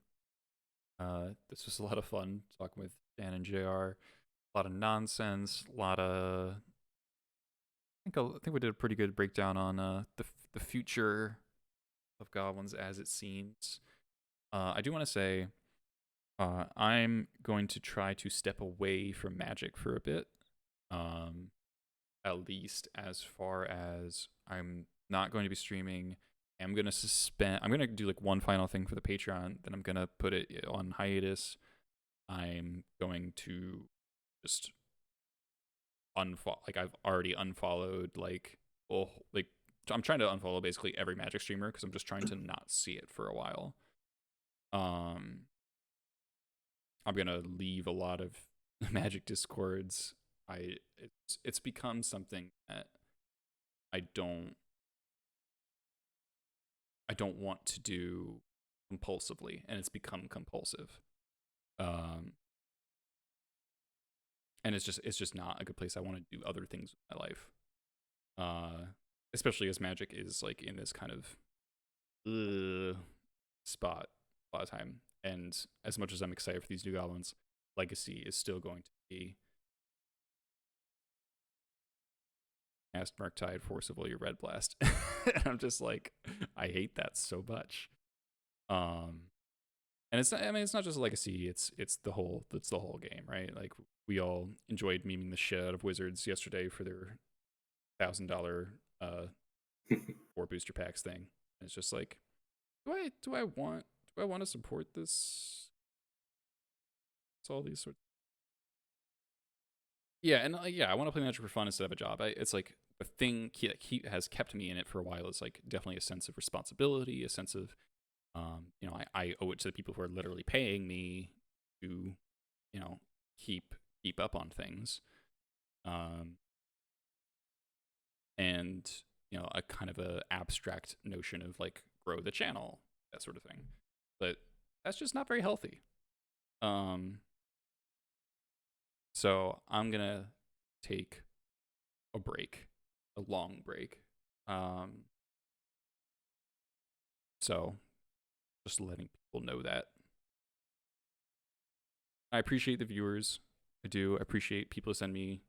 This was a lot of fun talking with Dan and JR. A lot of nonsense, a lot of... I think we did a pretty good breakdown on the future of Goblins as it seems. I do want to say I'm going to try to step away from Magic for a bit. At least as far as I'm not going to be streaming. I'm going to do like one final thing for the Patreon, then I'm going to put it on hiatus. I'm going to just unfollow, like I've already unfollowed I'm trying to unfollow basically every Magic streamer because I'm just trying to not see it for a while. I'm going to leave a lot of Magic Discords. It's become something that I don't want to do compulsively, and it's become compulsive. And it's just not a good place. I want to do other things with my life. Especially as Magic is like in this kind of spot a lot of time. And as much as I'm excited for these new Goblins, Legacy is still going to be cast Murktide, Force of Will, your Red Blast. And I'm just like, I hate that so much. And it's not, I mean, it's not just Legacy, it's the whole game, right? Like we all enjoyed memeing the shit out of Wizards yesterday for their $1,000 4 booster packs thing. And it's just like, do I want to support this? It's all these sorts. Yeah, and I want to play Magic for fun instead of a job. It's like the thing he has kept me in it for a while is like definitely a sense of responsibility, a sense of I owe it to the people who are literally paying me to keep up on things, and a kind of a abstract notion of like grow the channel, that sort of thing, but that's just not very healthy. So I'm gonna take a break, a long break. So just letting people know that. I appreciate the viewers. I do appreciate people who send me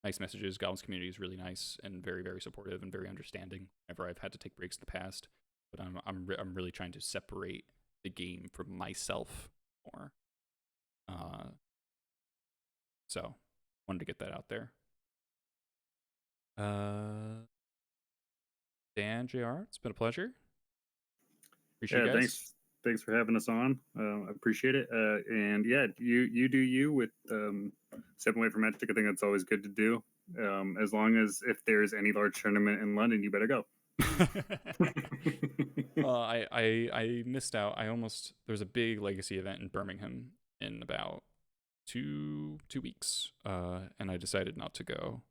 nice messages. Goblins community is really nice and very, very supportive and very understanding whenever I've had to take breaks in the past. But I'm really trying to separate the game from myself more. So wanted to get that out there. Dan, JR, it's been a pleasure. Appreciate you guys. Thanks for having us on. I appreciate it. And yeah, you do you with stepping away from Magic. I think that's always good to do. As long as if there's any large tournament in London, you better go. I missed out. There's a big Legacy event in Birmingham in about two weeks, and I decided not to go.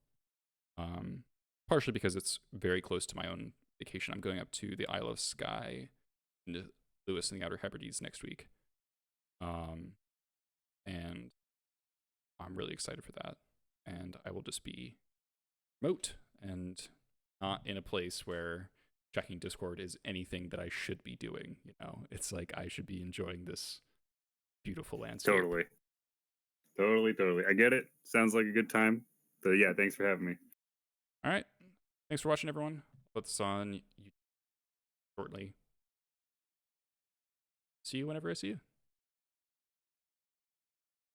Partially because it's very close to my own vacation. I'm going up to the Isle of Skye, into Lewis and the Outer Hebrides next week. And I'm really excited for that. And I will just be remote and not in a place where checking Discord is anything that I should be doing. It's like I should be enjoying this beautiful landscape. Totally. I get it. Sounds like a good time. But yeah, thanks for having me. All right. Thanks for watching, everyone. Put this on YouTube shortly. See you whenever I see you.